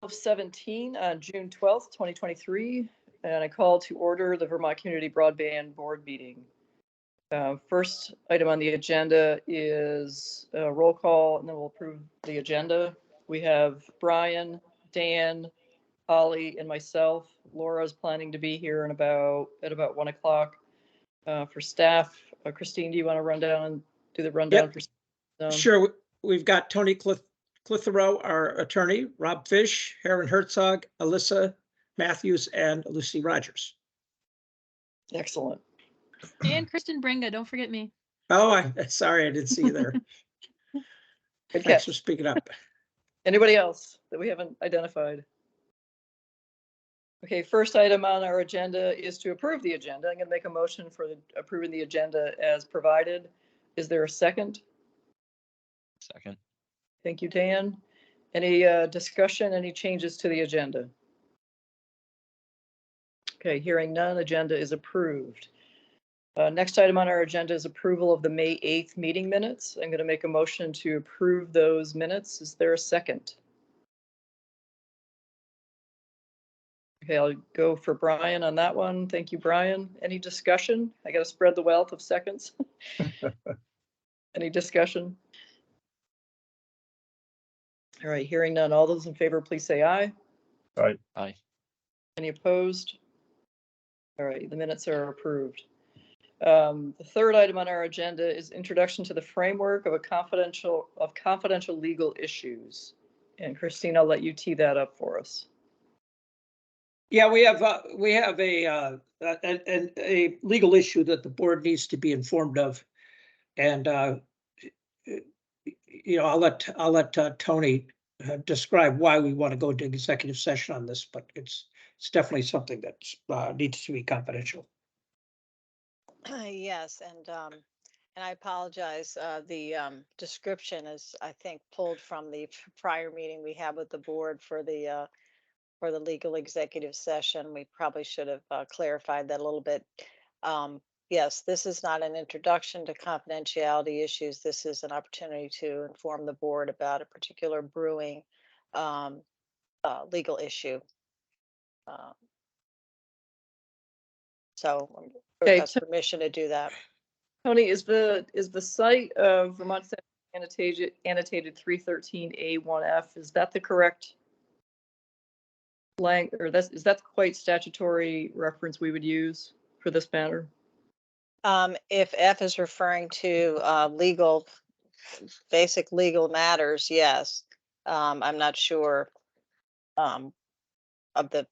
12:17 on June 12th, 2023, and I call to order the Vermont Community Broadband Board meeting. First item on the agenda is a roll call, and then we'll approve the agenda. We have Brian, Dan, Holly, and myself. Laura's planning to be here at about 1 o'clock. For staff, Christine, do you want to do the rundown? Yep. Sure. We've got Tony Clitheroe, our attorney, Rob Fish, Aaron Herzog, Alyssa Matthews, and Lucy Rogers. Excellent. And Kristen Bringa, don't forget me. Oh, sorry, I didn't see you there. Good Thanks catch. for speaking up. Anybody else that we haven't identified? Okay, first item on our agenda is to approve the agenda. I'm going to make a motion for approving the agenda as provided. Is there a second? Second. Thank you, Dan. Any discussion, any changes to the agenda? Okay, hearing none, agenda is approved. Next item on our agenda is approval of the May 8th meeting minutes. I'm going to make a motion to approve those minutes. Is there a second? Okay, I'll go for Brian on that one. Thank you, Brian. Any discussion? I got to spread the wealth of seconds. Any discussion? All right, hearing none. All those in favor, please say aye. Aye. Aye. Any opposed? All right, the minutes are approved. The third item on our agenda is introduction to the framework of confidential legal issues. And Christine, I'll let you tee that up for us. Yeah, we have a legal issue that the board needs to be informed of, and I'll let Tony describe why we want to go into executive session on this, but it's definitely something that needs to be confidential. Yes, and I apologize. The description is, I think, pulled from the prior meeting we had with the board for the legal executive session. We probably should have clarified that a little bit. Yes, this is not an introduction to confidentiality issues. This is an opportunity to inform the board about a particular brewing legal issue. So request permission to do that. Tony, is the site of Vermont annotated 313A1F, is that the correct language, or is that quite statutory reference we would use for this matter? If F is referring to basic legal matters, yes. I'm not sure of the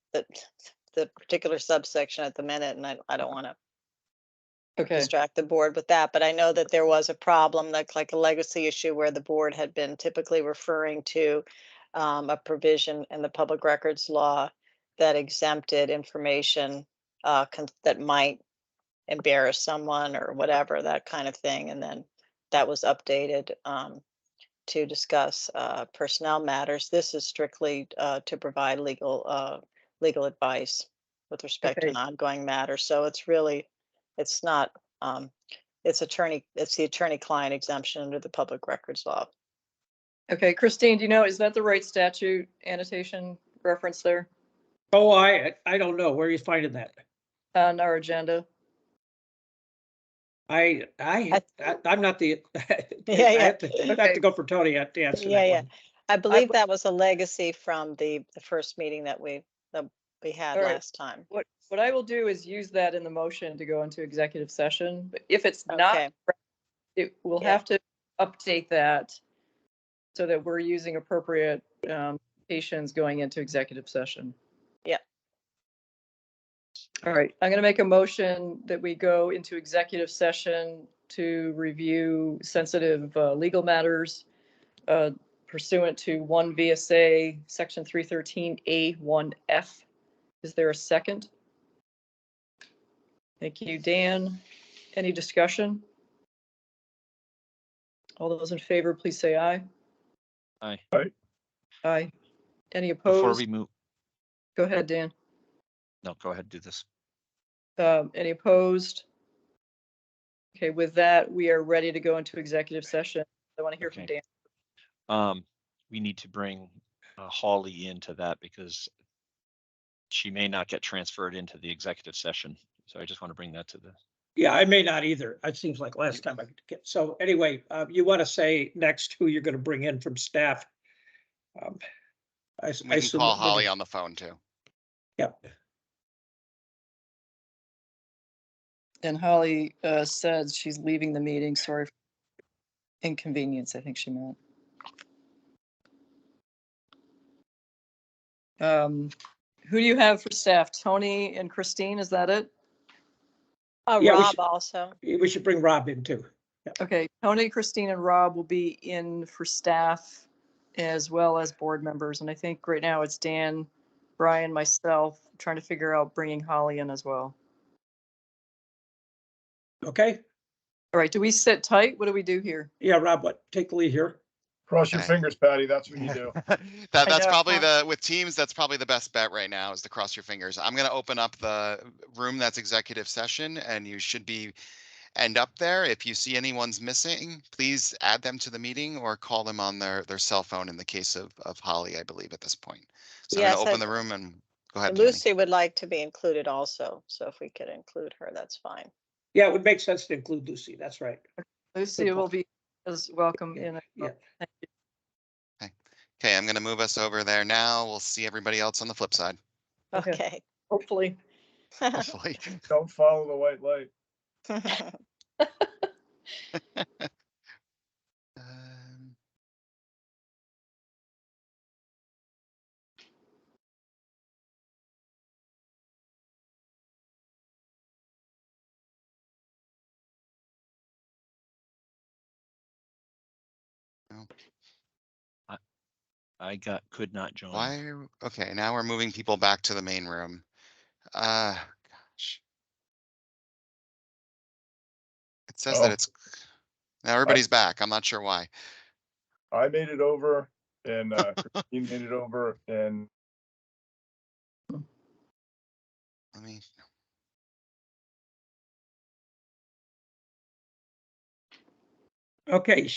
particular subsection at the minute, and I don't want to distract the board with that, but I know that there was a problem, like a legacy issue, where the board had been typically referring to a provision in the public records law that exempted information that might embarrass someone or whatever, that kind of thing. And then that was updated to discuss personnel matters. This is strictly to provide legal advice with respect to an ongoing matter. So it's not, it's the attorney-client exemption under the public records law. Okay, Christine, do you know, is that the right statute annotation reference there? Oh, I don't know. Where are you finding that? On our agenda. I'm not the. Yeah. I have to go for Tony to answer that one. I believe that was a legacy from the first meeting that we had last time. What I will do is use that in the motion to go into executive session. But if it's not, we'll have to update that so that we're using appropriate patients going into executive session. Yeah. All right, I'm going to make a motion that we go into executive session to review sensitive legal matters pursuant to 1 VSA section 313A1F. Is there a second? Thank you, Dan. Any discussion? All those in favor, please say aye. Aye. Aye. Aye. Any opposed? Before we move. Go ahead, Dan. No, go ahead, do this. Any opposed? Okay, with that, we are ready to go into executive session. I want to hear from Dan. We need to bring Holly into that because she may not get transferred into the executive session. So I just want to bring that to the, Yeah, I may not either. It seems like last time I could get, so anyway, you want to say next who you're going to bring in from staff? I We can assume call that we're Holly gonna- on the phone too. Yep. And Holly said she's leaving the meeting. Sorry for inconvenience, I think she meant. Who do you have for staff? Tony and Christine, is that it? Yeah, we Rob should- also. We should bring Rob in too. Okay, Tony, Christine, and Rob will be in for staff as well as board members. And I think right now it's Dan, Brian, myself, trying to figure out bringing Holly in as well. Okay, All right, do we sit tight? What do we do here? yeah, Rob, take the lead here. Cross your Okay. fingers, Patty. That's what you do. That's know, probably huh? with Teams, that's probably the best bet right now is to cross your fingers. I'm gonna open up the room that's executive session and you should end up there. If you see anyone's missing, please add them to the meeting or call them on their cell phone in the case of Holly, I believe at this point. So I'm Yes, gonna open I- the room and go ahead. Tammy. Lucy would like to be included also, so if we could include her, that's fine. Yeah, it would make sense to include Lucy. That's right. Lucy Good will point. be as welcome Yeah, in. as well. yeah. Thank you. Okay, I'm gonna move us over there now. We'll see everybody else on the flip side. Okay. Okay. Hopefully. Hopefully. Don't follow the white light. Um, could not join. Why? Okay, now we're moving people back to the main room. Gosh. It says that Oh. it's, now everybody's back. I'm not sure why. I made it over and Christine made it over and Let me, Okay,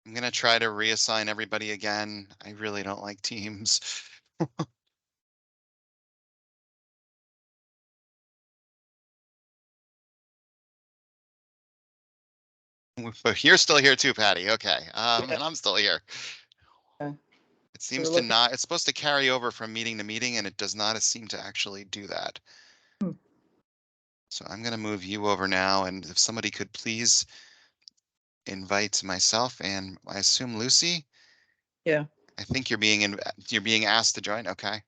I'm gonna try to reassign everybody again. I really don't like Teams. But you're still here too, Patty. Okay, and I'm still here. Okay. It seems we're to looking- not, it's supposed to carry over from meeting to meeting and it does not seem to actually do that. Hmm. So I'm gonna move you over now and if somebody could please invite myself and I assume Lucy? Yeah. I think you're being asked to join. Okay.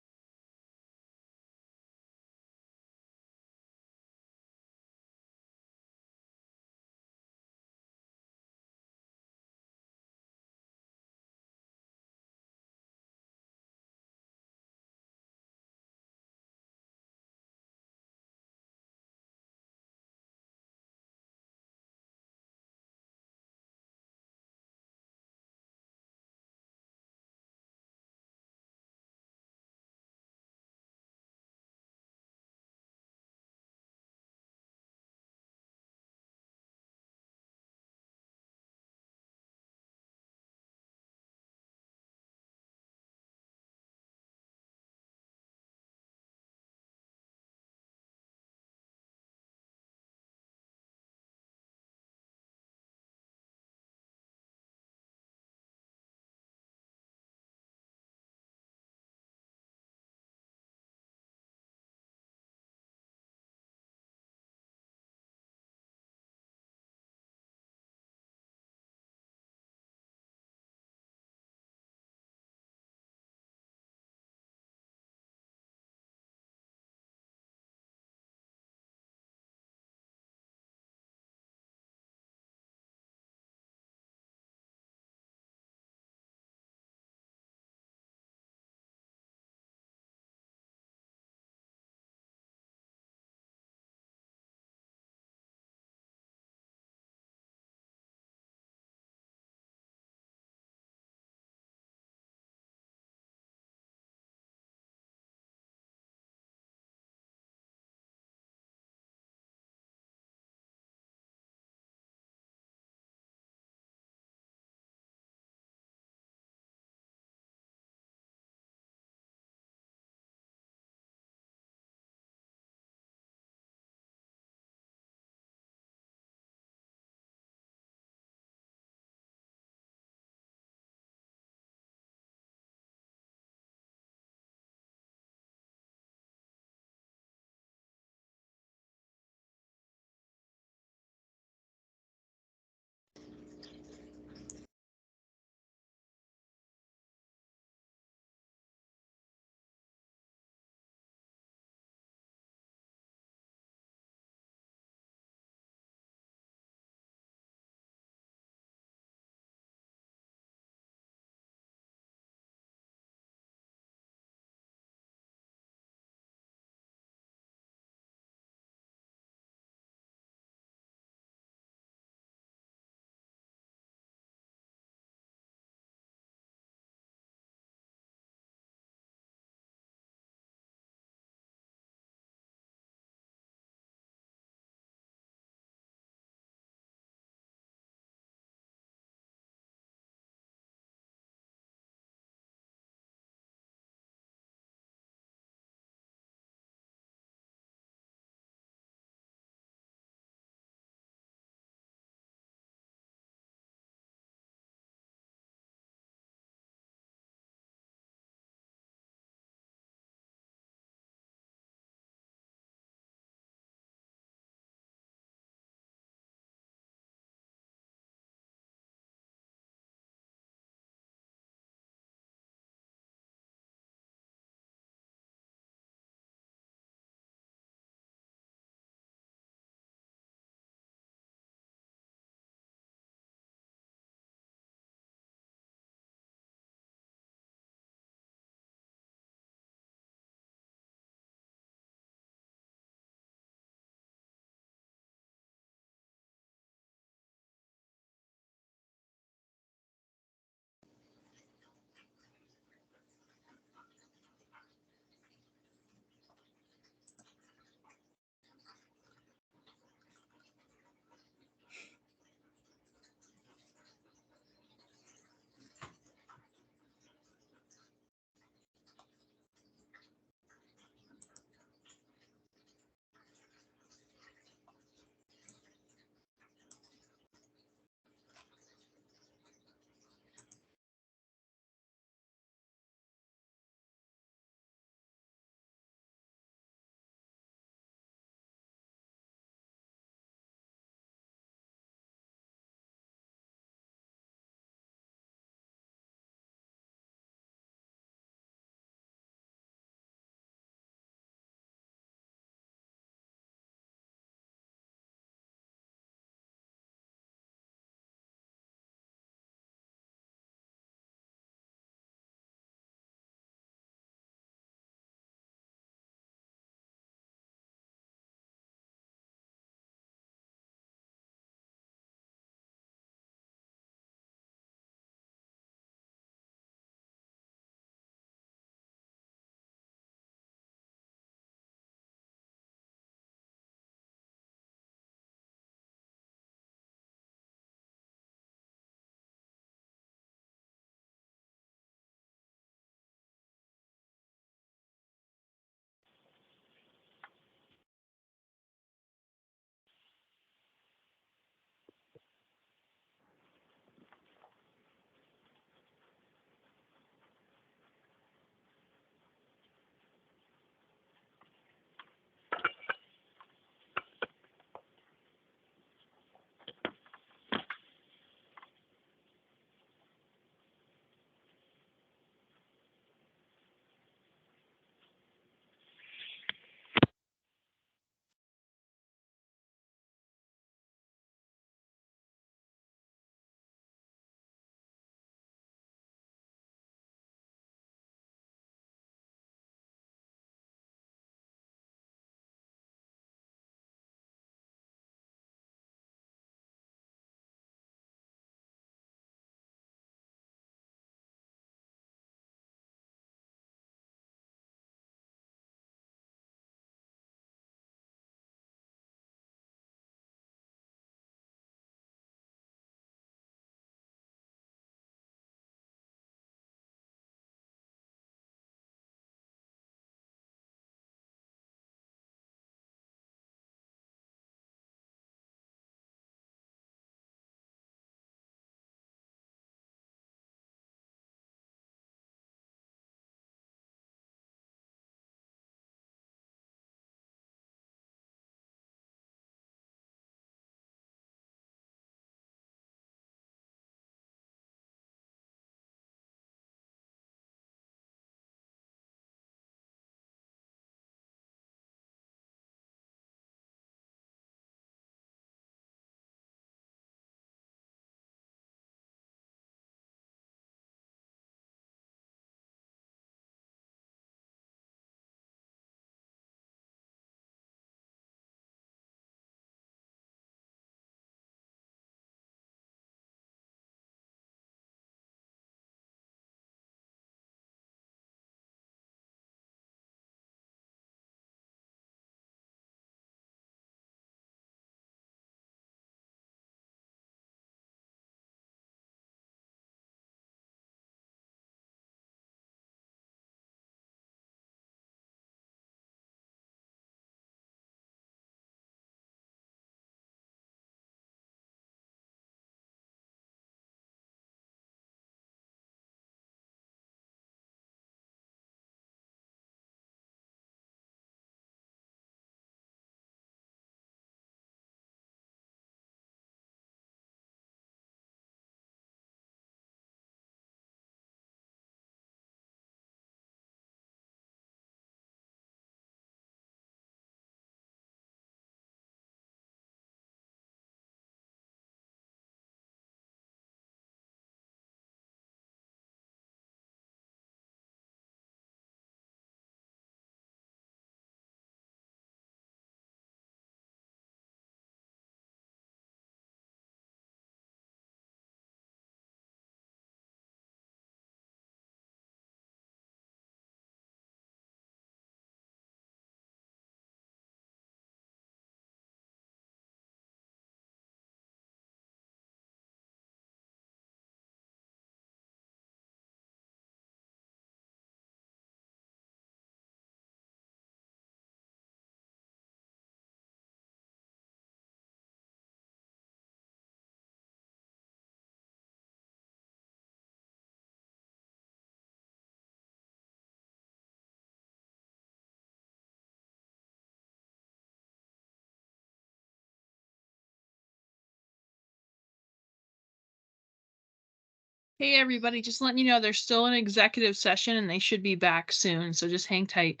Hey, everybody, just letting you know they're still in executive session and they should be back soon, so just hang tight.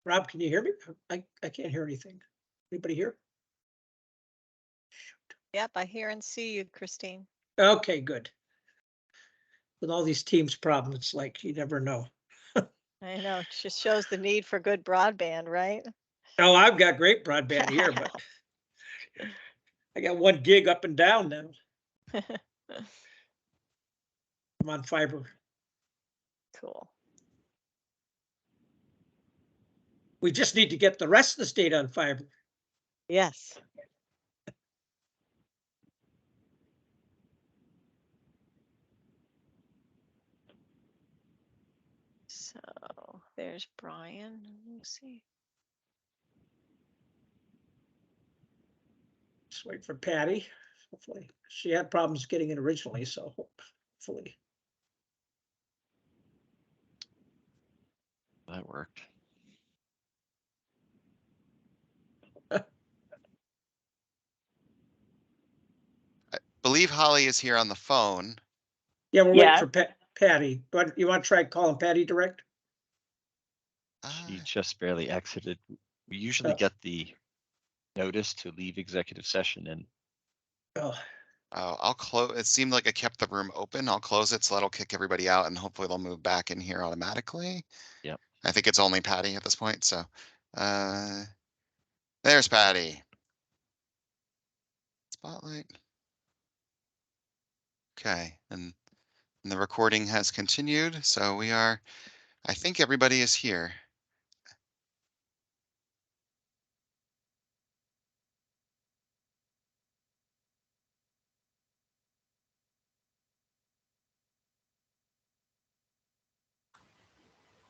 Rob, can you hear me? I can't hear anything. Anybody here? Yep, I hear and see you, Christine. Okay, good. With all these Teams problems, it's like you never know. I know, it just shows the need for good broadband, right? Oh, I've got great broadband here, but I got 1 gig up and down now. I'm on fiber. Cool. We just need to get the rest of the state on fiber. Yes. So there's Brian. Let me see. Just wait for Patty. Hopefully, she had problems getting in originally, so hopefully. That worked. Believe Holly is here on the phone. Yeah, we're waiting Yeah. for Patty. But you want to try calling Patty direct? She just barely exited. We usually Oh. get the notice to leave executive session and Oh, Oh, I'll close. It seemed like I kept the room open. I'll close it so that'll kick everybody out and hopefully they'll move back in here automatically. Yep. I think it's only Patty at this point, so there's Patty. Spotlight. Okay, and the recording has continued, so we are, I think everybody is here.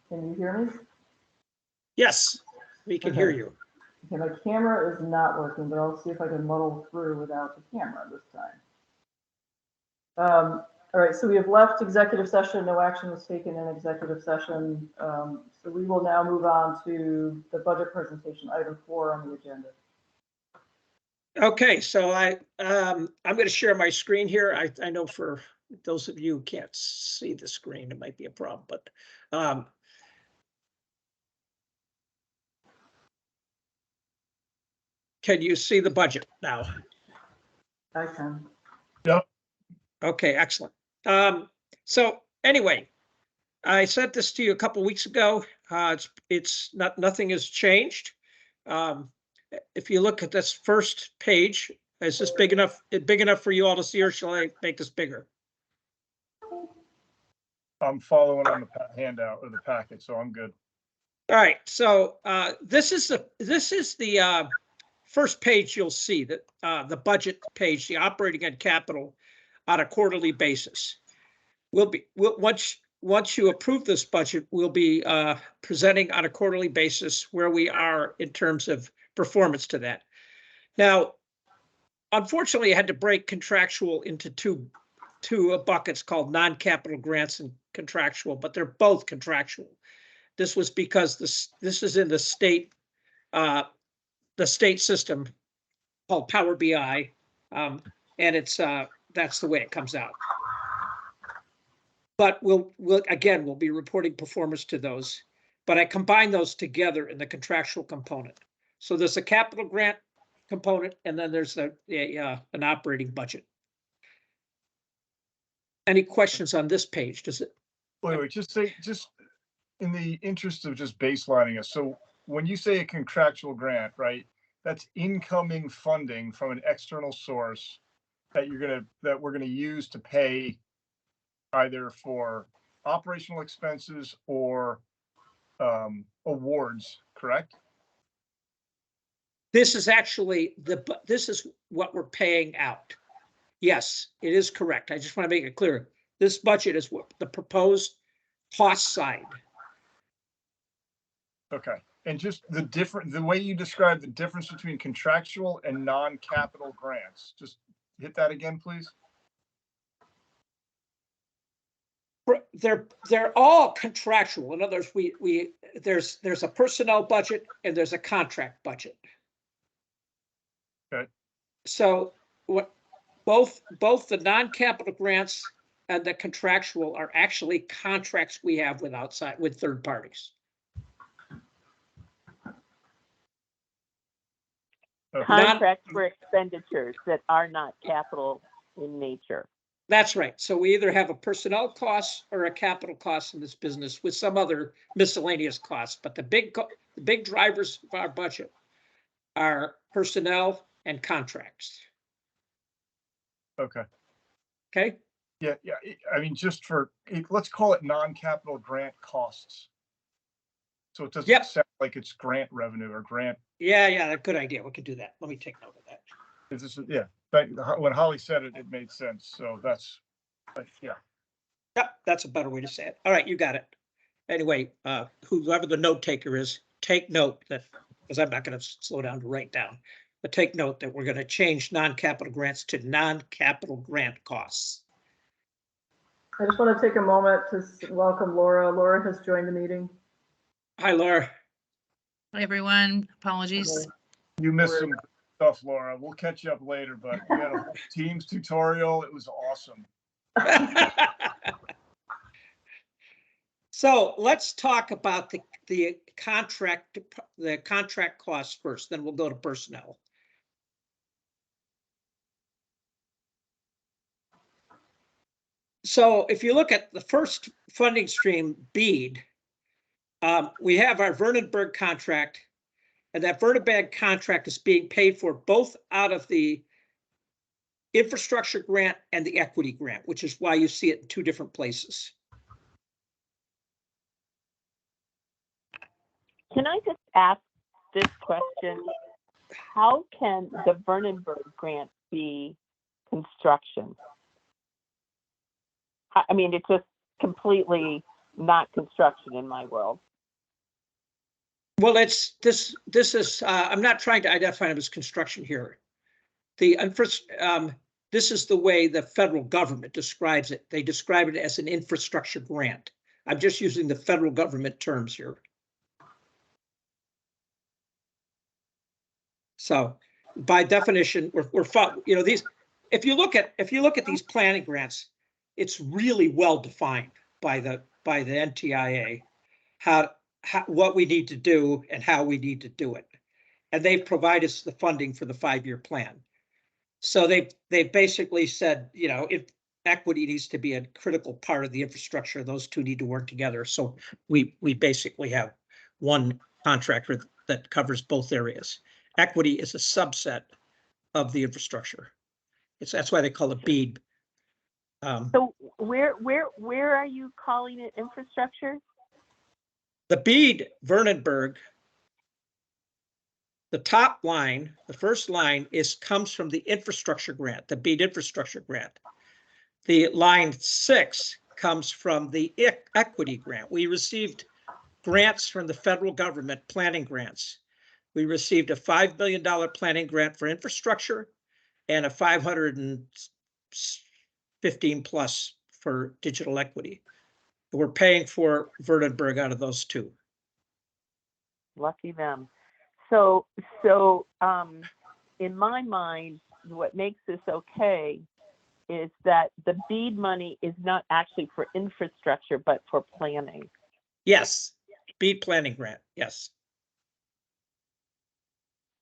Can you hear me? Yes, we can hear Okay. you. Okay, my camera is not working, but I'll see if I can muddle through without the camera this time. All right, so we have left executive session. No action was taken in executive session. So we will now move on to the budget presentation, item 4 on the agenda. Okay, so I'm going to share my screen here. I know for those of you who can't see the screen, it might be a problem, but can you see the budget now? I can. Yep. Okay, excellent. So anyway, I sent this to you a couple weeks ago. It's not, nothing has changed. If you look at this first page, is this big enough for you all to see, or shall I make this bigger? I'm following on the handout or the packet, so I'm good. All right, so this is the first page you'll see, that the budget page, the operating and capital on a quarterly basis. Once you approve this budget, we'll be presenting on a quarterly basis where we are in terms of performance to that. Now, unfortunately, I had to break contractual into two buckets called non-capital grants and contractual, but they're both contractual. This was because this is in the state system called Power BI, and it's that's the way it comes out. But we'll be reporting performance to those. But I combine those together in the contractual component. So there's a capital grant component, and then there's an operating budget. Any questions on this page? Does it? Wait, just in the interest of just baselining us. So when you say a contractual grant, right, that's incoming funding from an external source that we're gonna use to pay either for operational expenses or awards, correct? This is actually this is what we're paying out. Yes, it is correct. I just want to make it clear. This budget is what the proposed cost side. Okay. And just the way you describe the difference between contractual and non-capital grants, just hit that again, please. They're all contractual. In other words, there's a personnel budget and there's a contract budget. Okay. So both the non-capital grants and the contractual are actually contracts we have with third parties. Okay. Contracts for expenditures that are not capital in nature. That's right. So we either have a personnel cost or a capital cost in this business with some other miscellaneous costs. But the big drivers of our budget are personnel and contracts. Okay. Okay. Yeah. I mean, let's call it non-capital grant costs. So it doesn't sound like it's grant revenue or grant. Yeah, good idea. We could do that. Let me take note of that. When Holly said it, it made sense. So yeah. Yep, that's a better way to say it. All right, you got it. Anyway, whoever the note taker is, take note that, because I'm not going to slow down to write down, but take note that we're going to change non-capital grants to non-capital grant costs. I just want to take a moment to welcome Laura. Laura has joined the meeting. Hi, Laura. Hi, everyone. Apologies. You missed some stuff, Laura. We'll catch you up later, but we had a whole Teams tutorial. It was awesome. So let's talk about the contract costs first, then we'll go to personnel. So if you look at the first funding stream, BEAD, we have our Vernonburg contract, and that Vermont contract is being paid for both out of the infrastructure grant and the equity grant, which is why you see it in two different places. Can I just ask this question? How can the Vernonburg grant be construction? I mean, it's just completely not construction in my world. Well, this is, I'm not trying to identify them as construction here. This is the way the federal government describes it. They describe it as an infrastructure grant. I'm just using the federal government terms here. So by definition, you know, these, if you look at these planning grants, it's really well defined by the NTIA, what we need to do and how we need to do it. And they've provided us the funding for the 5-year plan. So they've basically said, you know, if equity needs to be a critical part of the infrastructure, those two need to work together. So we basically have one contractor that covers both areas. Equity is a subset of the infrastructure. That's why they call it BEAD. So where are you calling it infrastructure? The BEAD, Vernonburg, the top line, the first line comes from the infrastructure grant, the BEAD infrastructure grant. The line 6 comes from the equity grant. We received grants from the federal government, planning grants. We received a $5 billion planning grant for infrastructure and a 515 plus for digital equity. We're paying for Vernonburg out of those two. Lucky them. So in my mind, what makes this okay is that the BEAD money is not actually for infrastructure, but for planning. Yes, BEAD planning grant, yes.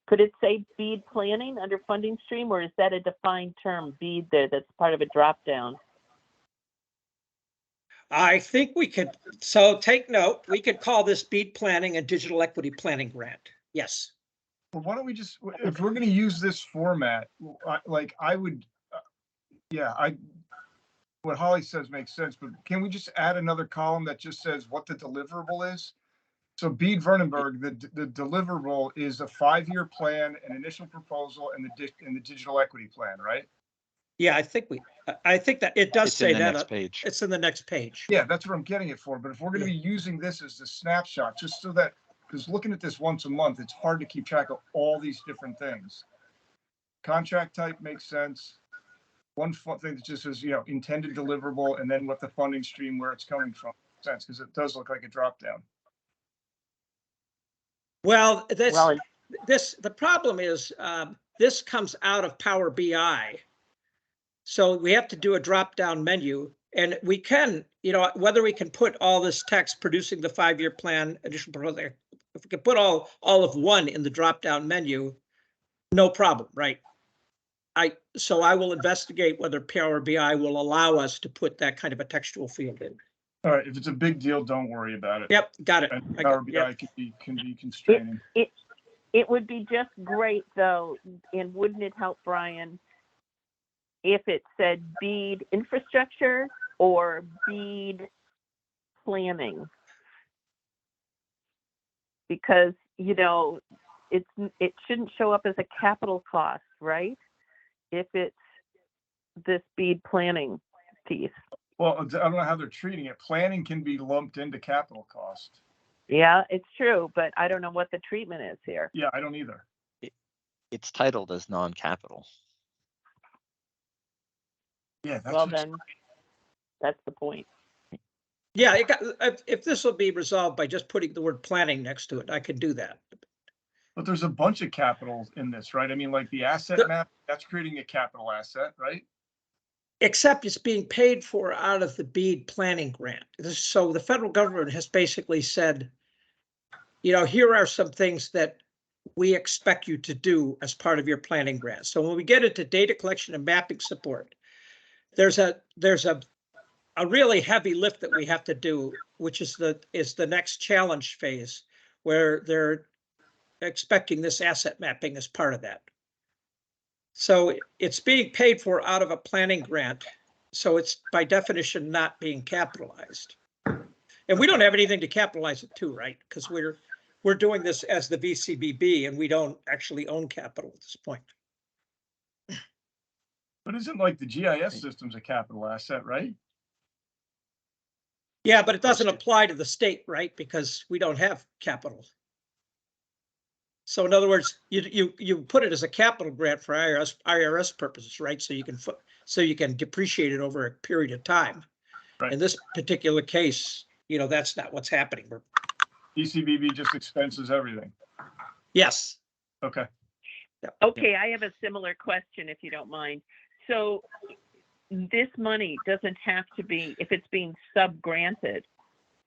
Could it say BEAD planning under funding stream, or is that a defined term, BEAD, there that's part of a drop down? I think we could, so take note, we could call this BEAD planning and digital equity planning grant. Yes. Well, why don't we just, if we're going to use this format, like I would, what Holly says makes sense, but can we just add another column that just says what the deliverable is? So BEAD Vernonburg, the deliverable is a 5-year plan, an initial proposal, and the digital equity plan, right? Yeah, I think that it does say that. Next page. It's in the next page. Yeah, that's what I'm getting it for. But if we're going to be using this as the snapshot, just so that, because looking at this once a month, it's hard to keep track of all these different things. Contract type makes sense. One thing that just says, you know, intended deliverable, and then what the funding stream, where it's coming from, makes sense, because it does look like a drop down. Well, the problem is this comes out of Power BI. So we have to do a drop-down menu, and we can, you know, whether we can put all this text producing the 5-year plan, additional proposal, if we can put all of one in the drop-down menu, no problem, right? So I will investigate whether Power BI will allow us to put that kind of a textual field in. All right, if it's a big deal, don't worry about it. Yep, got it. And Power BI can be constraining. It would be just great though, and wouldn't it help, Brian, if it said BEAD infrastructure or BEAD planning? Because, you know, it shouldn't show up as a capital cost, right? If it's this BEAD planning piece. Well, I don't know how they're treating it. Planning can be lumped into capital cost. Yeah, it's true, but I don't know what the treatment is here. Yeah, I don't either. It's titled as non-capital. Yeah, that's Well, then that's the point. Yeah, if this will be resolved by just putting the word planning next to it, I could do that. But there's a bunch of capital in this, right? I mean, like the asset map, that's creating a capital asset, right? Except it's being paid for out of the BEAD planning grant. So the federal government has basically said, you know, here are some things that we expect you to do as part of your planning grant. So when we get into data collection and mapping support, there's a really heavy lift that we have to do, which is the next challenge phase, where they're expecting this asset mapping as part of that. So it's being paid for out of a planning grant. So it's by definition not being capitalized. And we don't have anything to capitalize it to, right? Because we're doing this as the VCBB and we don't actually own capital at this point. But isn't like the GIS system's a capital asset, right? Yeah, but it doesn't posted. apply to the state, right? Because we don't have capital. So in other words, you put it as a capital grant for IRS purposes, right? So you can depreciate it over a period of time. Right. In this particular case, that's not what's happening. ECBB just expenses everything. Yes. Okay. Yeah. Okay, I have a similar question if you don't mind. So this money doesn't have to be, if it's being sub-granted,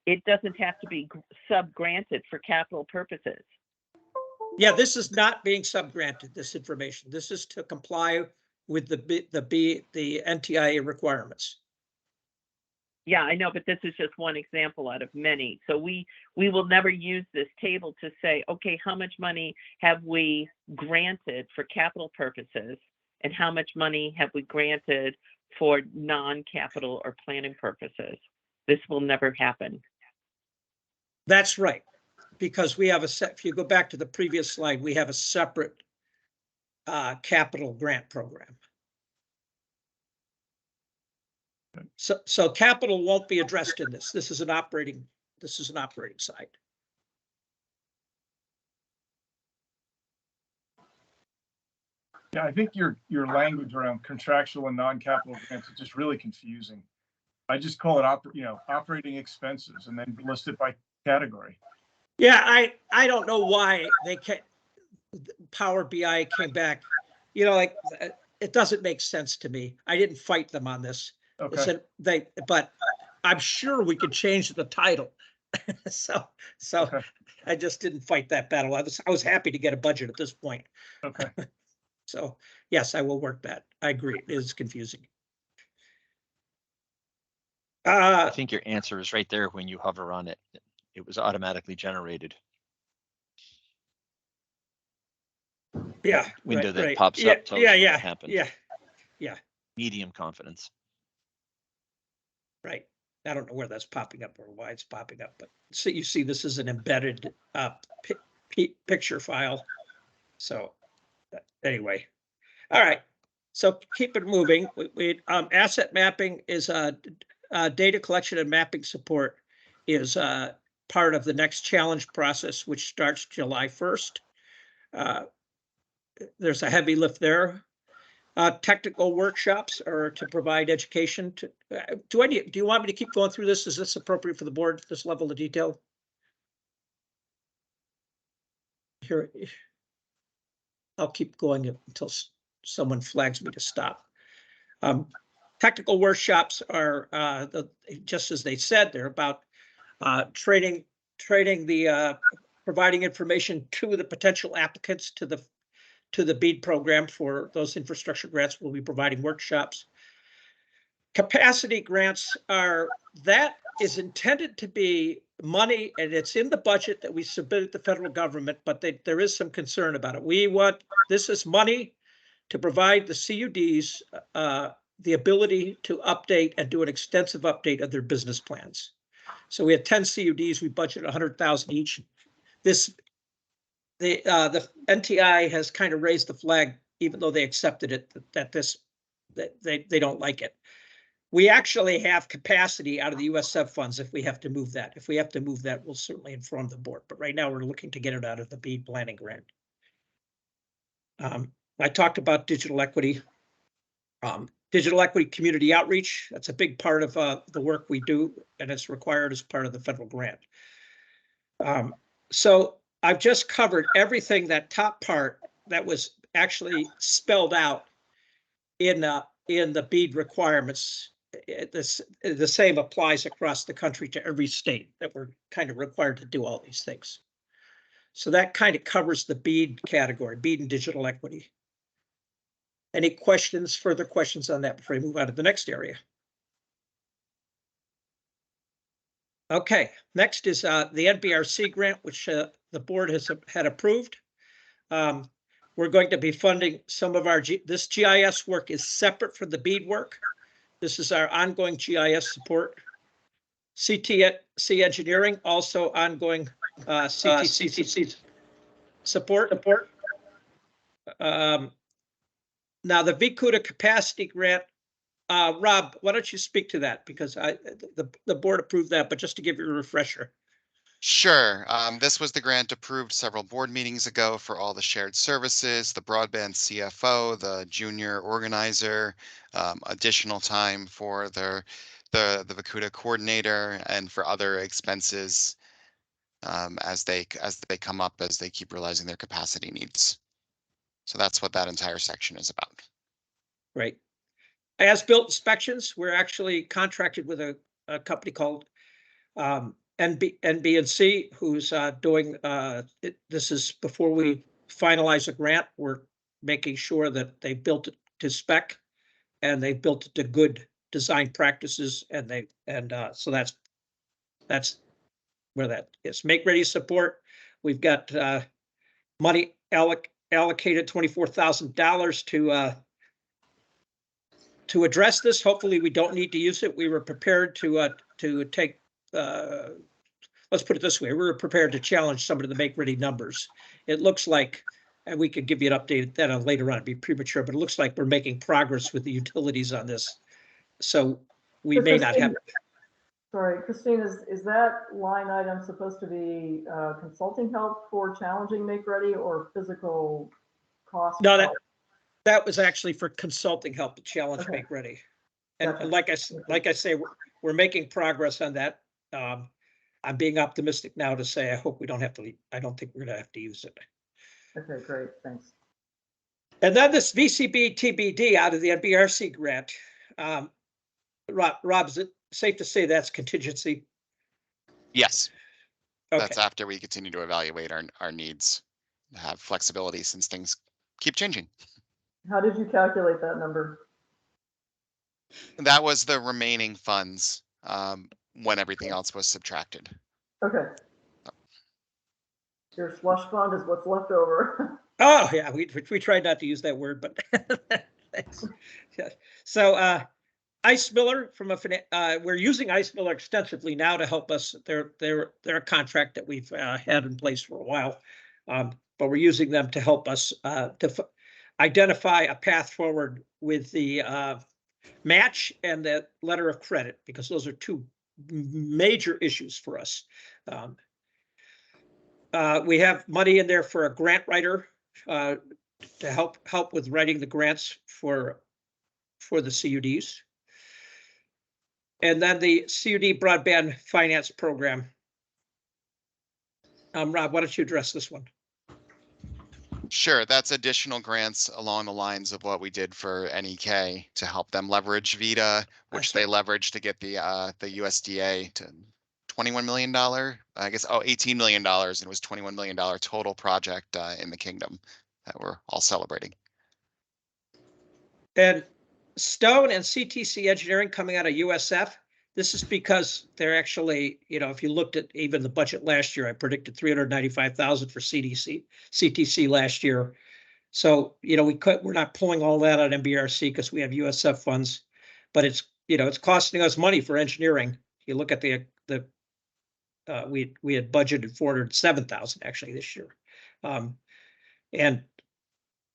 it doesn't have to be sub-granted for capital purposes. Yeah, this is not being sub-granted, this information. This is to comply with the NTIA requirements. Yeah, I know, but this is just one example out of many. So we will never use this table to say, okay, how much money have we granted for capital purposes and how much money have we granted for non-capital or planning purposes? This will never happen. That's right, because we have if you go back to the previous slide, we have a separate capital grant program. So capital won't be addressed in this. This is an operating side. Yeah, I think your language around contractual and non-capital grants is just really confusing. I just call it operating expenses and then list it by category. Yeah, I don't know why Power BI came back. It doesn't make sense to me. I didn't fight them on this. Okay. But I'm sure we could change the title. so Okay. I just didn't fight that battle. I was happy to get a budget at this point. Okay. So yes, I will work that. I agree. It is confusing. I think your answer is right there when you hover on it. It was automatically generated. Yeah. Window that right. pops up tells you what happened. Yeah. Medium confidence. Right. I don't know where that's popping up or why it's popping up, but so you see this is an embedded picture file. So anyway, all right. So keep it moving. Asset mapping is data collection and mapping support is part of the next challenge process, which starts July 1st. There's a heavy lift there. Technical workshops are to provide education to, do you want me to keep going through this? Is this appropriate for the board, this level of detail? Here, I'll keep going until someone flags me to stop. Technical workshops are just as they said, they're about training the providing information to the potential applicants to the BEAD program for those infrastructure grants. We'll be providing workshops. Capacity grants that is intended to be money, and it's in the budget that we submitted to the federal government, but there is some concern about it. This is money to provide the CUDs the ability to update and do an extensive update of their business plans. So we had 10 CUDs, we budgeted 100,000 each. The NTI has kind of raised the flag, even though they accepted it, that they don't like it. We actually have capacity out of the US sub funds if we have to move that. If we have to move that, we'll certainly inform the board. But right now we're looking to get it out of the BEAD planning grant. I talked about digital equity. Digital equity community outreach, that's a big part of the work we do, and it's required as part of the federal grant. So I've just covered everything, that top part that was actually spelled out in the BEAD requirements. The same applies across the country to every state, that we're kind of required to do all these things. So that kind of covers the BEAD category, BEAD and digital equity. Any questions, further questions on that before we move on to the next area? Okay, next is the NBRC grant, which the board had approved. We're going to be funding some of this GIS work is separate from the BEAD work. This is our ongoing GIS support. CTC engineering, also ongoing CTC support. Now the VCUDA capacity grant Rob, why don't you speak to that? Because the board approved that, but just to give you a refresher. Sure. This was the grant approved several board meetings ago for all the shared services, the broadband CFO, the junior organizer, additional time for the Vacuda coordinator, and for other expenses as they come up, as they keep realizing their capacity needs. So that's what that entire section is about. Right. As-built inspections, we're actually contracted with a company called NB&C, who's doing this is before we finalize a grant. We're making sure that they built it to spec and they built it to good design practices, and so that's where that is. Make ready support. We've got money allocated $24,000 to address this. Hopefully we don't need to use it. We were prepared to take, let's put it this way, we were prepared to challenge some of the make ready numbers. It looks like, and we could give you an update that on later on, it'd be premature, but it looks like we're making progress with the utilities on this. So we may not have. Sorry, Christine, is that line item supposed to be consulting help for challenging make ready or physical cost? No, help? that was actually for consulting help to challenge Okay. make ready. And Gotcha. like I say, we're making progress on that. I'm being optimistic now to say I hope we don't have to. I don't think we're going to have to use it. Okay, great, thanks. And then this VCB TBD out of the NBRC grant. Rob, is it safe to say that's contingency? Yes. Okay. That's after we continue to evaluate our needs, have flexibility since things keep changing. How did you calculate that number? That was the remaining funds when everything else was subtracted. Okay. Your slush fund is what's left over. Oh yeah, we tried not to use that word, but thanks. Yeah. So Ice Miller from we're using Ice Miller extensively now to help us. They're a contract that we've had in place for a while, but we're using them to help us to identify a path forward with the match and the letter of credit, because those are two major issues for us. We have money in there for a grant writer to help with writing the grants for the CUDs. And then the CUD broadband finance program. Rob, why don't you address this one? Sure, that's additional grants along the lines of what we did for NEK to help them leverage VITA, which they leveraged to get the USDA to $21 million, I guess, $18 million, and it was $21 million total project in the kingdom that we're all celebrating. And Stone and CTC Engineering coming out of USF. This is because they're actually, if you looked at even the budget last year, I predicted 395,000 for CTC last year. So, we're not pulling all that out of NBRC because we have USF funds, but it's costing us money for engineering. You look at we had budgeted 407,000 actually this year. And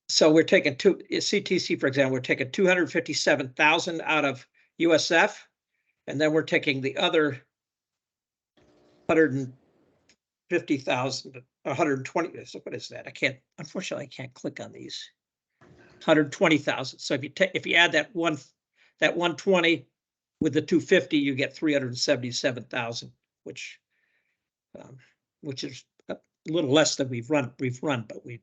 so we're taking CTC, for example, we're taking 257,000 out of USF. And then we're taking the other 150,000, 120. So what is that? Unfortunately, I can't click on these. 120,000. So if you add that 120 with the 250, you get 377,000, which is a little less than we've run, but we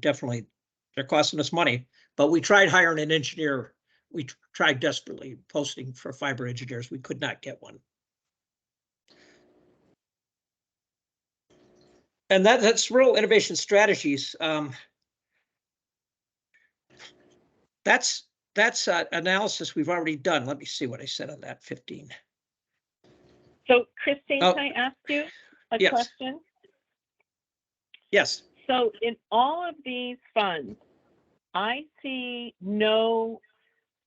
definitely, they're costing us money. But we tried hiring an engineer. We tried desperately posting for fiber engineers. We could not get one. And that's Rural Innovation Strategies. That's analysis we've already done. Let me see what I said on that 15. So Christine, can I ask you a Yes. question? Yes. So in all of these funds, I see no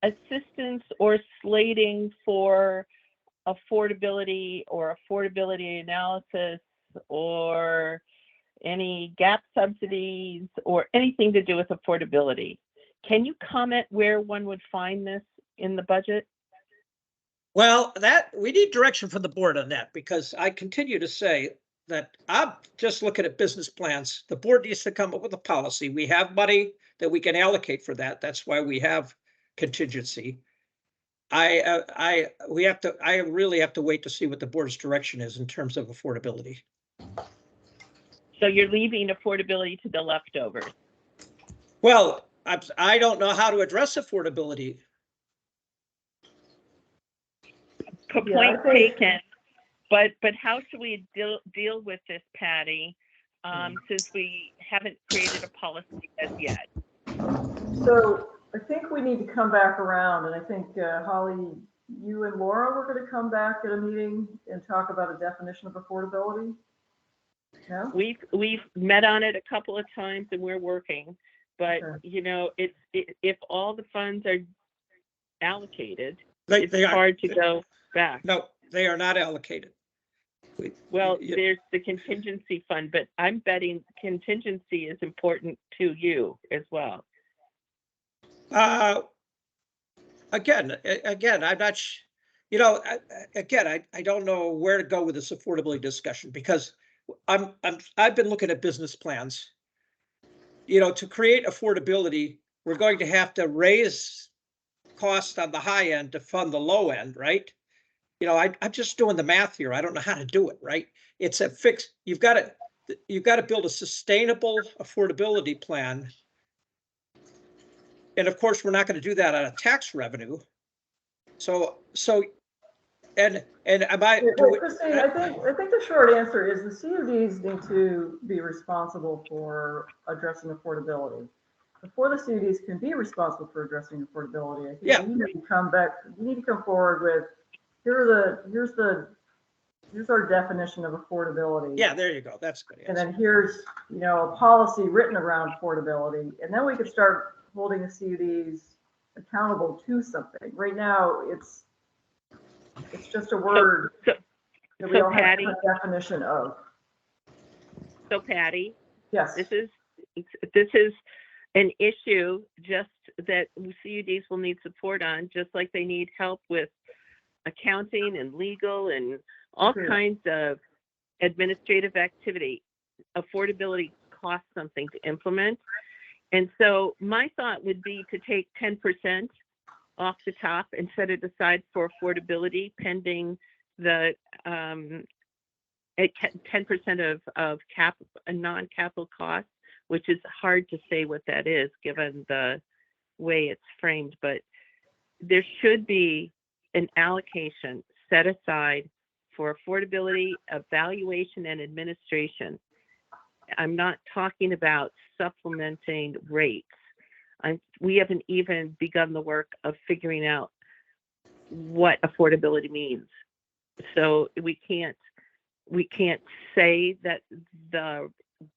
assistance or slating for affordability or affordability analysis or any gap subsidies or anything to do with affordability. Can you comment where one would find this in the budget? Well, we need direction from the board on that, because I continue to say that I'm just looking at business plans. The board needs to come up with a policy. We have money that we can allocate for that. That's why we have contingency. I really have to wait to see what the board's direction is in terms of affordability. So you're leaving affordability to the leftovers. Well, I don't know how to address affordability. Point taken. But how should we deal with this, Patty? Since we haven't created a policy as yet. So I think we need to come back around, and I think Holly, you and Laura were going to come back at a meeting and talk about a definition of affordability. No? We've met on it a couple of times and we're working, but Okay. you know, if all the funds are allocated, They it's hard to go back. No, they are not allocated. Well, Yeah. there's the contingency fund, but I'm betting contingency is important to you as well. Again, I'm not, I don't know where to go with this affordability discussion, because I've been looking at business plans. To create affordability, we're going to have to raise costs on the high end to fund the low end, right? I'm just doing the math here. I don't know how to do it, right? It's a fixed, you've got to build a sustainable affordability plan. And of course, we're not going to do that out of tax revenue. And am I? Christine, I think the short answer is the CUDs need to be responsible for addressing affordability. Before the CUDs can be responsible for addressing affordability, I think you need to come back. You need to come forward with here's our definition of affordability. Yeah, there you go. That's good. And then here's a policy written around affordability, and then we could start holding the CUDs accountable to something. Right now, it's just a word that we don't have a definition of. So Patty, yes, this is an issue just that CUDs will need support on, just like they need help with accounting and legal and all kinds of administrative activity. Affordability costs something to implement. And so my thought would be to take 10% off the top and set it aside for affordability pending the 10% of non-capital costs, which is hard to say what that is given the way it's framed, but there should be an allocation set aside for affordability, evaluation, and administration. I'm not talking about supplementing rates. We haven't even begun the work of figuring out what affordability means. So we can't say that the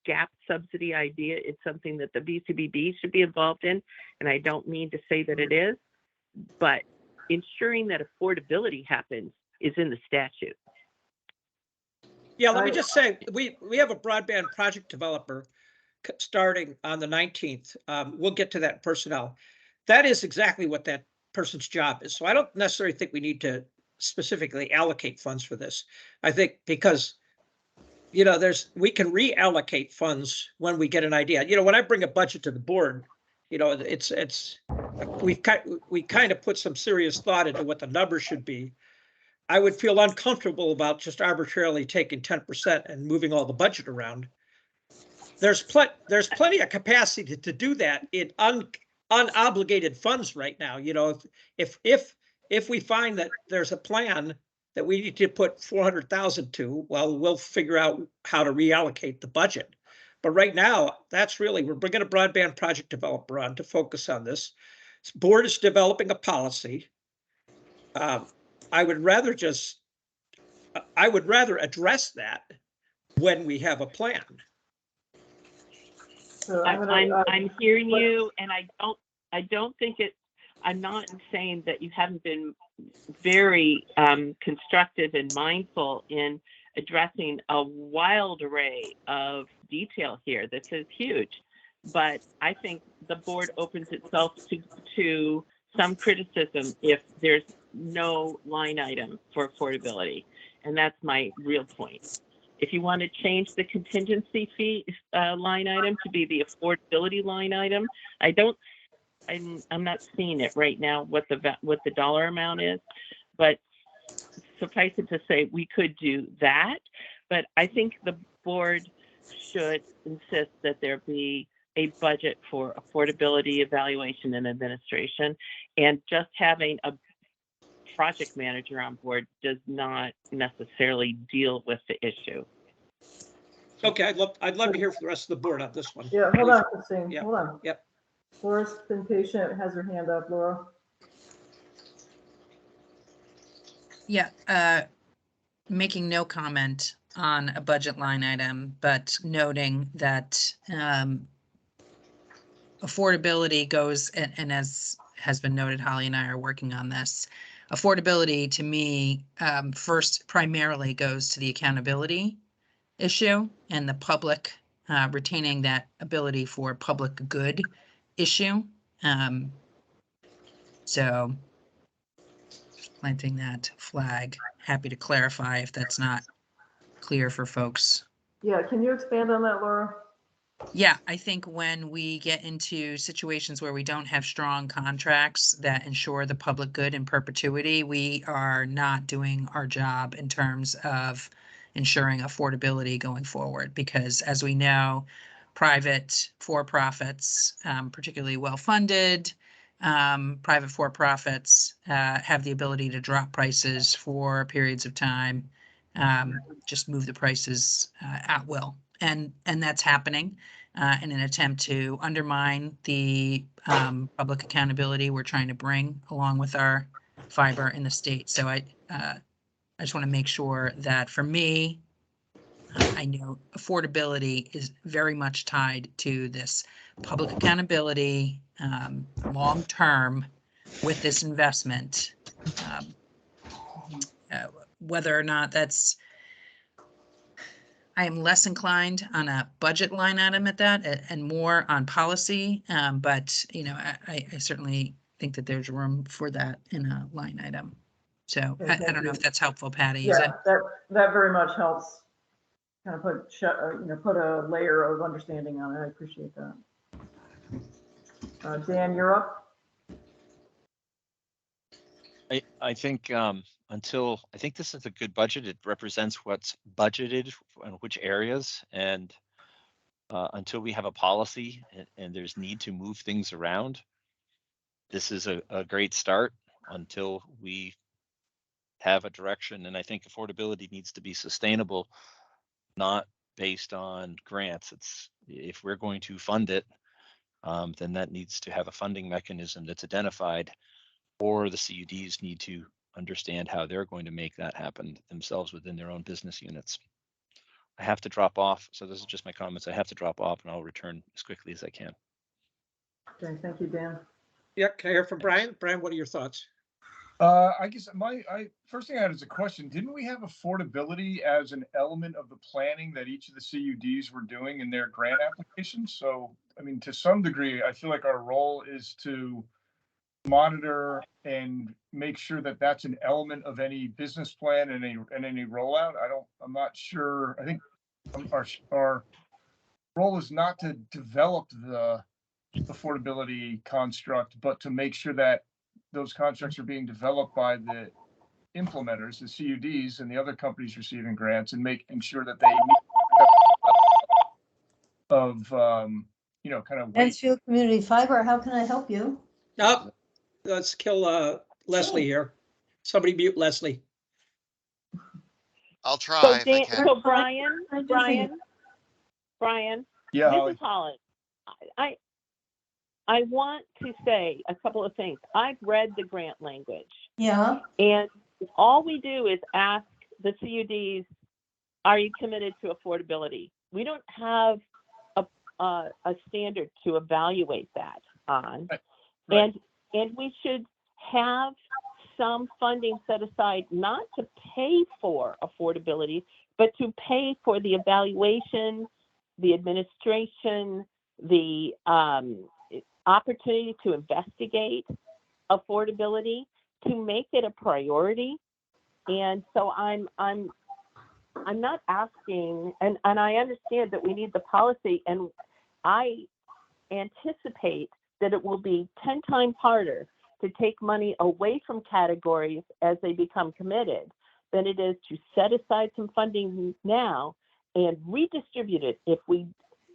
gap subsidy idea is something that the BCBB should be involved in, and I don't mean to say that it is, but ensuring that affordability happens is in the statute. Yeah, let me just say, we have a broadband project developer starting on the 19th. We'll get to that personnel. That is exactly what that person's job is. So I don't necessarily think we need to specifically allocate funds for this. I think because, we can reallocate funds when we get an idea. When I bring a budget to the board, we kind of put some serious thought into what the numbers should be. I would feel uncomfortable about just arbitrarily taking 10% and moving all the budget around. There's plenty of capacity to do that in unobligated funds right now. If we find that there's a plan that we need to put 400,000 to, well, we'll figure out how to reallocate the budget. But right now, we're bringing a broadband project developer on to focus on this. This board is developing a policy. I would rather address that when we have a plan. So I'm hearing you, and I don't think I'm not saying that you haven't been very constructive and mindful in addressing a wild array of detail here. This is huge, but I think the board opens itself to some criticism if there's no line item for affordability. And that's my real point. If you want to change the contingency fee line item to be the affordability line item, I'm not seeing it right now what the dollar amount is, but suffice it to say we could do that. But I think the board should insist that there be a budget for affordability, evaluation, and administration, and just having a project manager on board does not necessarily deal with the issue. Okay, I'd love to hear from the rest of the board on this one. Yeah, hold please. on, Christine, Yeah. hold on. Yep. Laura's been patient, has her hand up, Laura. Yeah, making no comment on a budget line item, but noting that affordability goes, and as has been noted, Holly and I are working on this. Affordability to me, first primarily goes to the accountability issue and the public retaining that ability for public good issue. So planting that flag, happy to clarify if that's not clear for folks. Yeah, can you expand on that, Laura? Yeah, I think when we get into situations where we don't have strong contracts that ensure the public good in perpetuity, we are not doing our job in terms of ensuring affordability going forward. Because as we know, private for-profits, particularly well-funded, private for-profits have the ability to drop prices for periods of time, just move the prices at will. And that's happening in an attempt to undermine the public accountability we're trying to bring along with our fiber in the state. So I just want to make sure that for me, I know affordability is very much tied to this public accountability long term with this investment. Whether or not that's, I am less inclined on a budget line item at that and more on policy. But, you know, I certainly think that there's room for that in a line item. So Okay, I don't know if that's helpful, Patty. Is Yeah, it? that very much helps. Kind of put a layer of understanding on it. I appreciate that. Dan, you're up. I think until I think this is a good budget. It represents what's budgeted and which areas, and until we have a policy and there's need to move things around, this is a great start until we have a direction. And I think affordability needs to be sustainable, not based on grants. It's if we're going to fund it, then that needs to have a funding mechanism that's identified, or the CUDs need to understand how they're going to make that happen themselves within their own business units. I have to drop off, so this is just my comments. I have to drop off, and I'll return as quickly as I can. Okay, thank you, Dan. Yeah, can I hear from Brian? Brian, what are your thoughts? I guess first thing I had is a question. Didn't we have affordability as an element of the planning that each of the CUDs were doing in their grant applications? So, I mean, to some degree, I feel like our role is to monitor and make sure that that's an element of any business plan and any rollout. I'm not sure. I think our role is not to develop the affordability construct, but to make sure that those constructs are being developed by the implementers, the CUDs, and the other companies receiving grants, and making sure that they meet of kind of weight. Mansfield Community Fiber, how can I help you? Oh, let's kill Leslie here. Somebody mute Leslie. I'll try So, if I can. so Brian, Yeah, this Holly. is Holly. I want to say a couple of things. I've read the grant language, Yeah, and all we do is ask the CUDs, are you committed to affordability? We don't have a standard to evaluate that on. Right. And we should have some funding set aside, not to pay for affordability, but to pay for the evaluation, the administration, the opportunity to investigate. affordability, to make it a priority. And so I'm not asking, and I understand that we need the policy, and I anticipate that it will be 10 times harder to take money away from categories as they become committed than it is to set aside some funding now and redistribute it if we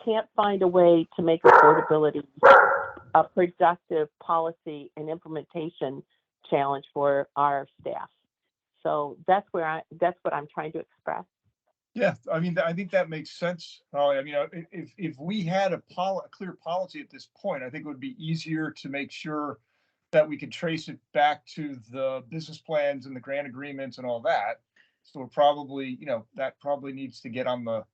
can't find a way to make affordability a productive policy and implementation challenge for our staff. So that's what I'm trying to express. Yeah, I mean, I think that makes sense, Holly. I mean, if we had a clear policy at this point, I think it would be easier to make sure that we could trace it back to the business plans and the grant agreements and all that. So we're probably, that probably needs to get on the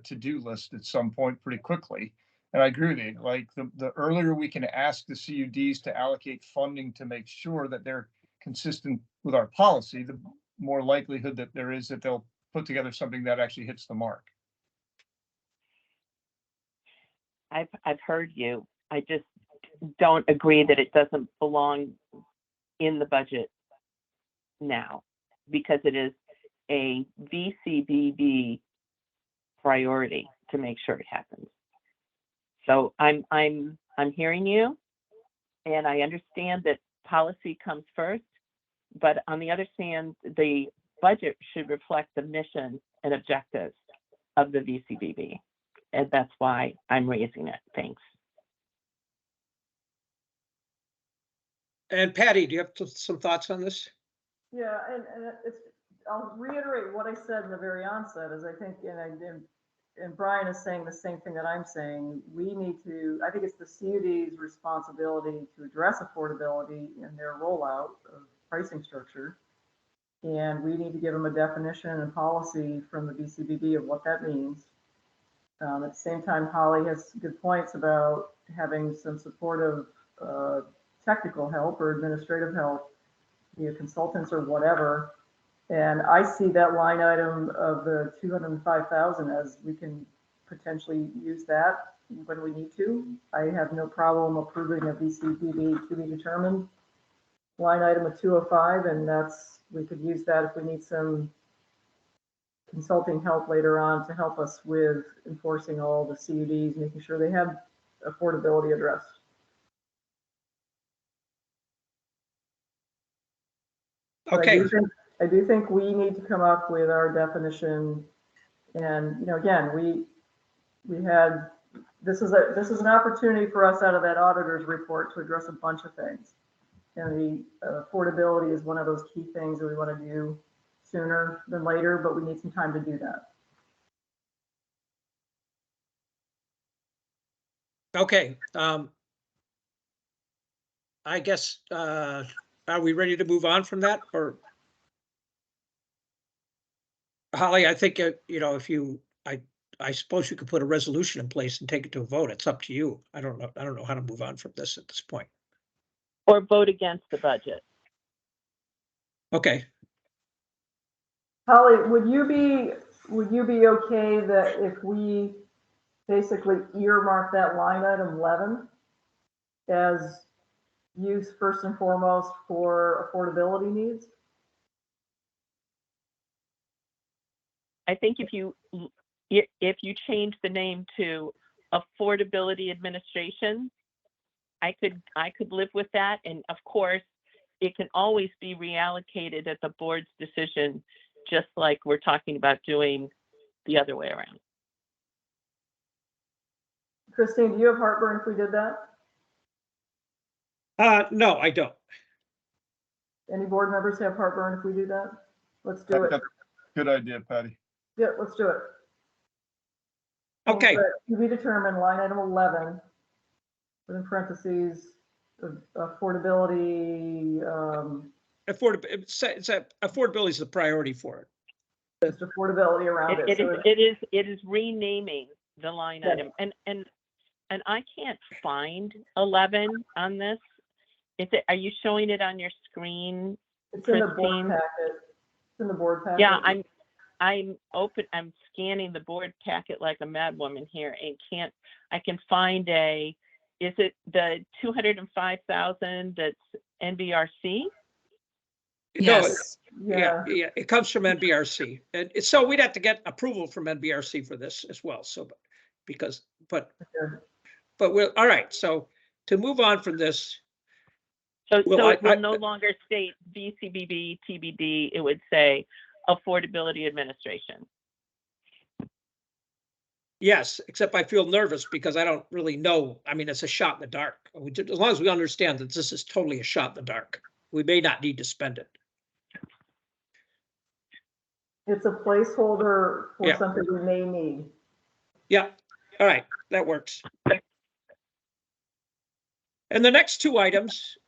to-do list at some point pretty quickly. And I agree with you. Like the earlier we can ask the CUDs to allocate funding to make sure that they're consistent with our policy, the more likelihood that there is that they'll put together something that actually hits the mark. I've heard you. I just don't agree that it doesn't belong in the budget now, because it is a VCBB priority to make sure it happens. So I'm hearing you, and I understand that policy comes first, but on the other hand, the budget should reflect the mission and objectives of the VCBB. And that's why I'm raising it. Thanks. And Patty, do you have some thoughts on this? Yeah, and I'll reiterate what I said in the very onset, is I think, and Brian is saying the same thing that I'm saying. I think it's the CUD's responsibility to address affordability in their rollout of pricing structure. And we need to give them a definition and policy from the VCBB of what that means. At the same time, Holly has good points about having some supportive technical help or administrative help, consultants or whatever. And I see that line item of the 205,000 as we can potentially use that when we need to. I have no problem approving a VCBB to be determined line item of 205, and we could use that if we need some consulting help later on to help us with enforcing all the CUDs, making sure they have affordability addressed. Okay. I do think we need to come up with our definition. And again, we had this is an opportunity for us out of that auditor's report to address a bunch of things. And the affordability is one of those key things that we want to do sooner than later, but we need some time to do that. Okay. I guess, are we ready to move on from that? Or Holly, I think, I suppose you could put a resolution in place and take it to a vote. It's up to you. I don't know how to move on from this at this point. Or vote against the budget. Okay. Holly, would you be okay that if we basically earmark that line item 11 as use first and foremost for affordability needs? I think if you change the name to Affordability Administration, I could live with that. And of course, it can always be reallocated at the board's decision, just like we're talking about doing the other way around. Christine, do you have heartburn if we did that? No, I don't. Any board members have heartburn if we do that? Let's do it. Good idea, Patty. Yeah, let's do it. Okay. To be determined, line item 11, within parentheses, affordability. Affordability is the priority for it. Just affordability around it. It is renaming the line item, and I can't find 11 on this. Are you showing it on your screen? It's in the board packet. It's in the board packet. Yeah, I'm scanning the board packet like a madwoman here, and I can find is it the 205,000 that's NBRC? No, Yes. yeah, it comes from NBRC. And so we'd have to get approval from NBRC for this as well. So, but we're, all right. So to move on from this, So, Well, so it will I- no longer state VCBB, TBD, it would say Affordability Administration. yes, except I feel nervous because I don't really know. I mean, it's a shot in the dark. As long as we understand that this is totally a shot in the dark, we may not need to spend it. It's a placeholder for Yeah. something we may need. Yeah, all right, that works. And the next two items,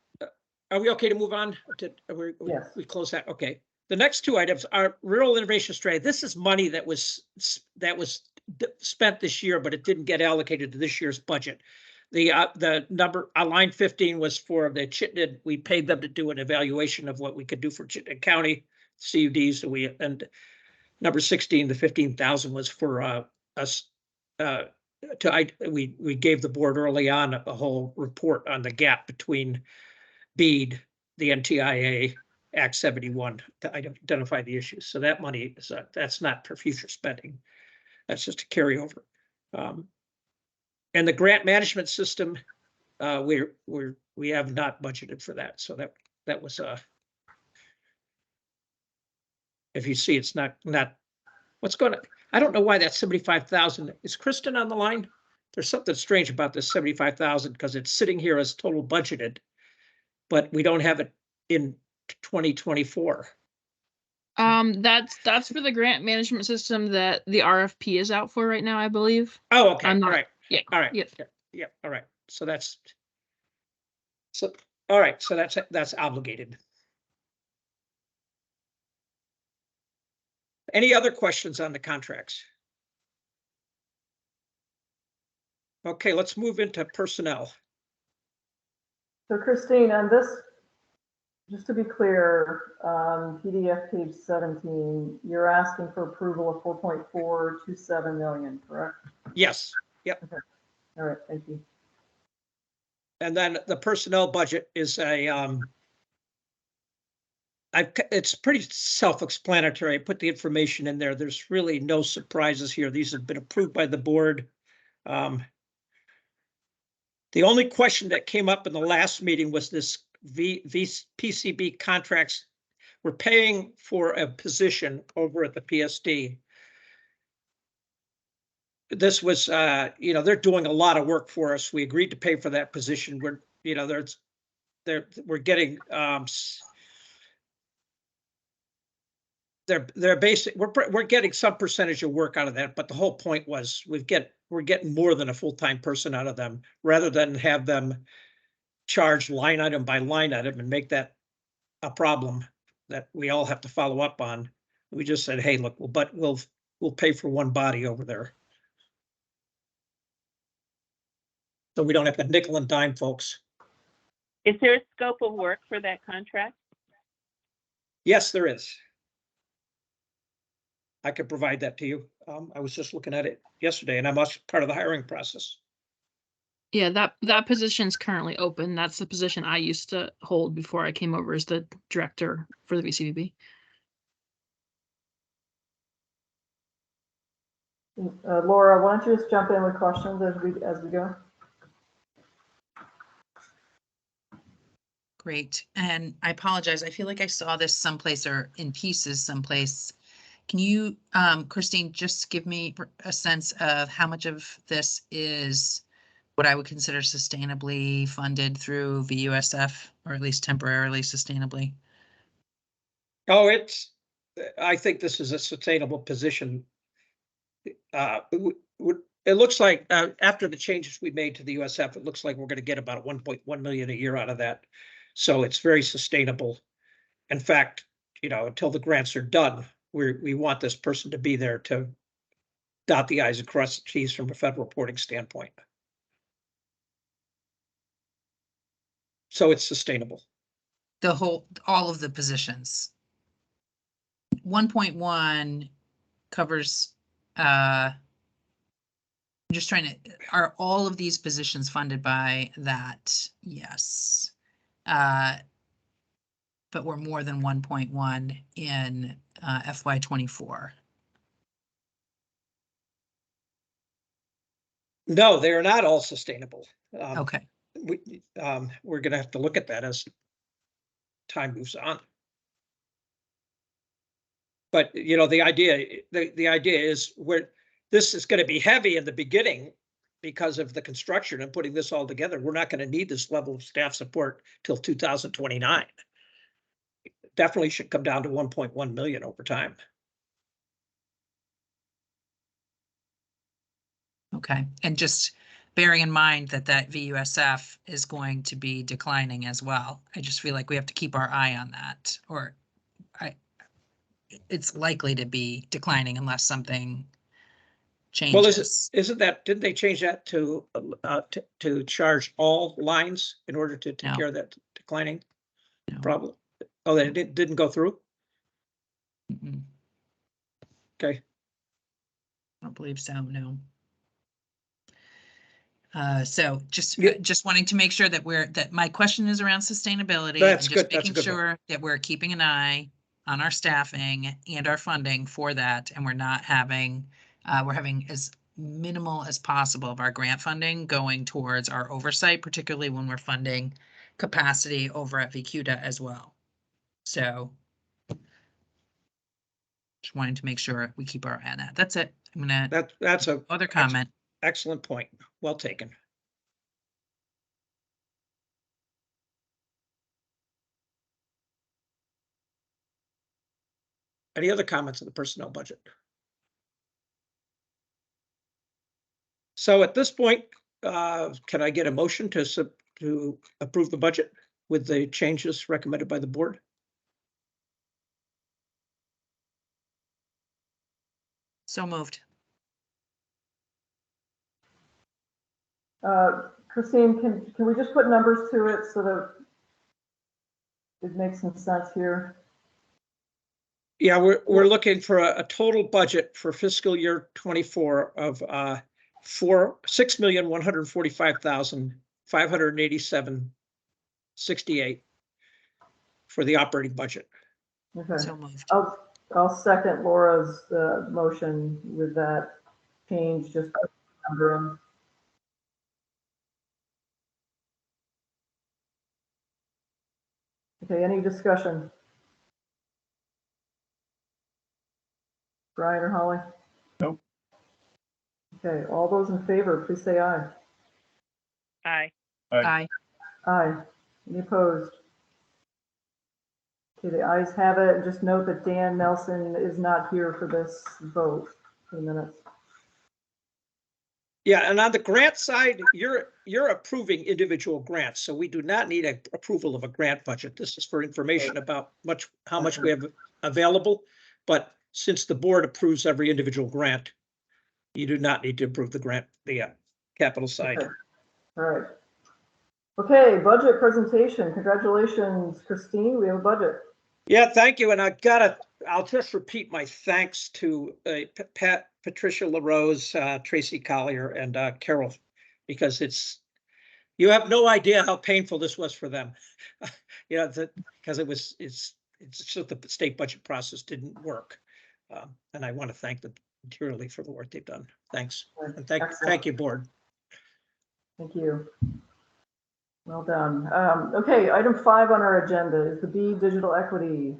are we okay to move on? Yes. We close that, okay. The next two items are rural innovation strategy. This is money that was spent this year, but it didn't get allocated to this year's budget. The number on line 15 was for the Chittenden. We paid them to do an evaluation of what we could do for Chittenden County CUDs. And number 16, the 15,000 was for us. We gave the board early on a whole report on the gap between BEAD, the NTIA, Act 71 to identify the issues. So that money is that's not for future spending. That's just a carryover. And the grant management system, we have not budgeted for that. So that was if you see, it's not what's going to. I don't know why that's 75,000. Is Kristen on the line? There's something strange about this 75,000 because it's sitting here as total budgeted, but we don't have it in 2024. That's for the grant management system that the RFP is out for right now, I believe. Oh, okay. I'm All not- right. Yeah. All right. Yep. Yeah. All right. So all right. So that's obligated. Any other questions on the contracts? Okay, let's move into personnel. So Christine, on this, just to be clear, PDF page 17, you're asking for approval of 4.427 million, correct? Yes. Yep. Okay. All right, thank you. And then the personnel budget is it's pretty self-explanatory. I put the information in there. There's really no surprises here. These have been approved by the board. The only question that came up in the last meeting was this PCB contracts. We're paying for a position over at the PSD. This was, they're doing a lot of work for us. We agreed to pay for that position. We're getting, they're basic. We're getting some percentage of work out of that, but the whole point was we're getting more than a full-time person out of them, rather than have them charged line item by line item and make that a problem that we all have to follow up on. We just said, hey, look, we'll pay for one body over there, so we don't have to nickel and dime folks. Is there a scope of work for that contract? Yes, there is. I could provide that to you. I was just looking at it yesterday, and I'm also part of the hiring process. Yeah, that position's currently open. That's the position I used to hold before I came over as the director for the VCBB. Laura, why don't you just jump in with questions as we go? Great. And I apologize. I feel like I saw this someplace or in pieces someplace. Can you, Christine, just give me a sense of how much of this is what I would consider sustainably funded through VUSF, or at least temporarily sustainably? Oh, I think this is a sustainable position. It looks like after the changes we made to the USF, it looks like we're going to get about 1.1 million a year out of that. So it's very sustainable. In fact, until the grants are done, we want this person to be there to dot the I's and cross the T's from a federal reporting standpoint. So it's sustainable. All of the positions. 1.1 covers, I'm just trying to, are all of these positions funded by that? Yes. but we're more than 1.1 in FY24. No, they are not all sustainable. Okay, We're going to have to look at that as time moves on. But you know, the idea is this is going to be heavy in the beginning because of the construction and putting this all together. We're not going to need this level of staff support till 2029. It definitely should come down to 1.1 million over time. okay. And just bearing in mind that VUSF is going to be declining as well. I just feel like we have to keep our eye on that, or it's likely to be declining unless something Well, changes. didn't they change that to charge all lines in order to take No. care of that declining No. problem? Oh, that didn't go through? Mm-mm. Okay. I don't believe so, no. So just Yeah. just wanting to make sure that my question is around sustainability. That's and just good. That's a making good one. sure that we're keeping an eye on our staffing and our funding for that, and we're not having we're having as minimal as possible of our grant funding going towards our oversight, particularly when we're funding capacity over at VCUDA as well. So just wanting to make sure we keep our eye on that. That's it. I'm gonna That's a other comment. excellent point. Well taken. Any other comments on the personnel budget? So at this point, can I get a motion to approve the budget with the changes recommended by the board? So moved. Christine, can we just put numbers to it so that it makes some sense here? Yeah, we're looking for a total budget for fiscal year 24 of $6,145,587.68 for the operating budget. Okay. So moved. I'll second Laura's motion with that change, just put the number in. Okay, any discussion? Brian or Holly? Nope. Okay, all those in favor, please say aye. Aye. Aye. Aye. Any opposed? Okay, the ayes have it. And just note that Dan Nelson is not here for this vote for the minutes. Yeah, and on the grant side, you're approving individual grants, so we do not need an approval of a grant budget. This is for information about how much we have available. But since the board approves every individual grant, you do not need to approve the capital side. Okay. All right. Okay, budget presentation. Congratulations, Christine. We have a budget. Yeah, thank you. And I'll just repeat my thanks to Patricia LaRose, Tracy Collier, and Carol, because you have no idea how painful this was for them. You know, because it's just the state budget process didn't work. And I want to thank them materially for the work they've done. Thanks. And thank you, board. Thank you. Well done. Okay, item 5 on our agenda is the B Digital Equity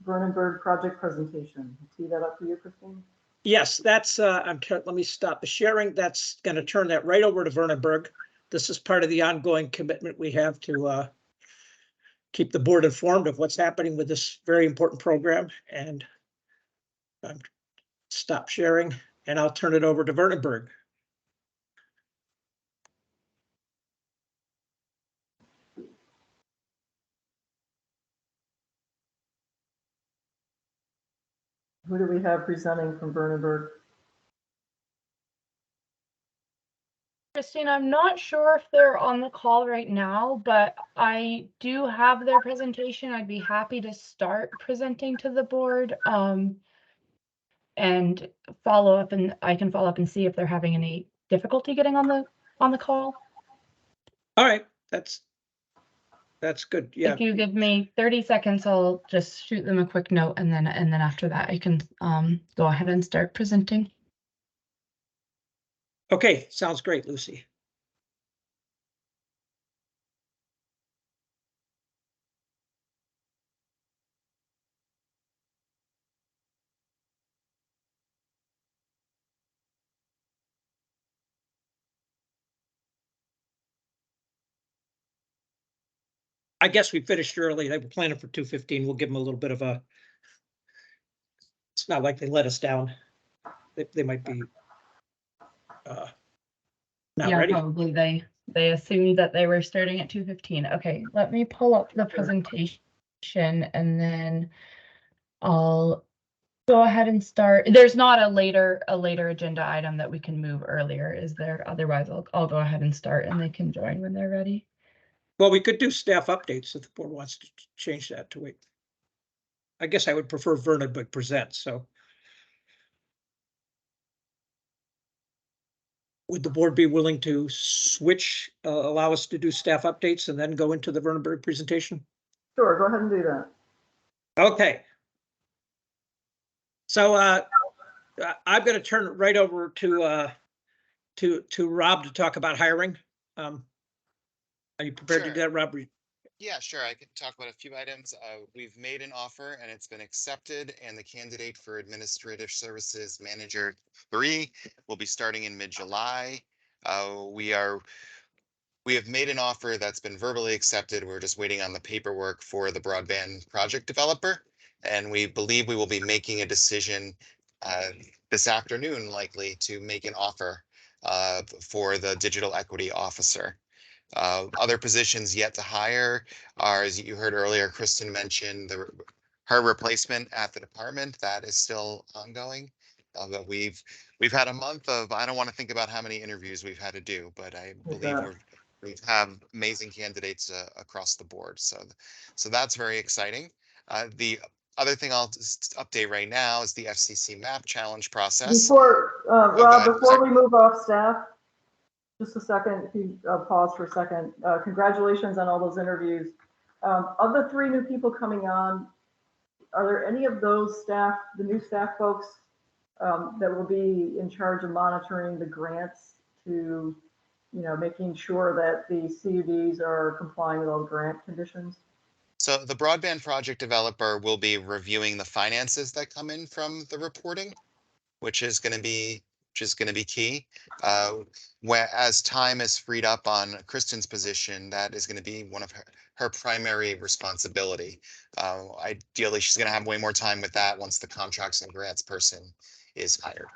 Vernonburg project presentation. Tee that up for you, Christine? Yes, that's, let me stop the sharing. That's going to turn that right over to Vernonburg. This is part of the ongoing commitment we have to keep the board informed of what's happening with this very important program. And stop sharing, and I'll turn it over to Vernonburg. Who do we have presenting from Vernonburg? Christine, I'm not sure if they're on the call right now, but I do have their presentation. I'd be happy to start presenting to the board and follow up, and I can follow up and see if they're having any difficulty getting on the call. All right, that's That's good. Yeah. If you give me 30 seconds, I'll just shoot them a quick note and then after that I can go ahead and start presenting. Okay, sounds great, Lucy. I guess we finished early. They were planning for 2:15. We'll give them a little bit of a. It's not like they let us down. They might be not Yeah, ready. probably they assumed that they were starting at 2:15. Okay, let me pull up the presentation and then I'll go ahead and start. There's not a later agenda item that we can move earlier, is there? Otherwise, I'll go ahead and start and they can join when they're ready. Well, we could do staff updates if the board wants to change that to wait. I guess I would prefer Vernon but present, so. Would the board be willing to switch, allow us to do staff updates and then go into the Vernonburg presentation? Sure, go ahead and do that. Okay. So I'm going to turn it right over to Rob to talk about hiring. Are you prepared to do that, Rob? Yeah, sure. I could talk about a few items. We've made an offer and it's been accepted, and the candidate for Administrative Services Manager 3 will be starting in mid-July. We have made an offer that's been verbally accepted. We're just waiting on the paperwork for the broadband project developer, and we believe we will be making a decision this afternoon, likely, to make an offer for the digital equity officer. Other positions yet to hire are, as you heard earlier, Kristen mentioned her replacement at the department. That is still ongoing. But we've had a month of, I don't want to think about how many interviews we've had to do, but I believe we have amazing candidates across the board. So that's very exciting. The other thing I'll just update right now is the FCC map challenge process. Before, go Rob, ahead. before we move off staff, just a second, if you pause for a second. Congratulations on all those interviews. Of the 3 new people coming on, are there any of those staff, the new staff folks, that will be in charge of monitoring the grants to, making sure that the CUDs are complying with all the grant conditions? So the broadband project developer will be reviewing the finances that come in from the reporting, which is going to be key. As time is freed up on Kristen's position, that is going to be one of her primary responsibility. Ideally, she's going to have way more time with that once the contracts and grants person is hired.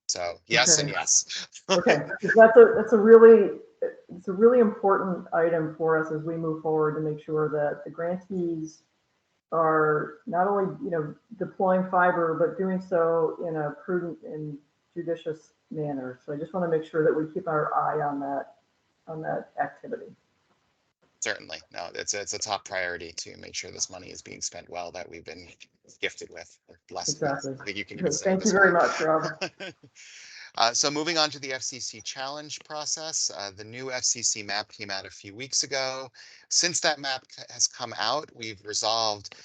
So yes, and yes. Okay, that's a really important item for us as we move forward to make sure that the grantees are not only, deploying fiber, but doing so in a prudent and judicious manner. So I just want to make sure that we keep our eye on that activity. Certainly. No, it's a top priority to make sure this money is being spent well, that we've been gifted with, or blessed with. Exactly. I think you can even say Thank you very much, Rob. So moving on to the FCC challenge process, the new FCC map came out a few weeks ago. Since that map has come out, we've resolved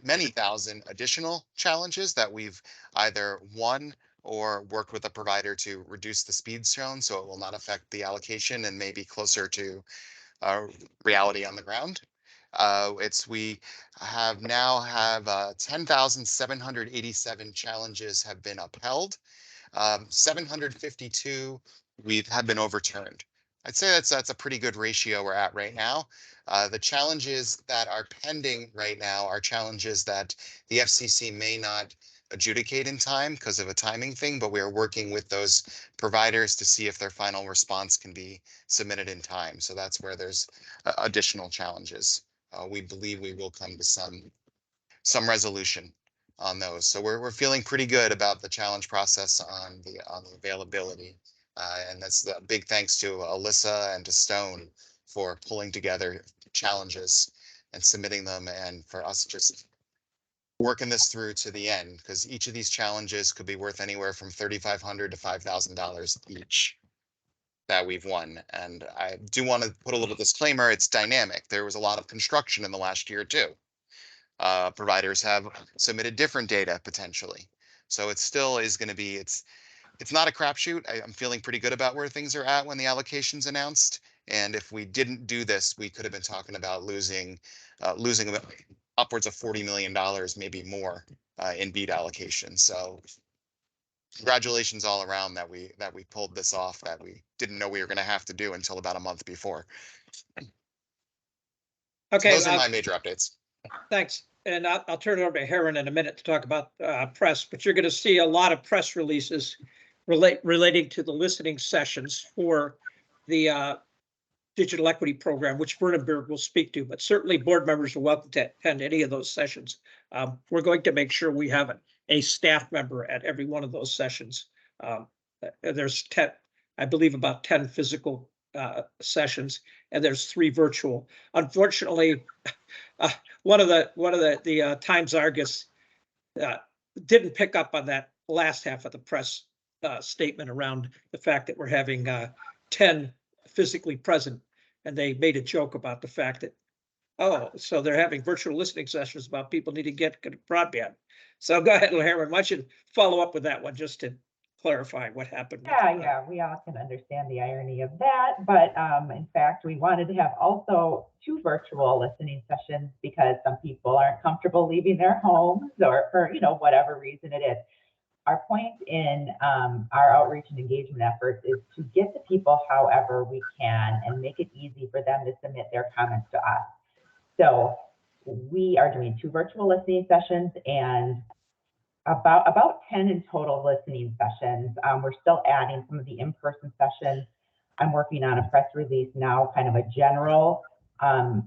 many thousand additional challenges that we've either won or worked with a provider to reduce the speed shown so it will not affect the allocation and maybe closer to reality on the ground. We now have 10,787 challenges have been upheld. 752 have been overturned. I'd say that's a pretty good ratio we're at right now. The challenges that are pending right now are challenges that the FCC may not adjudicate in time because of a timing thing, but we are working with those providers to see if their final response can be submitted in time. So that's where there's additional challenges. We believe we will come to some resolution on those. So we're feeling pretty good about the challenge process on the availability. And that's a big thanks to Alyssa and to Stone for pulling together challenges and submitting them, and for us just working this through to the end, because each of these challenges could be worth anywhere from $3,500 to $5,000 each. that we've won. And I do want to put a little disclaimer, it's dynamic. There was a lot of construction in the last year too. Providers have submitted different data potentially. So it still is going to be, it's not a crapshoot. I'm feeling pretty good about where things are at when the allocation's announced. And if we didn't do this, we could have been talking about losing upwards of $40 million, maybe more, in BEAD allocation. So congratulations all around that we pulled this off, that we didn't know we were going to have to do until about a month before. Okay, So those are my major updates. thanks. And I'll turn it over to Heron in a minute to talk about press, but you're going to see a lot of press releases relating to the listening sessions for the digital equity program, which Vernonburg will speak to, but certainly board members are welcome to attend any of those sessions. We're going to make sure we have a staff member at every one of those sessions. There's 10, I believe about 10 physical sessions, and there's 3 virtual. Unfortunately, one of the Times Argus didn't pick up on that last half of the press statement around the fact that we're having 10 physically present, and they made a joke about the fact that, oh, so they're having virtual listening sessions about people need to get broadband. So go ahead, Heron, why don't you follow up with that one just to clarify what happened? Yeah, we all can understand the irony of that, but in fact, we wanted to have also 2 virtual listening sessions because some people aren't comfortable leaving their homes or for, whatever reason it is. Our point in our outreach and engagement efforts is to get to people however we can and make it easy for them to submit their comments to us. So we are doing 2 virtual listening sessions and about 10 in total listening sessions. We're still adding some of the in-person sessions. I'm working on a press release now, kind of a general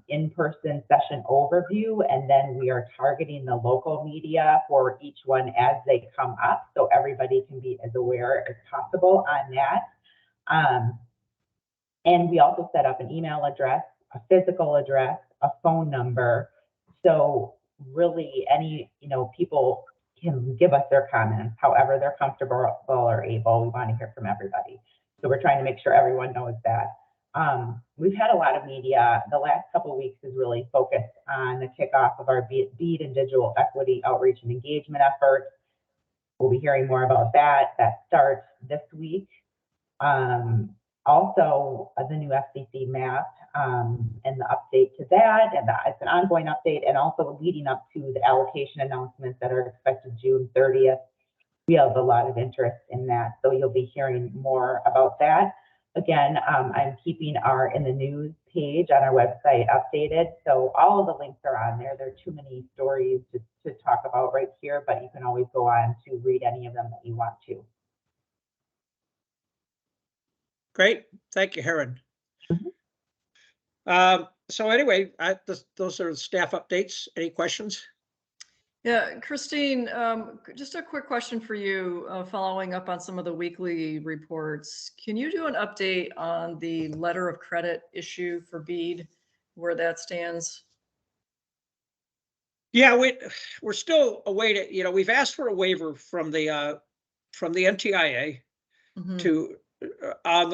in-person session overview, and then we are targeting the local media for each one as they come up, so everybody can be as aware as possible on that. And we also set up an email address, a physical address, a phone number, so really any people can give us their comments however they're comfortable or able. We want to hear from everybody, so we're trying to make sure everyone knows that. We've had a lot of media. The last couple of weeks is really focused on the kickoff of our BEAD and digital equity outreach and engagement efforts. We'll be hearing more about that. That starts this week. Also, the new FCC map and the update to that, and it's an ongoing update, and also leading up to the allocation announcements that are expected June 30th. We have a lot of interest in that, so you'll be hearing more about that. Again, I'm keeping our in the news page on our website updated, so all of the links are on there. There are too many stories to talk about right here, but you can always go on to read any of them that you want to. Great, thank you, Heron. So anyway, those are the staff updates. Any questions? Yeah, Christine, just a quick question for you, following up on some of the weekly reports. Can you do an update on the letter of credit issue for BEAD, where that stands? Yeah, we're still awaiting, we've asked for a waiver from the NTIA to on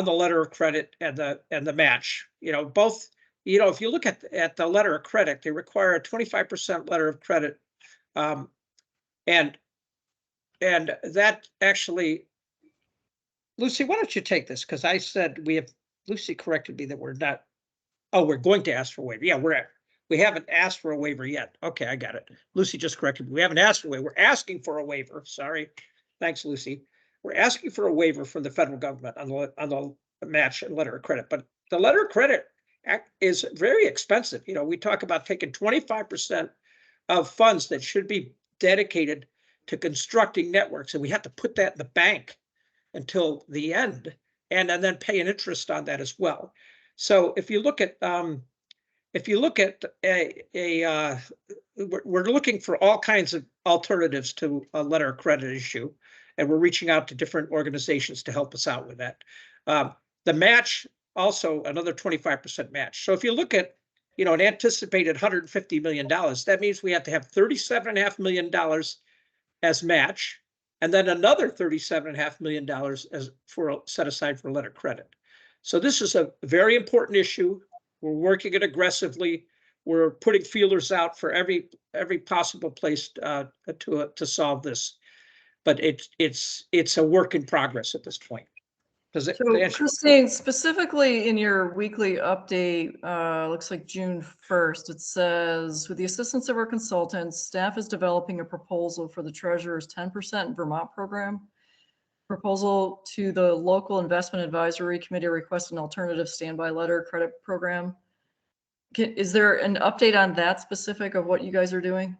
the letter of credit and the match. Both, if you look at the letter of credit, they require a 25% letter of credit, and that actually, Lucy, why don't you take this? Because I said Lucy corrected me that we're not. Oh, we're going to ask for a waiver. Yeah, we haven't asked for a waiver yet. Okay, I got it. Lucy just corrected me. We haven't asked for a waiver. We're asking for a waiver. Sorry. Thanks, Lucy. We're asking for a waiver from the federal government on the match and letter of credit, but the letter of credit is very expensive. We talk about taking 25% of funds that should be dedicated to constructing networks, and we have to put that in the bank until the end, and then pay an interest on that as well. So if you look at we're looking for all kinds of alternatives to a letter of credit issue, and we're reaching out to different organizations to help us out with that. The match, also another 25% match. So if you look at, an anticipated $150 million, that means we have to have $37.5 million as match, and then another $37.5 million as for set aside for letter credit. So this is a very important issue. We're working it aggressively. We're putting feelers out for every possible place to solve this, but it's a work in progress at this point. Does it? So Christine, specifically in your weekly update, looks like June 1st, it says, with the assistance of our consultants, staff is developing a proposal for the treasurer's 10% Vermont program. Proposal to the local investment advisory committee request an alternative standby letter credit program. Is there an update on that specific of what you guys are doing?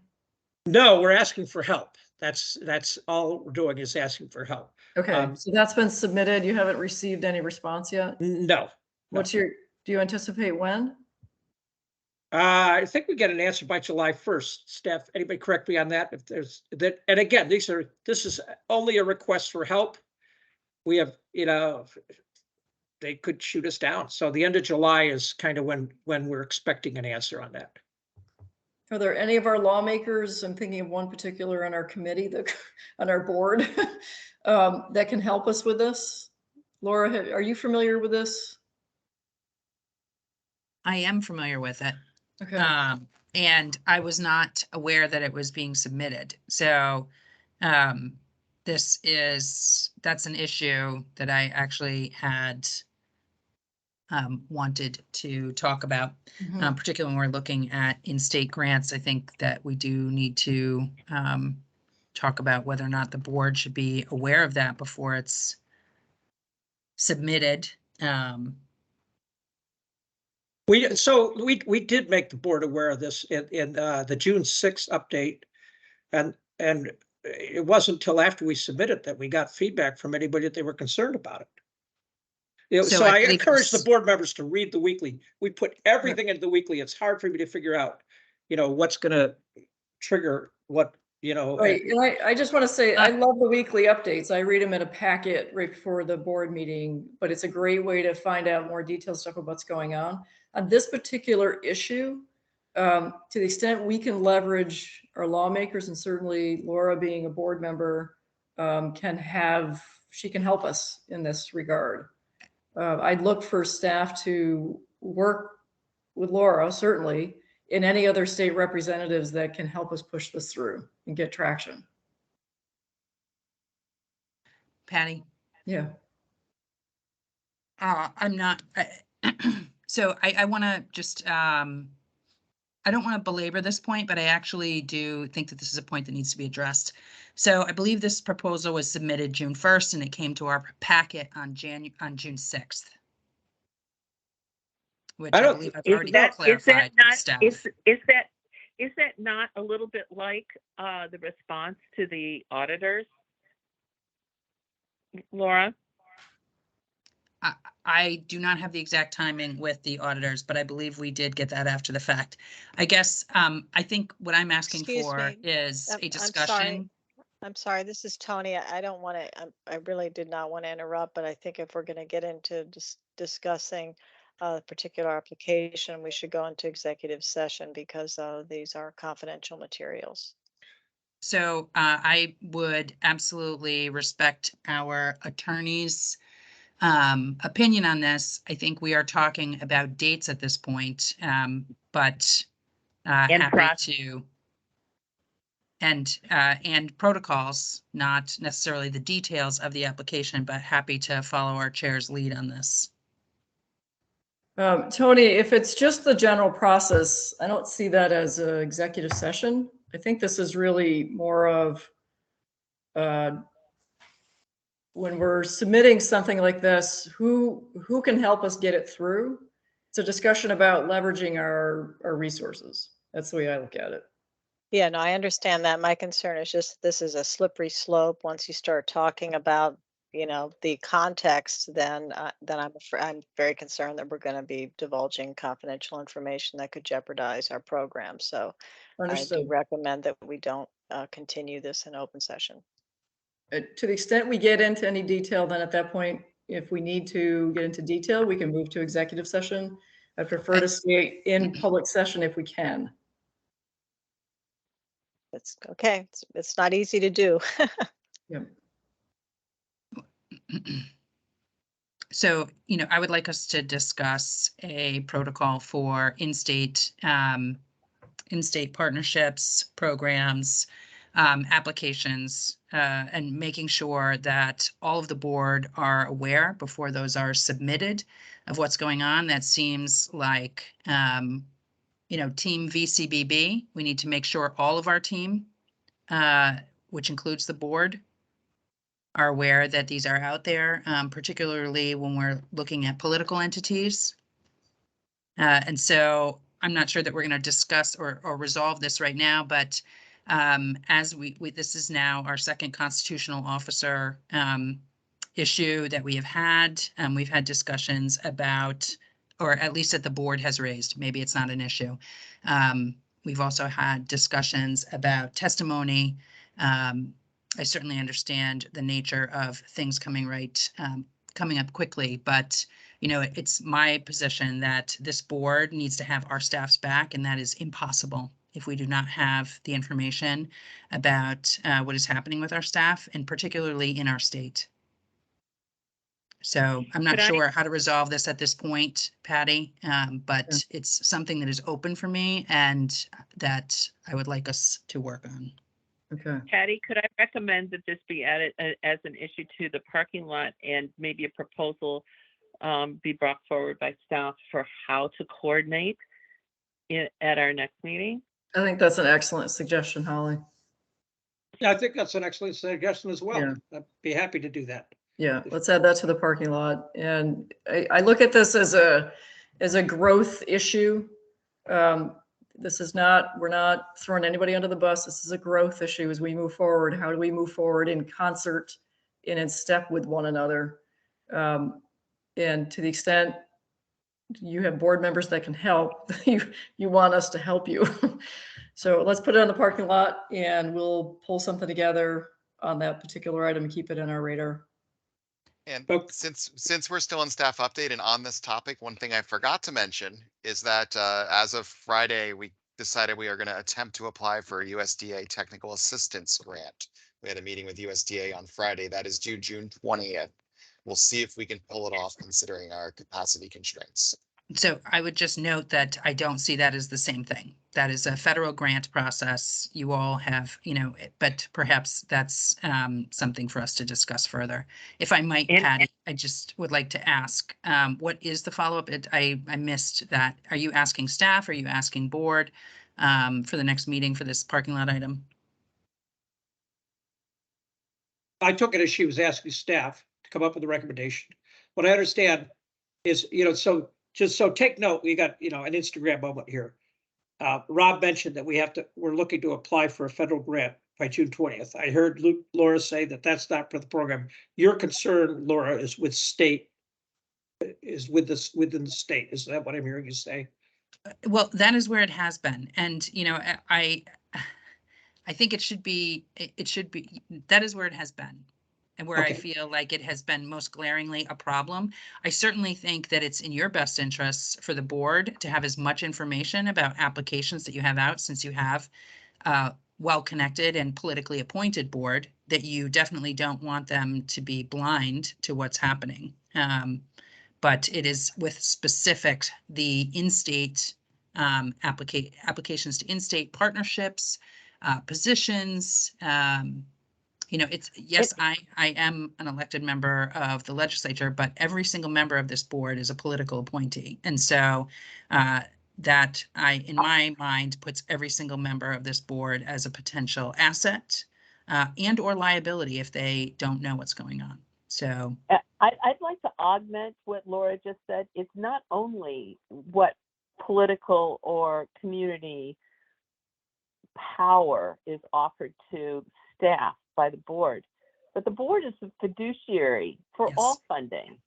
No, we're asking for help. That's all we're doing is asking for help. Okay, so that's been submitted. You haven't received any response yet? No. What's do you anticipate when? I think we get an answer by July 1st. Steph, anybody correct me on that? If there's that, and again, this is only a request for help. We have, they could shoot us down. So the end of July is kind of when we're expecting an answer on that. Are there any of our lawmakers, I'm thinking of one particular on our committee, on our board, that can help us with this? Laura, are you familiar with this? I am familiar with it. Okay. And I was not aware that it was being submitted. So that's an issue that I actually had wanted to talk about, particularly when we're looking at in-state grants. I think that we do need to talk about whether or not the board should be aware of that before it's submitted. We did make the board aware of this in the June 6th update, and it wasn't until after we submitted that we got feedback from anybody that they were concerned about it. So I encourage the board members to read the weekly. We put everything into the weekly. It's hard for me to figure out, what's going to trigger what, Right. And I just want to say, I love the weekly updates. I read them in a packet right before the board meeting, but it's a great way to find out more detailed stuff about what's going on. On this particular issue, to the extent we can leverage our lawmakers, and certainly Laura being a board member, she can help us in this regard. I'd look for staff to work with Laura, certainly, and any other state representatives that can help us push this through and get traction. Patty? Yeah. I'm not, so I want to just, I don't want to belabor this point, but I actually do think that this is a point that needs to be addressed. So I believe this proposal was submitted June 1st and it came to our packet on June 6th. Which I believe I've already clarified with staff. Is that not a little bit like the response to the auditors, Laura? I do not have the exact timing with the auditors, but I believe we did get that after the fact. I guess I think what I'm asking for is a discussion. I'm sorry, this is Tony. I don't want to, I really did not want to interrupt, but I think if we're going to get into discussing a particular application, we should go into executive session because these are confidential materials. So I would absolutely respect our attorney's opinion on this. I think we are talking about dates at this point, but happy to, and protocols, not necessarily the details of the application, but happy to follow our chair's lead on this. Tony, if it's just the general process, I don't see that as an executive session. I think this is really more of when we're submitting something like this, who can help us get it through? It's a discussion about leveraging our resources. That's the way I look at it. Yeah, no, I understand that. My concern is just this is a slippery slope. Once you start talking about, the context, then I'm very concerned that we're going to be divulging confidential information that could jeopardize our program. So Understood. I do recommend that we don't continue this in open session. To the extent we get into any detail, then at that point, if we need to get into detail, we can move to executive session. I prefer to stay in public session if we can. It's okay. It's not easy to do. Yep. So, I would like us to discuss a protocol for in-state partnerships, programs, applications, and making sure that all of the board are aware before those are submitted of what's going on. That seems like, Team VCBB, we need to make sure all of our team, which includes the board, are aware that these are out there, particularly when we're looking at political entities. And so I'm not sure that we're going to discuss or resolve this right now, but as we this is now our second constitutional officer issue that we have had. We've had discussions about, or at least that the board has raised, maybe it's not an issue. We've also had discussions about testimony. I certainly understand the nature of things coming up quickly, but it's my position that this board needs to have our staff's back, and that is impossible if we do not have the information about what is happening with our staff, and particularly in our state. So I'm not sure how to resolve this at this point, Patty, but it's something that is open for me and that I would like us to work on. Okay. Patty, could I recommend that this be added as an issue to the parking lot, and maybe a proposal be brought forward by staff for how to coordinate at our next meeting? I think that's an excellent suggestion, Holly. Yeah, I think that's an excellent suggestion as well. Yeah. I'd be happy to do that. Yeah, let's add that to the parking lot. And I look at this as a growth issue. This is not, we're not throwing anybody under the bus. This is a growth issue as we move forward. How do we move forward in concert and in step with one another? And to the extent you have board members that can help, you want us to help you. So let's put it on the parking lot and we'll pull something together on that particular item and keep it in our radar. And Okay. since we're still on staff update and on this topic, one thing I forgot to mention is that as of Friday, we decided we are going to attempt to apply for a USDA technical assistance grant. We had a meeting with USDA on Friday. That is due June 20th. We'll see if we can pull it off considering our capacity constraints. So I would just note that I don't see that as the same thing. That is a federal grant process. You all have, but perhaps that's something for us to discuss further. If I might, Patty, I just would like to ask, what is the follow-up? I missed that. Are you asking staff? Are you asking board for the next meeting for this parking lot item? I took it as she was asking staff to come up with a recommendation. What I understand is, so take note, we got, an Instagram moment here. Rob mentioned that we're looking to apply for a federal grant by June 20th. I heard Laura say that that's not for the program. Your concern, Laura, is with within the state. Is that what I'm hearing you say? Well, that is where it has been. And, I think it should be, that is where it has been. And where Okay. I feel like it has been most glaringly a problem. I certainly think that it's in your best interests for the board to have as much information about applications that you have out, since you have a well-connected and politically appointed board, that you definitely don't want them to be blind to what's happening. But it is with specific the in-state applications to in-state partnerships, positions. I am an elected member of the legislature, but every single member of this board is a political appointee. And so that in my mind, puts every single member of this board as a potential asset and or liability if they don't know what's going on. So I'd like to augment what Laura just said. It's not only what political or community power is offered to staff by the board, but the board is the fiduciary for all funding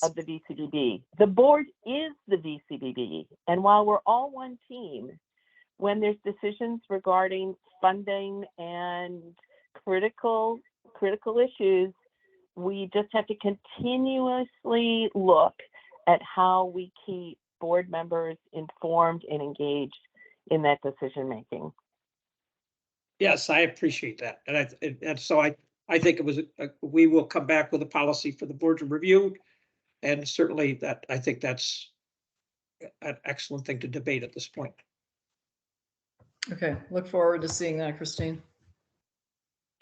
of the VCBB. The board is the VCBB, and while we're all one team, when there's decisions regarding funding and critical issues, we just have to continuously look at how we keep board members informed and engaged in that decision making. Yes, I appreciate that. And so I think it was, we will come back with a policy for the board to review. And certainly that, I think that's an excellent thing to debate at this point. Okay, look forward to seeing that, Christine.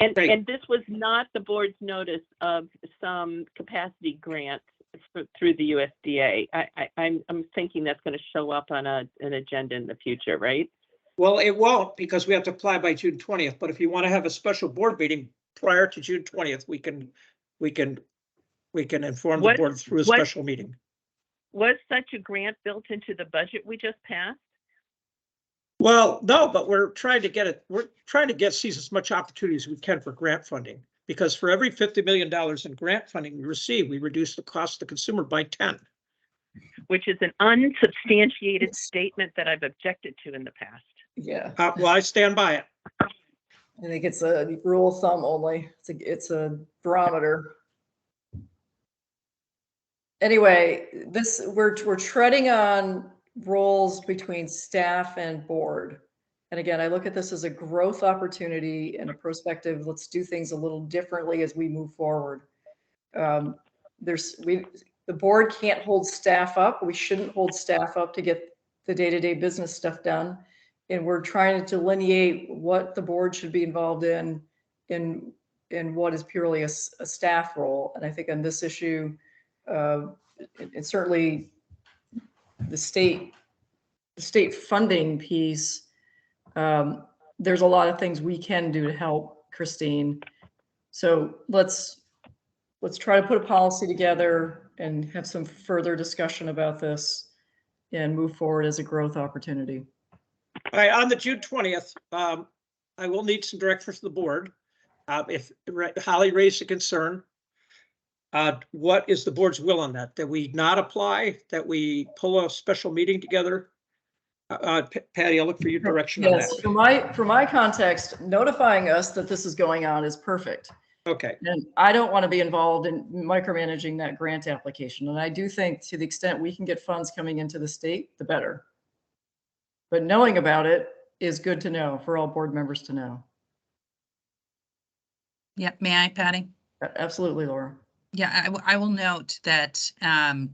Great. And this was not the board's notice of some capacity grants through the USDA. I'm thinking that's going to show up on an agenda in the future, right? Well, it won't, because we have to apply by June 20th, but if you want to have a special board meeting prior to June 20th, we can inform the board through a special meeting. Was such a grant built into the budget we just passed? Well, no, but we're trying to get it. We're trying to seize as much opportunity as we can for grant funding, because for every $50 million in grant funding we receive, we reduce the cost to the consumer by 10. Which is an unsubstantiated statement that I've objected to in the past. Yeah, Well, I stand by it. I think it's a rule of thumb only. It's a barometer. Anyway, we're treading on roles between staff and board. And again, I look at this as a growth opportunity and a prospective, let's do things a little differently as we move forward. The board can't hold staff up. We shouldn't hold staff up to get the day-to-day business stuff done. And we're trying to delineate what the board should be involved in what is purely a staff role. And I think on this issue, and certainly the state funding piece, there's a lot of things we can do to help, Christine. So let's try to put a policy together and have some further discussion about this and move forward as a growth opportunity. All right, on the June 20th, I will need some direction from the board. If Holly raised a concern, what is the board's will on that? That we not apply, that we pull a special meeting together? Patty, I'll look for your direction on Yes, that. for my context, notifying us that this is going on is perfect. Okay. And I don't want to be involved in micromanaging that grant application. And I do think to the extent we can get funds coming into the state, the better. But knowing about it is good to know for all board members to know. Yeah, may I, Patty? Absolutely, Laura. Yeah, I will note that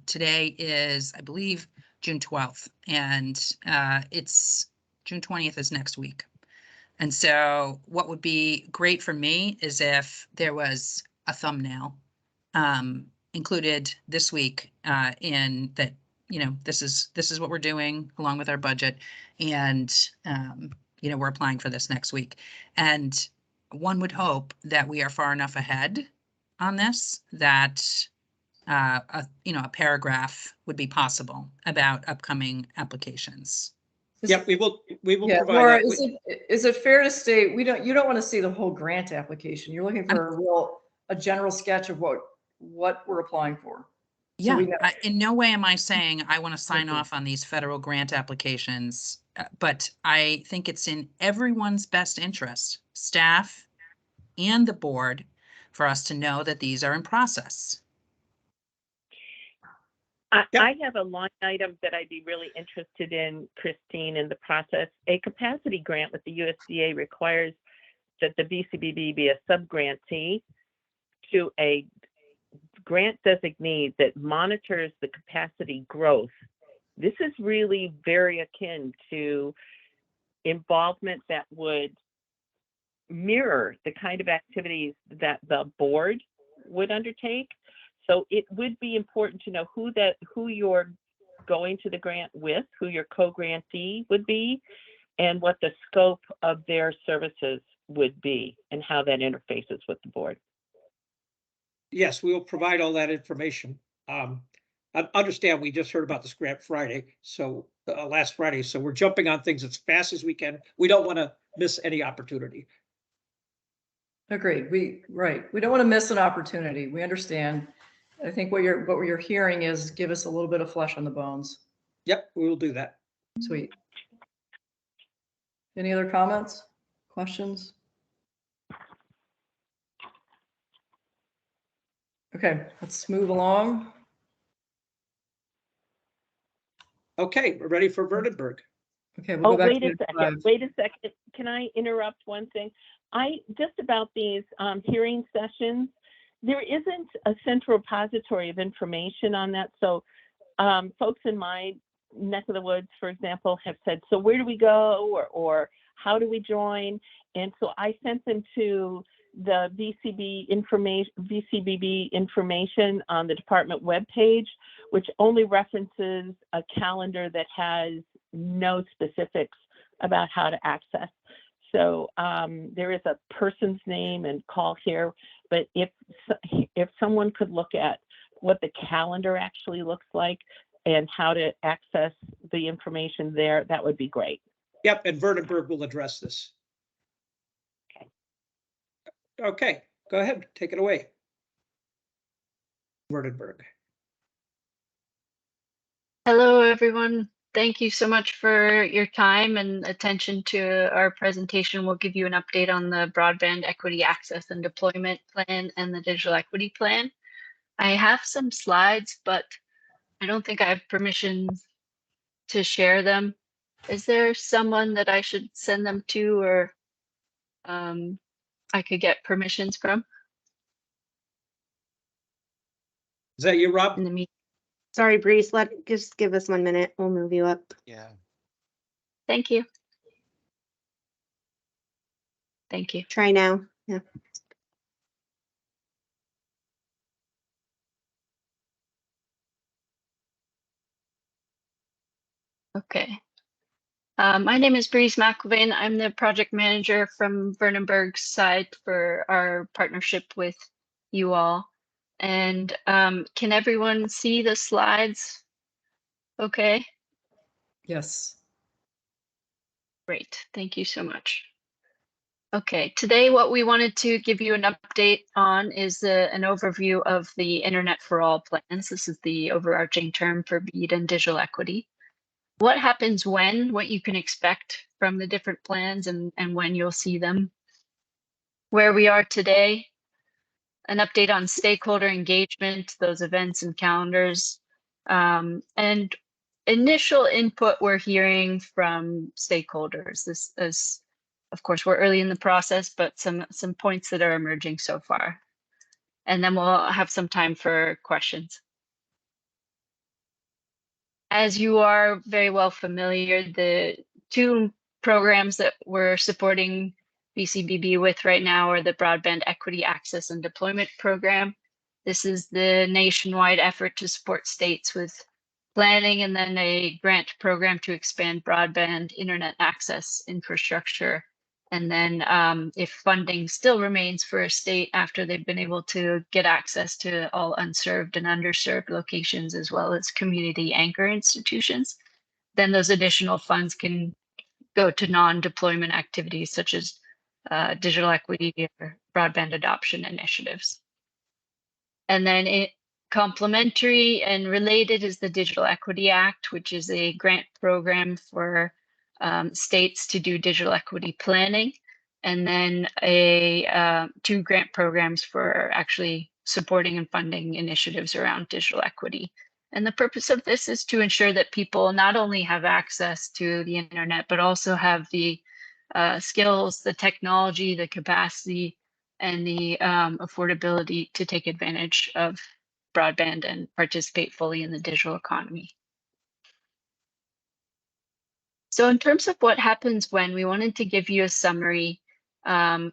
today is, I believe, June 12th, and it's June 20th is next week. And so what would be great for me is if there was a thumbnail included this week in that, this is what we're doing along with our budget, and we're applying for this next week. And one would hope that we are far enough ahead on this that a paragraph would be possible about upcoming applications. Yeah, we will Yeah, provide Laura, that. is it fair to state you don't want to see the whole grant application? You're looking for a general sketch of what we're applying for. So Yeah, in no way am I saying I want to sign off on these federal grant applications, but I think it's in everyone's best interest, staff and the board, for us to know that these are in process. I have a line item that I'd be really interested in, Christine, in the process. A capacity grant with the USDA requires that the BCBB be a subgrantee to a grant designee that monitors the capacity growth. This is really very akin to involvement that would mirror the kind of activities that the board would undertake. So it would be important to know who you're going to the grant with, who your co-grantee would be, and what the scope of their services would be, and how that interfaces with the board. Yes, we will provide all that information. I understand we just heard about this grant Friday, so last Friday, so we're jumping on things as fast as we can. We don't want to miss any opportunity. Agreed. We don't want to miss an opportunity. We understand. I think what you're hearing is give us a little bit of flesh on the bones. Yep, we will do that. Sweet. Any other comments, questions? Okay, let's move along. Okay, we're ready for Verdenberg. Okay, we'll go back wait to a second. Wait a second. Can I interrupt one thing? just about these hearing sessions, there isn't a central repository of information on that. So folks in my neck of the woods, for example, have said, so where do we go, or how do we join? And so I sent them to the VCBB information on the department webpage, which only references a calendar that has no specifics about how to access. So there is a person's name and call here, but if someone could look at what the calendar actually looks like and how to access the information there, that would be great. Yep, and Verdenberg will address this. Okay, go ahead, take it away. Verdenberg. Hello, everyone. Thank you so much for your time and attention to our presentation. We'll give you an update on the Broadband Equity Access and Deployment Plan and the Digital Equity Plan. I have some slides, but I don't think I have permission to share them. Is there someone that I should send them to, or I could get permissions from? Is that you, Rob? In the meeting. Sorry, Breeze, just give us 1 minute. We'll move you up. Yeah. Thank you. Thank you. Try now. Yeah. Okay. My name is Breeze McIlvain. I'm the project manager from Verdenberg's side for our partnership with you all. And can everyone see the slides? Okay. Yes. Great. Thank you so much. Okay, today what we wanted to give you an update on is an overview of the Internet for All plans. This is the overarching term for BEAD and digital equity. What happens when, what you can expect from the different plans and when you'll see them. Where we are today, an update on stakeholder engagement, those events and calendars, and initial input we're hearing from stakeholders. This is, of course, we're early in the process, but some points that are emerging so far. And then we'll have some time for questions. As you are very well familiar, the two programs that we're supporting VCBB with right now are the Broadband Equity Access and Deployment Program. This is the nationwide effort to support states with planning, and then a grant program to expand broadband internet access infrastructure. And then if funding still remains for a state after they've been able to get access to all unserved and underserved locations, as well as community anchor institutions, then those additional funds can go to non-deployment activities such as digital equity or broadband adoption initiatives. And then complementary and related is the Digital Equity Act, which is a grant program for states to do digital equity planning, and then two grant programs for actually supporting and funding initiatives around digital equity. And the purpose of this is to ensure that people not only have access to the internet, but also have the skills, the technology, the capacity, and the affordability to take advantage of broadband and participate fully in the digital economy. So in terms of what happens when, we wanted to give you a summary,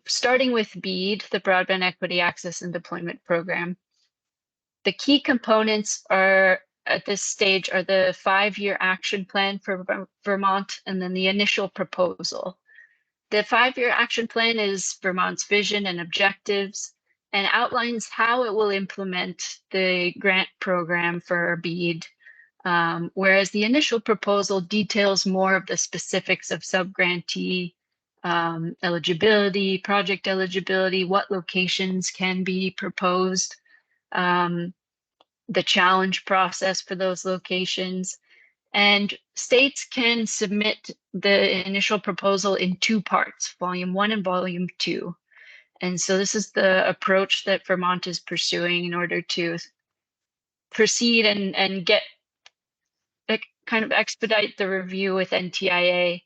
starting with BEAD, the Broadband Equity Access and Deployment Program. The key components are at this stage are the 5-year action plan for Vermont and then the initial proposal. The 5-year action plan is Vermont's vision and objectives and outlines how it will implement the grant program for BEAD, whereas the initial proposal details more of the specifics of subgrantee eligibility, project eligibility, what locations can be proposed, the challenge process for those locations. And states can submit the initial proposal in 2 parts, Volume 1 and Volume 2. And so this is the approach that Vermont is pursuing in order to proceed and get kind of expedite the review with NTIA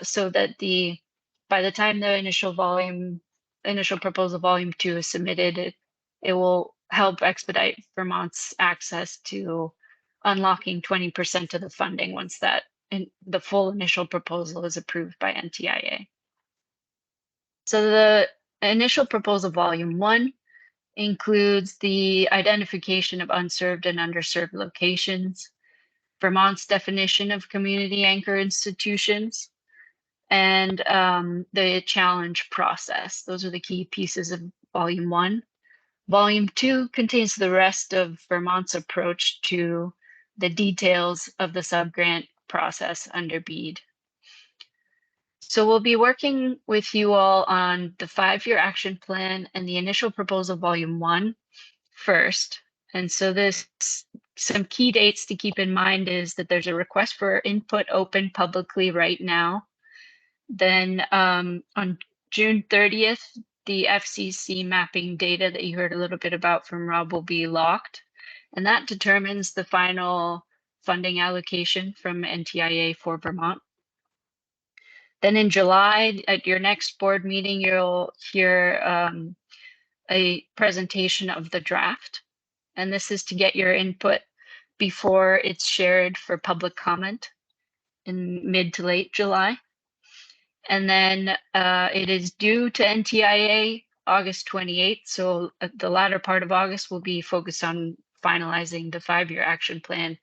so that the by the time the initial proposal volume 2 is submitted, it will help expedite Vermont's access to unlocking 20% of the funding once the full initial proposal is approved by NTIA. So the initial proposal volume 1 includes the identification of unserved and underserved locations, Vermont's definition of community anchor institutions, and the challenge process. Those are the key pieces of volume 1. Volume 2 contains the rest of Vermont's approach to the details of the subgrant process under BEAD. So we'll be working with you all on the 5-year action plan and the initial proposal volume 1 first. And so some key dates to keep in mind is that there's a request for input open publicly right now. Then on June 30th, the FCC mapping data that you heard a little bit about from Rob will be locked. And that determines the final funding allocation from NTIA for Vermont. Then in July, at your next board meeting, you'll hear a presentation of the draft. And this is to get your input before it's shared for public comment in mid to late July. And then it is due to NTIA August 28th. So the latter part of August will be focused on finalizing the 5-year action plan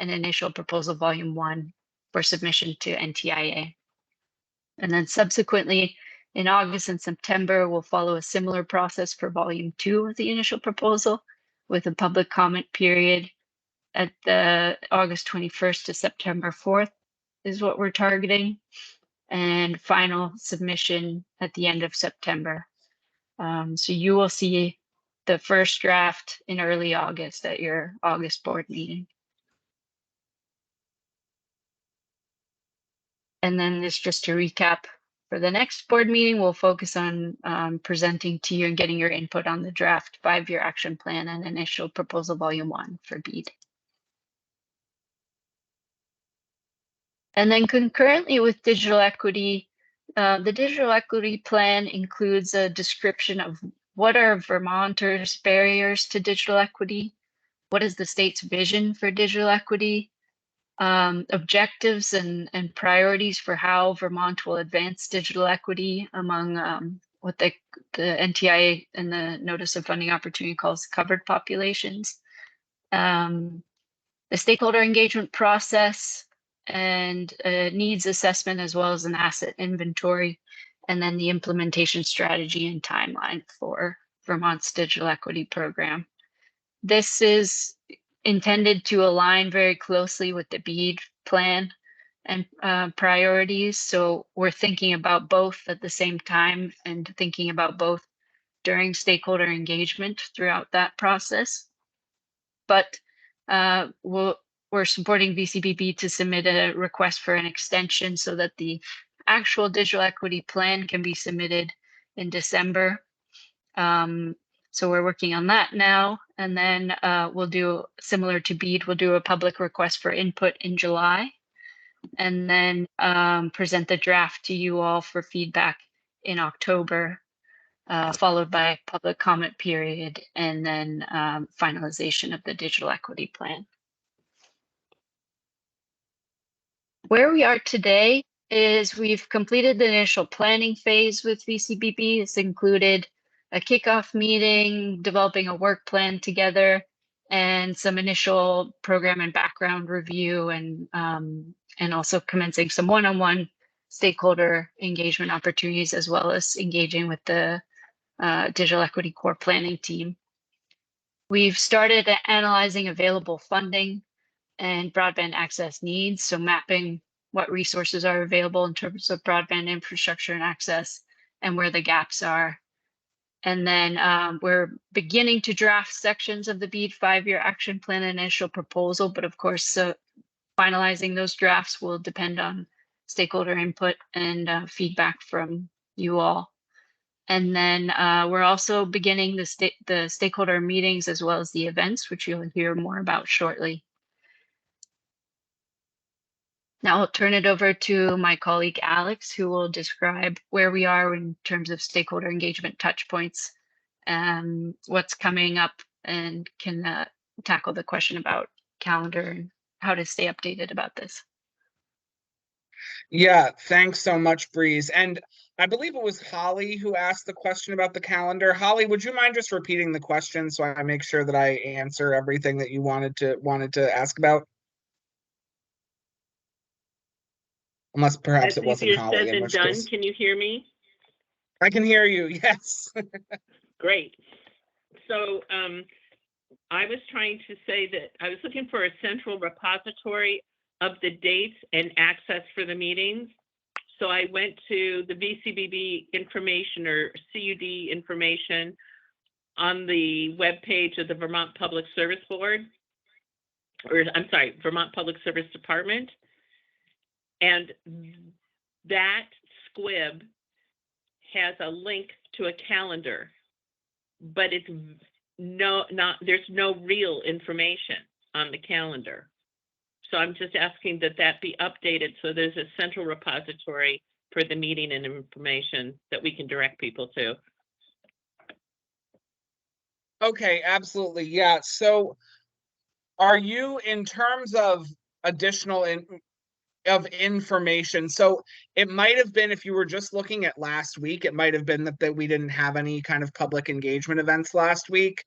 and initial proposal volume 1 for submission to NTIA. And then subsequently in August and September, we'll follow a similar process for volume 2 of the initial proposal with a public comment period at the August 21st to September 4th is what we're targeting, and final submission at the end of September. So you will see the first draft in early August at your August board meeting. And then this, just to recap, for the next board meeting, we'll focus on presenting to you and getting your input on the draft 5-year action plan and initial proposal volume 1 for BEAD. And then concurrently with digital equity, the digital equity plan includes a description of what are Vermonters' barriers to digital equity, what is the state's vision for digital equity, objectives and priorities for how Vermont will advance digital equity among what the NTIA and the Notice of Funding Opportunity calls covered populations, the stakeholder engagement process, and needs assessment, as well as an asset inventory, and then the implementation strategy and timeline for Vermont's digital equity program. This is intended to align very closely with the BEAD plan and priorities. So we're thinking about both at the same time and thinking about both during stakeholder engagement throughout that process. But we're supporting VCBB to submit a request for an extension so that the actual digital equity plan can be submitted in December. So we're working on that now. And then we'll do, similar to BEAD, we'll do a public request for input in July, and then present the draft to you all for feedback in October, followed by a public comment period, and then finalization of the digital equity plan. Where we are today is we've completed the initial planning phase with VCBB. It's included a kickoff meeting, developing a work plan together, and some initial program and background review, and also commencing some one-on-one stakeholder engagement opportunities, as well as engaging with the Digital Equity Core Planning team. We've started analyzing available funding and broadband access needs, so mapping what resources are available in terms of broadband infrastructure and access and where the gaps are. And then we're beginning to draft sections of the BEAD 5-year action plan initial proposal, but of course, finalizing those drafts will depend on stakeholder input and feedback from you all. And then we're also beginning the stakeholder meetings as well as the events, which you'll hear more about shortly. Now I'll turn it over to my colleague Alex, who will describe where we are in terms of stakeholder engagement touch points, what's coming up, and can tackle the question about calendar and how to stay updated about this. Yeah, thanks so much, Breeze. And I believe it was Holly who asked the question about the calendar. Holly, would you mind just repeating the question so I make sure that I answer everything that you wanted to ask about? Unless perhaps it That's wasn't easier Holly, said in than which done. case Can you hear me? I can hear you. Yes. Great. So I was trying to say that I was looking for a central repository of the dates and access for the meetings. So I went to the VCBB information or CUD information on the webpage of the Vermont Public Service Board, or I'm sorry, Vermont Public Service Department. And that squib has a link to a calendar, but it's there's no real information on the calendar. So I'm just asking that that be updated so there's a central repository for the meeting and information that we can direct people to. Okay, absolutely. Yeah. So are you, in terms of additional information, so it might have been, if you were just looking at last week, it might have been that we didn't have any kind of public engagement events last week.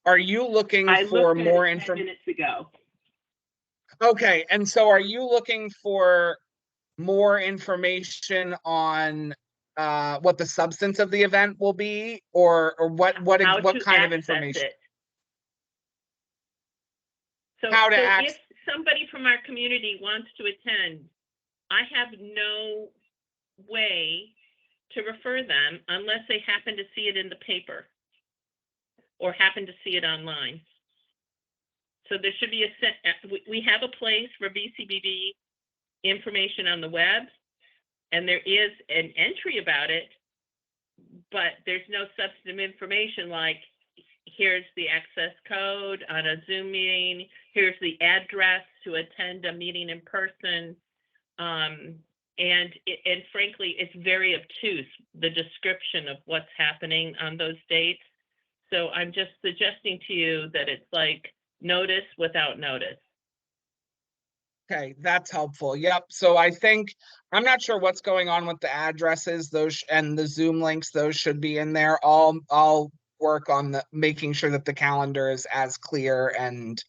Are you looking for more information? 10 minutes ago. Okay, and so are you looking for more information on what the substance of the event will be, or what kind of information? It. So, How to if somebody from our community wants to attend, I have no way to refer them unless they happen to see it in the paper or happen to see it online. So there should be we have a place for VCBB information on the web, and there is an entry about it, but there's no substantive information like, here's the access code on a Zoom meeting, here's the address to attend a meeting in person. And frankly, it's very obtuse, the description of what's happening on those dates. So I'm just suggesting to you that it's like notice without notice. Okay, that's helpful. Yep. So I think, I'm not sure what's going on with the addresses, those and the Zoom links, those should be in there. I'll work on making sure that the calendar is as clear and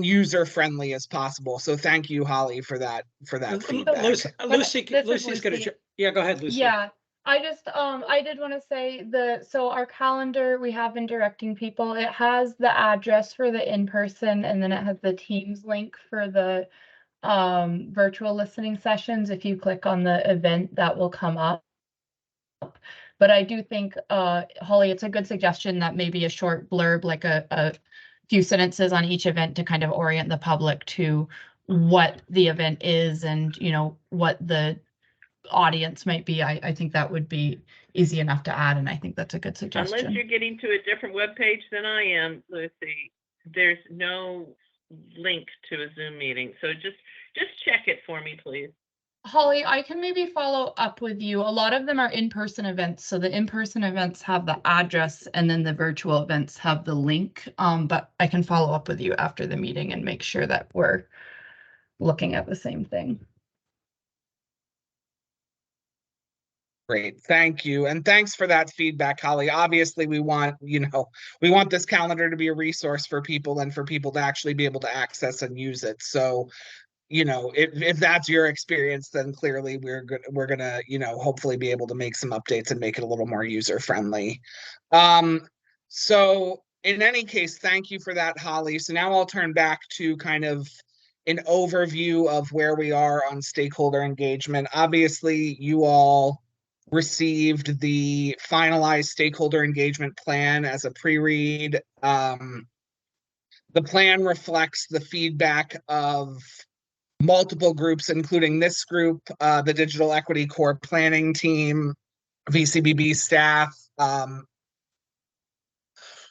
user friendly as possible. So thank you, Holly, for that feedback. Lucy's gonna, yeah, go ahead, Lucy. Yeah, I did want to say so our calendar, we have been directing people. It has the address for the in-person, and then it has the Teams link for the virtual listening sessions. If you click on the event, that will come up. But I do think, Holly, it's a good suggestion that maybe a short blurb, like a few sentences on each event, to kind of orient the public to what the event is and, what the audience might be. I think that would be easy enough to add, and I think that's a good suggestion. Unless you're getting to a different web page than I am, Lucy, there's no link to a Zoom meeting. So just check it for me, please. Holly, I can maybe follow up with you. A lot of them are in-person events. So the in-person events have the address, and then the virtual events have the link. But I can follow up with you after the meeting and make sure that we're looking at the same thing. Great, thank you. And thanks for that feedback, Holly. Obviously, we want this calendar to be a resource for people and for people to actually be able to access and use it. So, if that's your experience, then clearly we're gonna, hopefully be able to make some updates and make it a little more user friendly. So in any case, thank you for that, Holly. So now I'll turn back to kind of an overview of where we are on stakeholder engagement. Obviously, you all received the finalized stakeholder engagement plan as a pre-read. The plan reflects the feedback of multiple groups, including this group, the Digital Equity Core Planning Team, VCBB staff,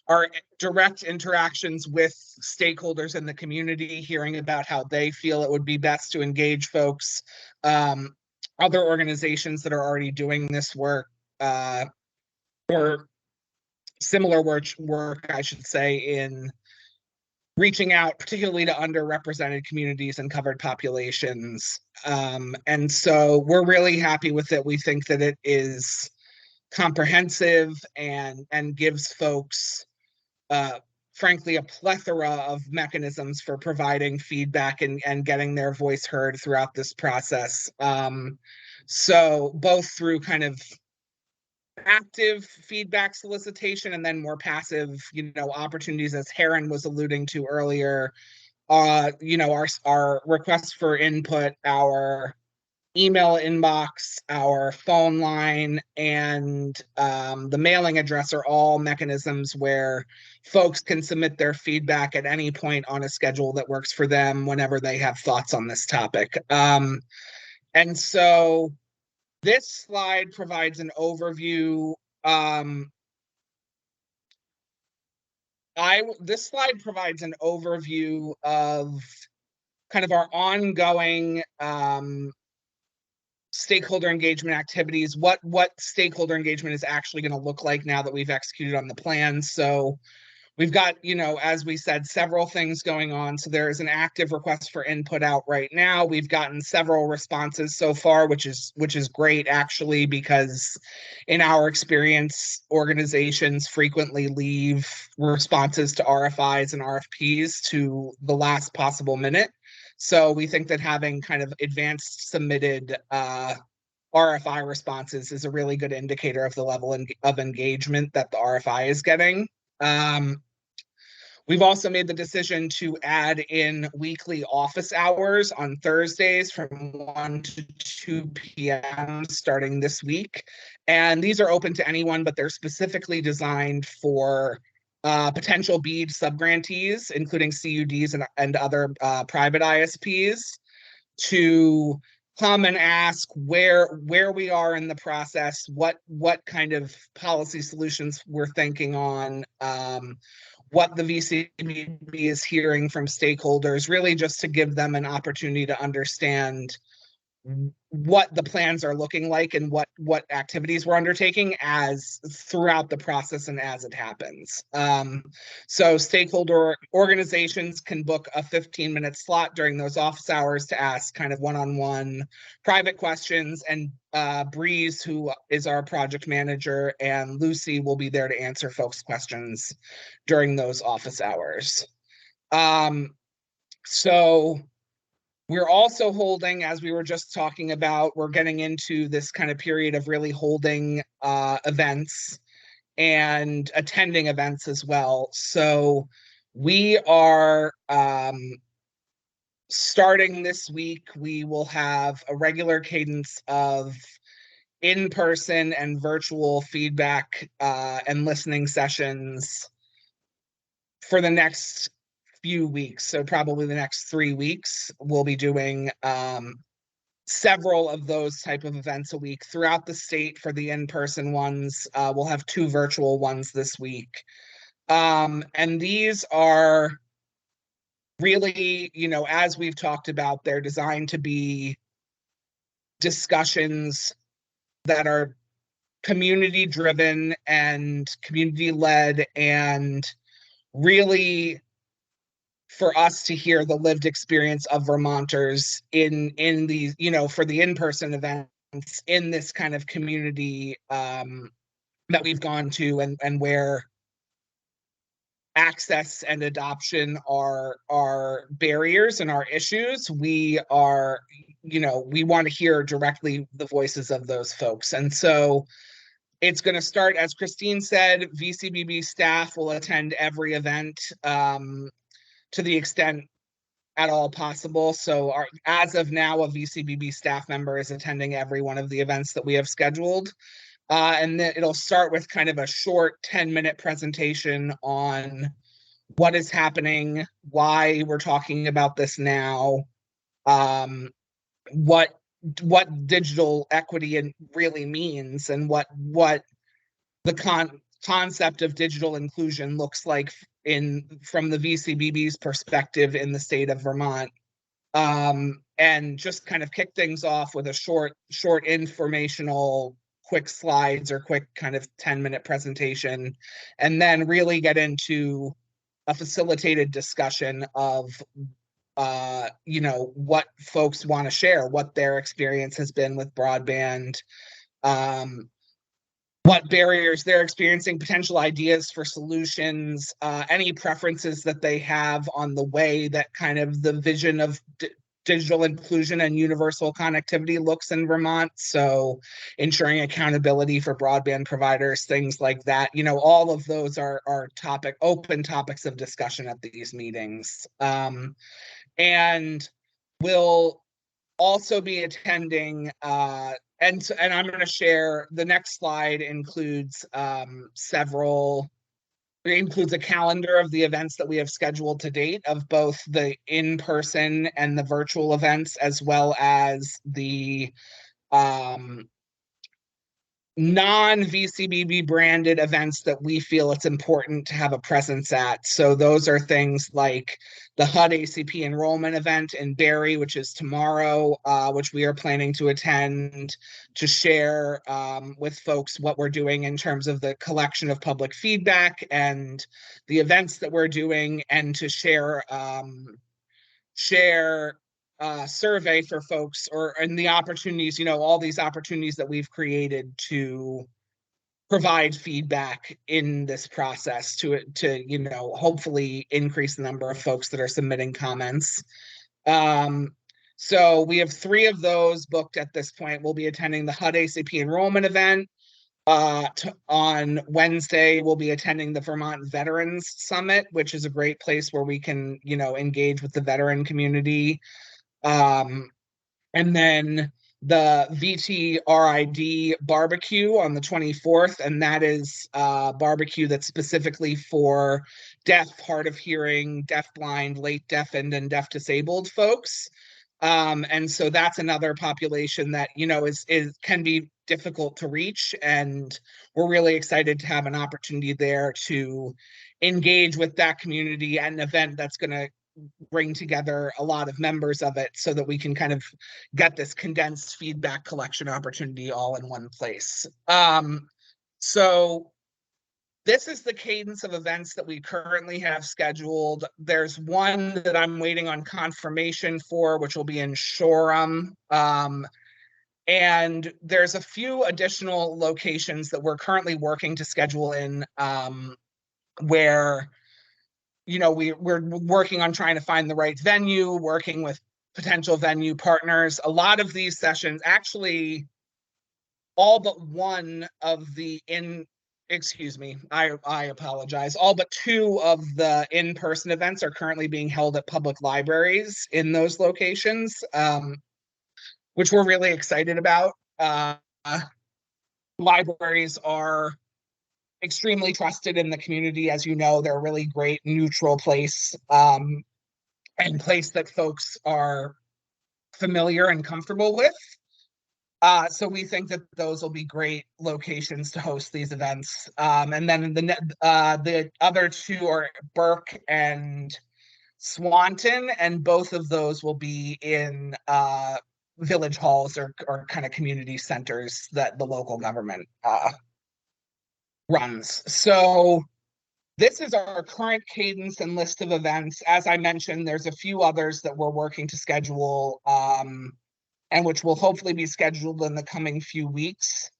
our direct interactions with stakeholders in the community, hearing about how they feel it would be best to engage folks, other organizations that are already doing this work, or similar work, I should say, in reaching out particularly to underrepresented communities and covered populations. And so we're really happy with it. We think that it is comprehensive and gives folks, frankly, a plethora of mechanisms for providing feedback and getting their voice heard throughout this process. So both through kind of active feedback solicitation and then more passive, opportunities, as Heron was alluding to earlier, our requests for input, our email inbox, our phone line, and the mailing address are all mechanisms where folks can submit their feedback at any point on a schedule that works for them whenever they have thoughts on this topic. And so this slide provides an overview. This slide provides an overview of kind of our ongoing stakeholder engagement activities, what stakeholder engagement is actually going to look like now that we've executed on the plan. So we've got, as we said, several things going on. So there is an active request for input out right now. We've gotten several responses so far, which is great, actually, because in our experience, organizations frequently leave responses to RFIs and RFPs to the last possible minute. So we think that having kind of advanced submitted RFI responses is a really good indicator of the level of engagement that the RFI is getting. We've also made the decision to add in weekly office hours on Thursdays from 1 to 2 p.m. starting this week. And these are open to anyone, but they're specifically designed for potential BEAD subgrantees, including CUDs and other private ISPs, to come and ask where we are in the process, what kind of policy solutions we're thinking on, what the VCBB is hearing from stakeholders, really just to give them an opportunity to understand what the plans are looking like and what activities we're undertaking as throughout the process and as it happens. So stakeholder organizations can book a 15-minute slot during those office hours to ask kind of one-on-one private questions, and Breeze, who is our project manager, and Lucy will be there to answer folks' questions during those office hours. So we're also holding, as we were just talking about, we're getting into this kind of period of really holding events and attending events as well. So we are starting this week, we will have a regular cadence of in-person and virtual feedback and listening sessions for the next few weeks. So probably the next 3 weeks, we'll be doing several of those type of events a week throughout the state. For the in-person ones, we'll have 2 virtual ones this week. And these are really, as we've talked about, they're designed to be discussions that are community driven and community led, and really for us to hear the lived experience of Vermonters in these, for the in-person events in this kind of community that we've gone to, and where access and adoption are barriers and are issues. We are, we want to hear directly the voices of those folks. And so it's going to start, as Christine said, VCBB staff will attend every event to the extent at all possible. So as of now, a VCBB staff member is attending every one of the events that we have scheduled. And then it'll start with kind of a short 10-minute presentation on what is happening, why we're talking about this now, what digital equity really means, and what the concept of digital inclusion looks like from the VCBB's perspective in the state of Vermont. And just kind of kick things off with a short informational, quick slides or quick kind of 10-minute presentation, and then really get into a facilitated discussion of what folks want to share, what their experience has been with broadband, what barriers they're experiencing, potential ideas for solutions, any preferences that they have on the way that kind of the vision of digital inclusion and universal connectivity looks in Vermont. So ensuring accountability for broadband providers, things like that. All of those are open topics of discussion at these meetings. And we'll also be attending, and I'm going to share, the next slide includes it includes a calendar of the events that we have scheduled to date, of both the in-person and the virtual events, as well as the non-VCBB branded events that we feel it's important to have a presence at. So those are things like the HUD ACP enrollment event in Barrie, which is tomorrow, which we are planning to attend to share with folks what we're doing in terms of the collection of public feedback and the events that we're doing, and to share survey for folks, and the opportunities, all these opportunities that we've created to provide feedback in this process to hopefully increase the number of folks that are submitting comments. So we have 3 of those booked at this point. We'll be attending the HUD ACP enrollment event. On Wednesday, we'll be attending the Vermont Veterans Summit, which is a great place where we can, engage with the veteran community. And then the VTRID barbecue on the 24th, and that is barbecue that's specifically for deaf, hard of hearing, deaf-blind, late deafened, and deaf-disabled folks. And so that's another population that, can be difficult to reach, and we're really excited to have an opportunity there to engage with that community at an event that's going to bring together a lot of members of it, so that we can kind of get this condensed feedback collection opportunity all in one place. So this is the cadence of events that we currently have scheduled. There's one that I'm waiting on confirmation for, which will be in Shoreham. And there's a few additional locations that we're currently working to schedule in, where we're working on trying to find the right venue, working with potential venue partners. A lot of these sessions, actually, all but one of the I apologize. All but 2 of the in-person events are currently being held at public libraries in those locations, which we're really excited about. Libraries are extremely trusted in the community. As you know, they're a really great neutral place, and place that folks are familiar and comfortable with. So we think that those will be great locations to host these events. And then the other 2 are Burke and Swanton, and both of those will be in village halls or kind of community centers that the local government runs. So this is our current cadence and list of events. As I mentioned, there's a few others that we're working to schedule, and which will hopefully be scheduled in the coming few weeks.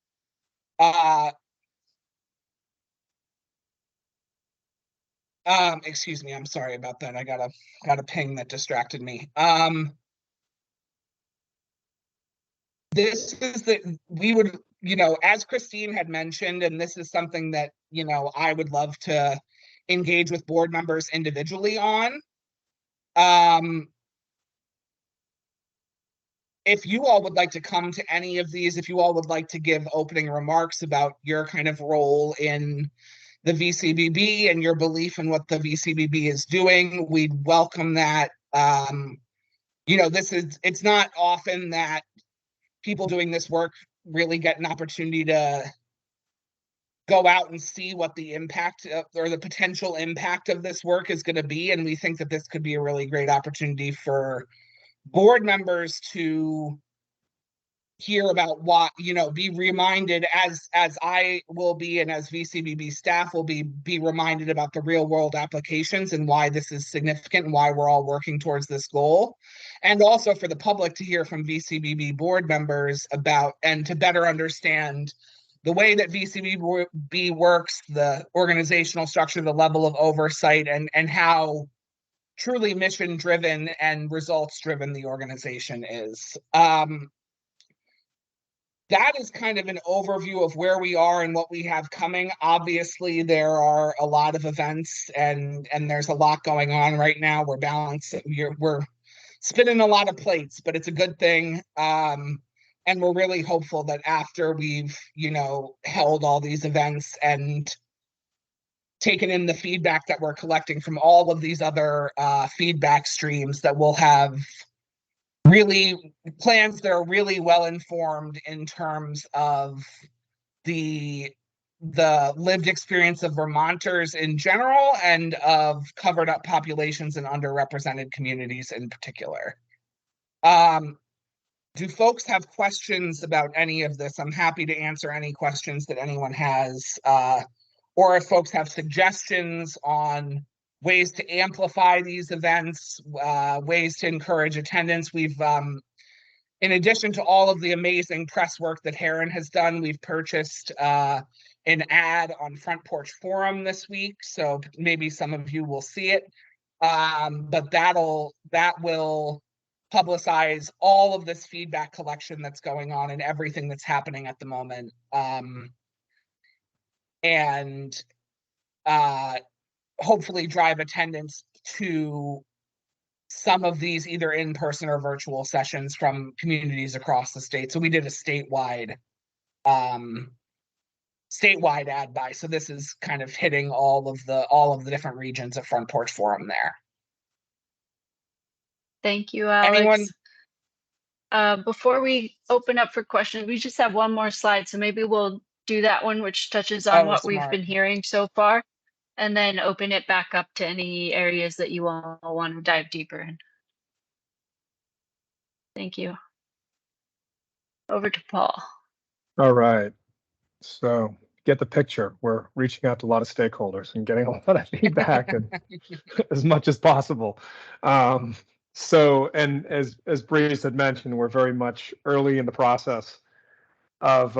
Excuse me, I'm sorry about that. I got a ping that distracted me. This is we would, as Christine had mentioned, and this is something that, I would love to engage with board members individually on. If you all would like to come to any of these, if you all would like to give opening remarks about your kind of role in the VCBB and your belief in what the VCBB is doing, we'd welcome that. It's not often that people doing this work really get an opportunity to go out and see what the impact or the potential impact of this work is going to be. And we think that this could be a really great opportunity for board members to hear about what, be reminded, as I will be and as VCBB staff will be reminded about the real world applications and why this is significant and why we're all working towards this goal. And also for the public to hear from VCBB board members about and to better understand the way that VCBB works, the organizational structure, the level of oversight, and how truly mission driven and results driven the organization is. That is kind of an overview of where we are and what we have coming. Obviously, there are a lot of events and there's a lot going on right now. We're balancing, we're spinning a lot of plates, but it's a good thing. And we're really hopeful that after we've, held all these events and taken in the feedback that we're collecting from all of these other feedback streams, that we'll have really plans that are really well informed in terms of the lived experience of Vermonters in general and of covered up populations and underrepresented communities in particular. Do folks have questions about any of this? I'm happy to answer any questions that anyone has, or if folks have suggestions on ways to amplify these events, ways to encourage attendance. We've, in addition to all of the amazing press work that Heron has done, we've purchased an ad on Front Porch Forum this week, so maybe some of you will see it. But that will publicize all of this feedback collection that's going on and everything that's happening at the moment. And hopefully drive attendance to some of these either in-person or virtual sessions from communities across the state. So we did a statewide ad buy. So this is kind of hitting all of the different regions of Front Porch Forum there. Thank you, Alex. Anyone? Before we open up for questions, we just have one more slide. So maybe we'll do that one, which touches on what we've been hearing so far, and then open it back up to any areas that you all want to dive deeper in. Thank you. Over to Paul. All right. So get the picture. We're reaching out to a lot of stakeholders and getting a lot of feedback and as much as possible. So, and as Breeze had mentioned, we're very much early in the process of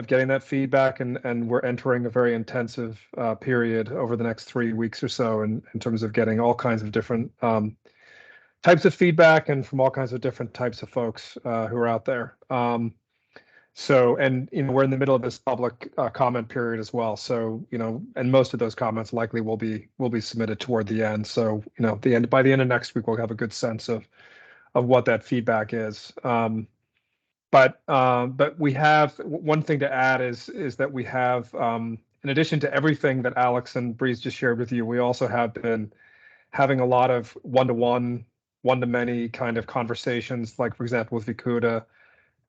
getting that feedback, and we're entering a very intensive period over the next 3 weeks or so in terms of getting all kinds of different types of feedback and from all kinds of different types of folks who are out there. So, and we're in the middle of this public comment period as well. So, and most of those comments likely will be submitted toward the end. So, by the end of next week, we'll have a good sense of what that feedback is. But we have one thing to add is that we have, in addition to everything that Alex and Breeze just shared with you, we also have been having a lot of one-to-one, one-to-many kind of conversations, like for example with Vikuda,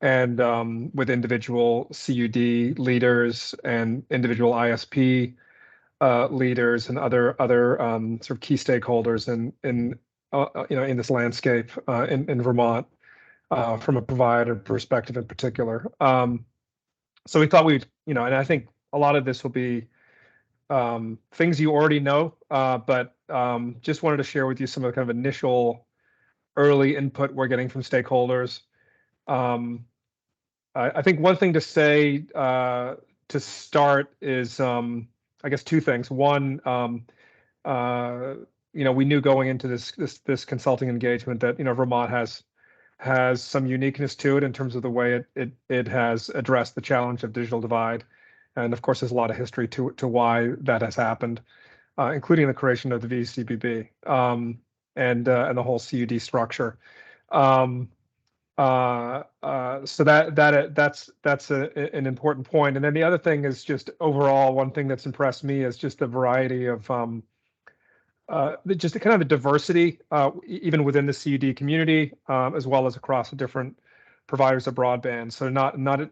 and with individual CUD leaders and individual ISP leaders and other sort of key stakeholders in this landscape in Vermont from a provider perspective in particular. So we thought we'd, and I think a lot of this will be things you already know, but just wanted to share with you some of the kind of initial early input we're getting from stakeholders. I think one thing to say to start is, I guess, two things. One, we knew going into this consulting engagement that Vermont has some uniqueness to it in terms of the way it has addressed the challenge of digital divide, and of course, there's a lot of history to why that has happened, including the creation of the VCBB and the whole CUD structure. So that's an important point. And then the other thing is just overall, one thing that's impressed me is just the variety of just the kind of the diversity, even within the CUD community, as well as across the different providers of broadband. So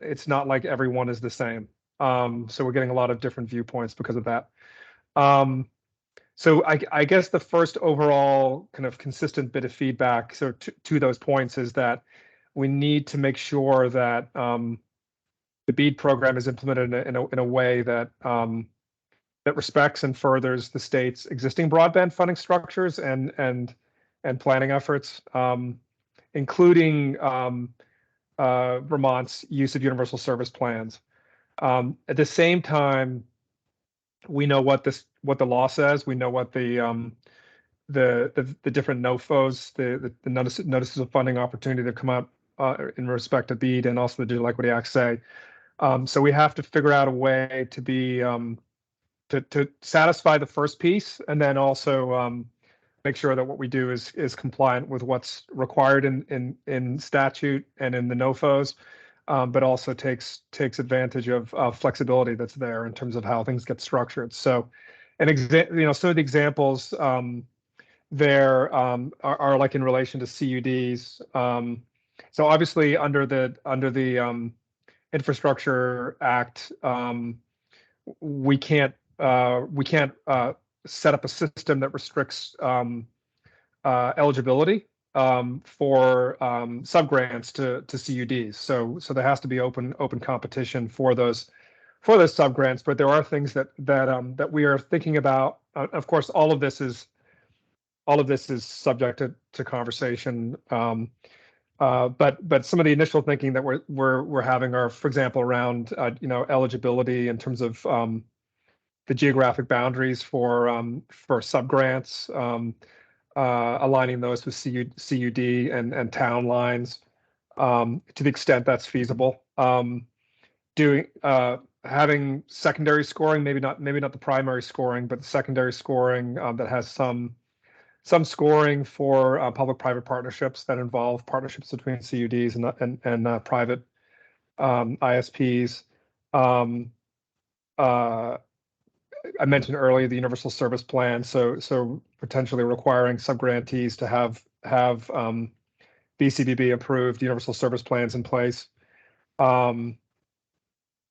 it's not like everyone is the same. So we're getting a lot of different viewpoints because of that. So I guess the first overall kind of consistent bit of feedback, so to those points, is that we need to make sure that the BEAD program is implemented in a way that that respects and furthers the state's existing broadband funding structures and planning efforts, including Vermont's use of universal service plans. At the same time, we know what the law says. We know what the different NOFOs, the notices of funding opportunity that come out in respect to BEAD and also the Digital Equity Act say. So we have to figure out a way to be to satisfy the first piece, and then also make sure that what we do is compliant with what's required in statute and in the NOFOs, but also takes advantage of flexibility that's there in terms of how things get structured. So, some of the examples there are like in relation to CUDs. So obviously under the Infrastructure Act, we can't set up a system that restricts eligibility for subgrants to CUDs. So there has to be open competition for those subgrants. But there are things that we are thinking about. Of course, all of this is subject to conversation. But some of the initial thinking that we're having are, for example, around eligibility in terms of the geographic boundaries for subgrants, aligning those with CUD and town lines to the extent that's feasible. Having secondary scoring, maybe not the primary scoring, but the secondary scoring that has some scoring for public-private partnerships that involve partnerships between CUDs and private ISPs. I mentioned earlier the universal service plan, so potentially requiring subgrantees to have BCBB approved universal service plans in place.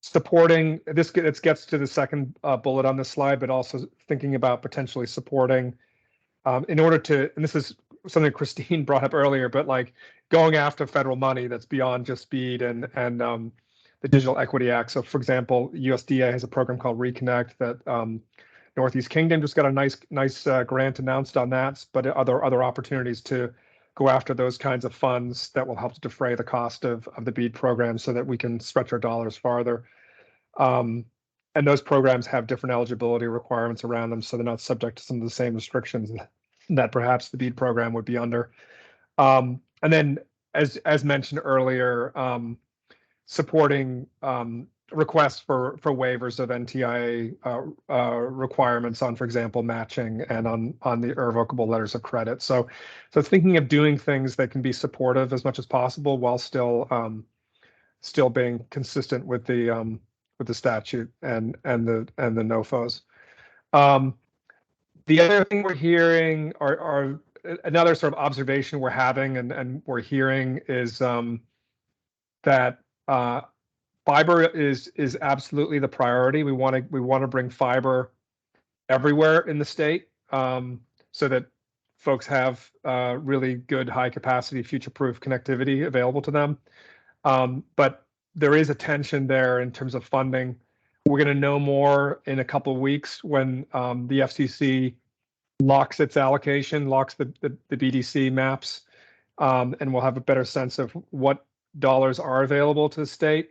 Supporting this gets to the second bullet on this slide, but also thinking about potentially supporting in order to, and this is something Christine brought up earlier, but like going after federal money that's beyond just BEAD and the Digital Equity Act. So, for example, USDA has a program called Reconnect that Northeast Kingdom just got a nice grant announced on that, but other opportunities to go after those kinds of funds that will help to defray the cost of the BEAD program so that we can stretch our dollars farther. And those programs have different eligibility requirements around them, so they're not subject to some of the same restrictions that perhaps the BEAD program would be under. And then, as mentioned earlier, supporting requests for waivers of NTIA requirements on, for example, matching and on the irrevocable letters of credit. So thinking of doing things that can be supportive as much as possible while still being consistent with the statute and the NOFOs. The other thing we're hearing are another sort of observation we're having and we're hearing is that fiber is absolutely the priority. We want to bring fiber everywhere in the state so that folks have really good high capacity future-proof connectivity available to them. But there is a tension there in terms of funding. We're going to know more in a couple of weeks when the FCC locks its allocation, locks the BDC maps, and we'll have a better sense of what dollars are available to the state.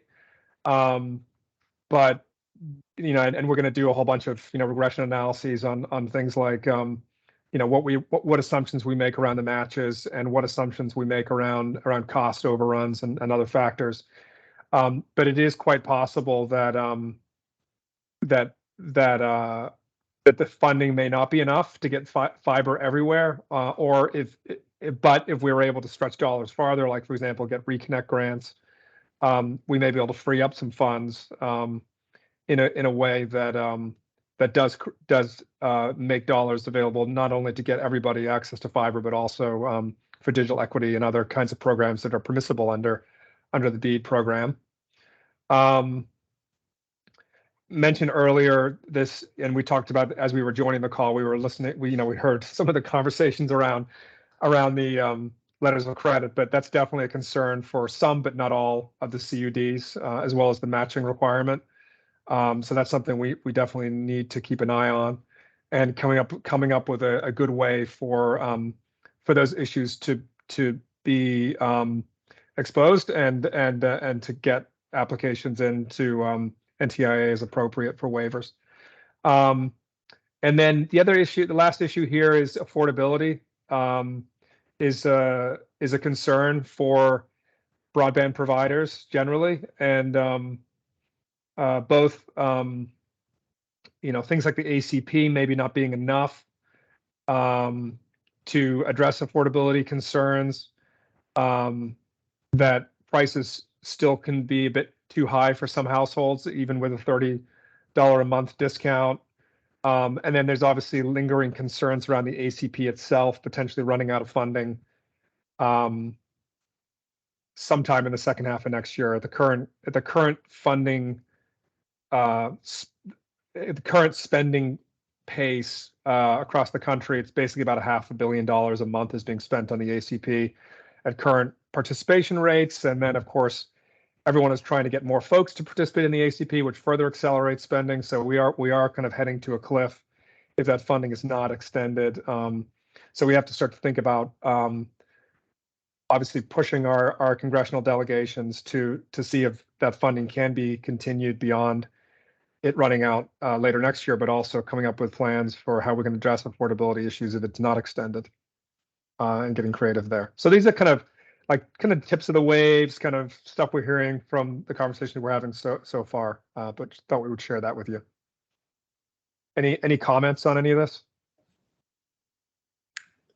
But and we're going to do a whole bunch of regression analyses on things like what assumptions we make around the matches and what assumptions we make around cost overruns and other factors. But it is quite possible that that the funding may not be enough to get fiber everywhere, or if we were able to stretch dollars farther, like for example, get Reconnect grants, we may be able to free up some funds in a way that that does make dollars available not only to get everybody access to fiber, but also for digital equity and other kinds of programs that are permissible under the BEAD program. mentioned earlier this, and we talked about as we were joining the call, we were listening, we heard some of the conversations around the letters of credit, but that's definitely a concern for some, but not all of the CUDs, as well as the matching requirement. So that's something we definitely need to keep an eye on, and coming up with a good way for those issues to be exposed and to get applications into NTIA as appropriate for waivers. And then the last issue here is affordability. Is a concern for broadband providers generally, and both things like the ACP maybe not being enough to address affordability concerns, that prices still can be a bit too high for some households, even with a $30 a month discount. And then there's obviously lingering concerns around the ACP itself, potentially running out of funding sometime in the second half of next year. At the current funding, the current spending pace across the country, it's basically about $500 million a month is being spent on the ACP at current participation rates. And then, of course, everyone is trying to get more folks to participate in the ACP, which further accelerates spending. So we are kind of heading to a cliff if that funding is not extended. So we have to start to think about obviously pushing our congressional delegations to see if that funding can be continued beyond it running out later next year, but also coming up with plans for how we can address affordability issues if it's not extended, and getting creative there. So these are kind of tips of the waves, kind of stuff we're hearing from the conversation we're having so far. But just thought we would share that with you. Any comments on any of this?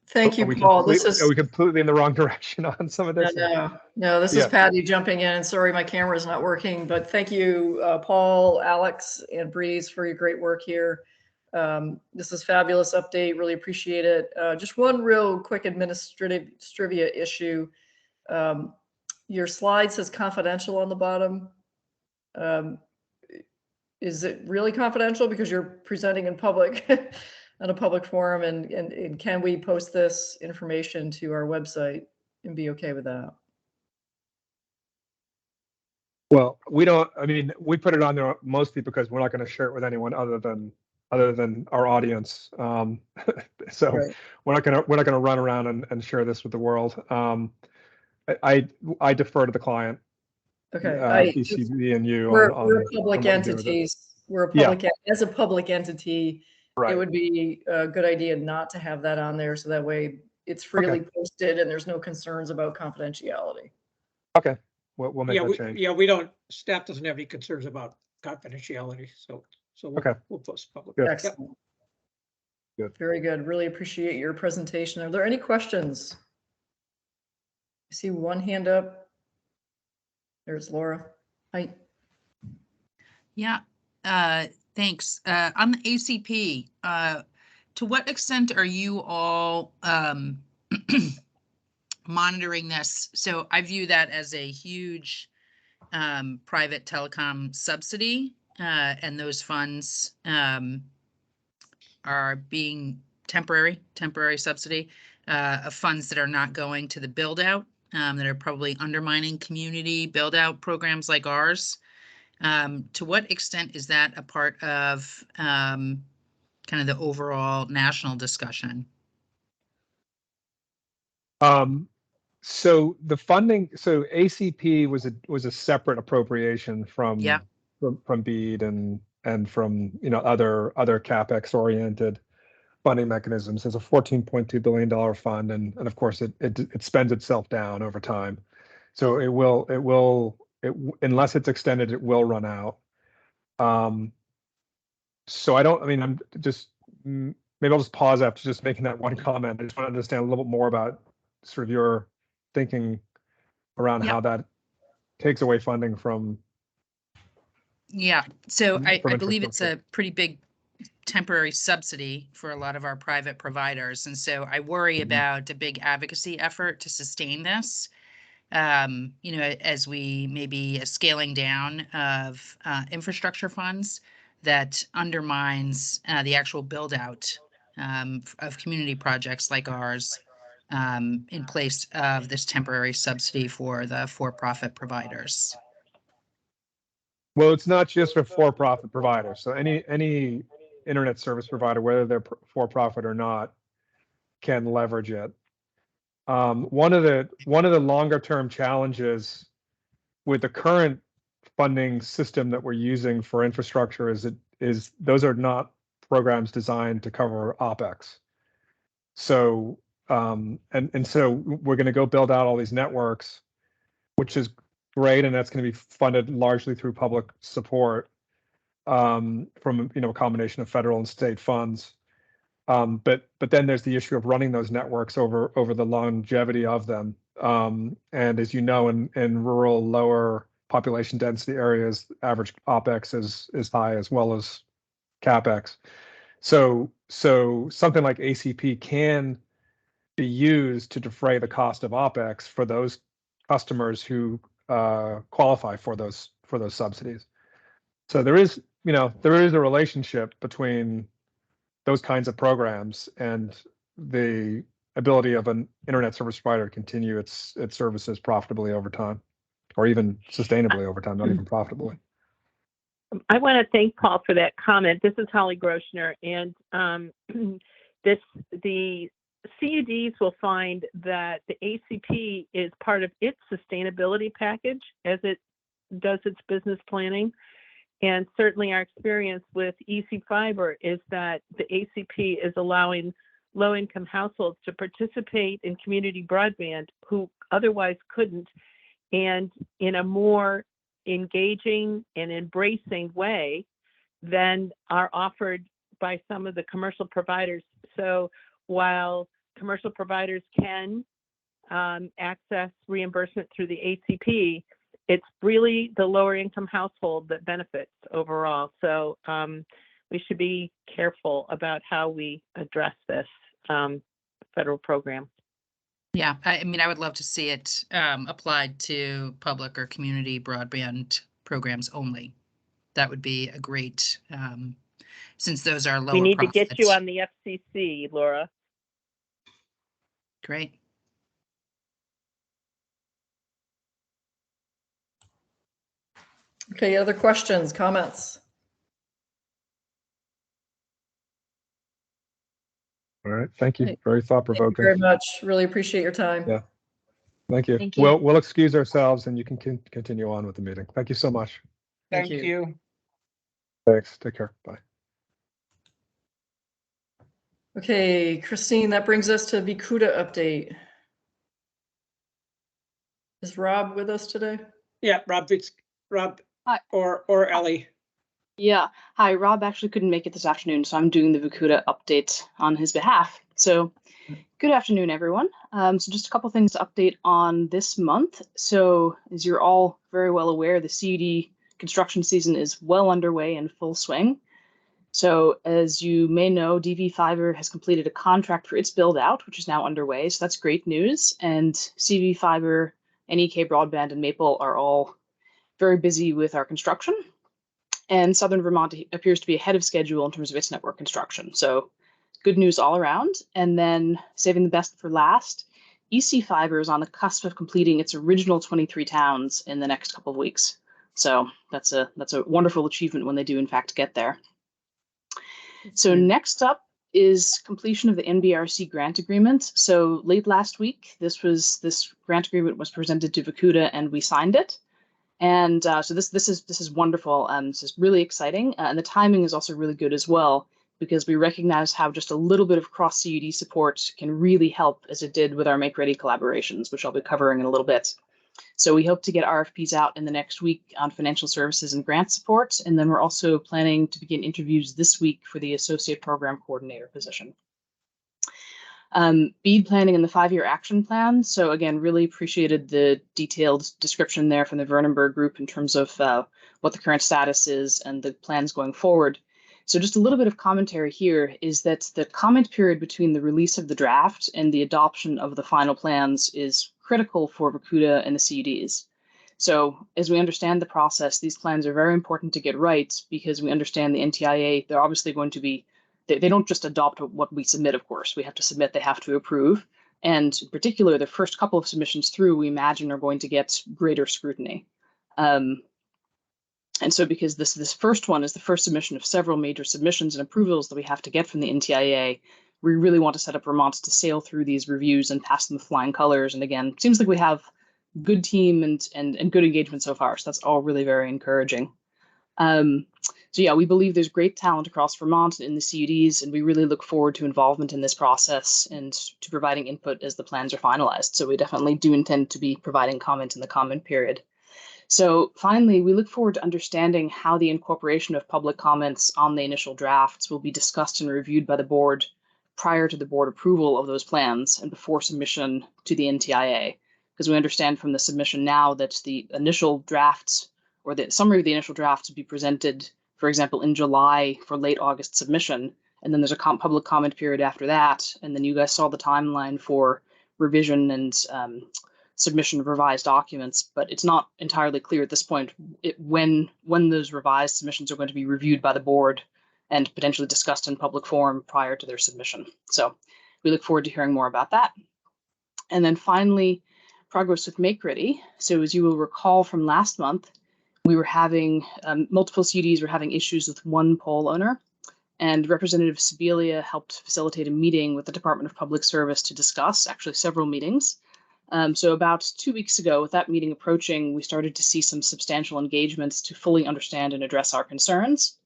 Thank you, Paul. Are we completely in the wrong direction on some of this? No, this is Patty jumping in. Sorry, my camera is not working, but thank you, Paul, Alex, and Breeze for your great work here. This is fabulous update. Really appreciate it. Just one real quick administrative trivia issue. Your slide says confidential on the bottom. Is it really confidential because you're presenting in public on a public forum, and can we post this information to our website and be okay with that? Well, we don't. I mean, we put it on there mostly because we're not going to share it with anyone other than our audience. So right. we're not going to run around and share this with the world. I defer to the client. Okay. BCB and you. We're public entities. We're a public as a public entity. Right. It would be a good idea not to have that on there, so that way it's freely posted and there's no concerns about confidentiality. Okay. We'll make that change. We don't. Staff doesn't have any concerns about confidentiality, so we'll post public. Good. Excellent. Good. Very good. Really appreciate your presentation. Are there any questions? I see one hand up. There's Laura. Hi. Yeah. Thanks. On the ACP, to what extent are you all monitoring this? So I view that as a huge private telecom subsidy, and those funds are being temporary subsidy of funds that are not going to the build out, that are probably undermining community build out programs like ours. To what extent is that a part of kind of the overall national discussion? So the funding, so ACP was a separate appropriation from BEAD and from other CapEx oriented funding mechanisms. There's a $14.2 billion fund, and of course it spends itself down over time. So it will unless it's extended, it will run out. So I'm just, maybe I'll just pause after just making that one comment. I just want to understand a little bit more about sort of your thinking around how that takes away funding from. Yeah, so I believe it's a pretty big temporary subsidy for a lot of our private providers. And so I worry about a big advocacy effort to sustain this. As we maybe a scaling down of infrastructure funds. that undermines the actual build out of community projects like ours in place of this temporary subsidy for the for-profit providers. Well, it's not just for-profit providers. So any internet service provider, whether they're for-profit or not, can leverage it. One of the longer term challenges with the current funding system that we're using for infrastructure is those are not programs designed to cover OpEx. So and so we're going to go build out all these networks, which is great, and that's going to be funded largely through public support from a combination of federal and state funds. But then there's the issue of running those networks over the longevity of them. And as you know, in rural, lower population density areas, average OpEx is high as well as CapEx. So something like ACP can be used to defray the cost of OpEx for those customers who qualify for those subsidies. So there is a relationship between those kinds of programs and the ability of an internet service provider to continue its services profitably over time, or even sustainably over time, not even profitably. I want to thank Paul for that comment. This is Holly Groschner, and the CUDs will find that the ACP is part of its sustainability package as it does its business planning. And certainly our experience with EC Fiber is that the ACP is allowing low-income households to participate in community broadband who otherwise couldn't, and in a more engaging and embracing way than are offered by some of the commercial providers. So while commercial providers can access reimbursement through the ACP, it's really the lower income household that benefits overall. So we should be careful about how we address this federal program. Yeah, I mean, I would love to see it applied to public or community broadband programs only. That would be a great, since those are lower We need profits. to get you on the FCC, Laura. Great. Okay, other questions, comments? All right, thank you. Very thought provoking. Thank you very much. Really appreciate your time. Yeah, thank you. Thank you. We'll excuse ourselves and you can continue on with the meeting. Thank you so much. Thank you. Thanks. Take care. Bye. Okay, Christine, that brings us to Vcuda update. Is Rob with us today? Yeah, Rob Hi. or Ellie. Yeah. Hi, Rob actually couldn't make it this afternoon, so I'm doing the Vcuda update on his behalf. So good afternoon, everyone. So just a couple things to update on this month. So as you're all very well aware, the CUD construction season is well underway in full swing. So as you may know, DV Fiber has completed a contract for its build out, which is now underway. So that's great news. And CV Fiber, NEK Broadband, and Maple are all very busy with our construction. And Southern Vermont appears to be ahead of schedule in terms of its network construction. So good news all around. And then saving the best for last, EC Fiber is on the cusp of completing its original 23 towns in the next couple of weeks. So that's a wonderful achievement when they do in fact get there. So next up is completion of the NBRC grant agreement. So late last week, this grant agreement was presented to Vcuda and we signed it. And so this is wonderful. This is really exciting, and the timing is also really good as well, because we recognize how just a little bit of cross CUD support can really help, as it did with our Make Ready collaborations, which I'll be covering in a little bit. So we hope to get RFPs out in the next week on financial services and grant support, and then we're also planning to begin interviews this week for the associate program coordinator position. BEAD planning and the 5-year action plan. So again, really appreciated the detailed description there from the Vernonburg group in terms of what the current status is and the plans going forward. So just a little bit of commentary here is that the comment period between the release of the draft and the adoption of the final plans is critical for Vcuda and the CUDs. So as we understand the process, these plans are very important to get right because we understand the NTIA, they're obviously going to be, they don't just adopt what we submit, of course. We have to submit, they have to approve. And in particular, the first couple of submissions through, we imagine are going to get greater scrutiny. And so because this first one is the first submission of several major submissions and approvals that we have to get from the NTIA, we really want to set up Vermont to sail through these reviews and pass them with flying colors. And again, it seems like we have good team and good engagement so far. So that's all really very encouraging. So yeah, we believe there's great talent across Vermont in the CUDs, and we really look forward to involvement in this process and to providing input as the plans are finalized. So we definitely do intend to be providing comment in the comment period. So finally, we look forward to understanding how the incorporation of public comments on the initial drafts will be discussed and reviewed by the board prior to the board approval of those plans and before submission to the NTIA. Because we understand from the submission now that the initial drafts or the summary of the initial drafts would be presented, for example, in July for late August submission. And then there's a public comment period after that. And then you guys saw the timeline for revision and submission of revised documents, but it's not entirely clear at this point when those revised submissions are going to be reviewed by the board and potentially discussed in public forum prior to their submission. So we look forward to hearing more about that. And then finally, progress with Make Ready. So as you will recall from last month, we were having multiple CUDs were having issues with one pole owner, and Representative Sibilia helped facilitate a meeting with the Department of Public Service to discuss, actually several meetings. So about 2 weeks ago, with that meeting approaching, we started to see some substantial engagements to fully understand and address our concerns.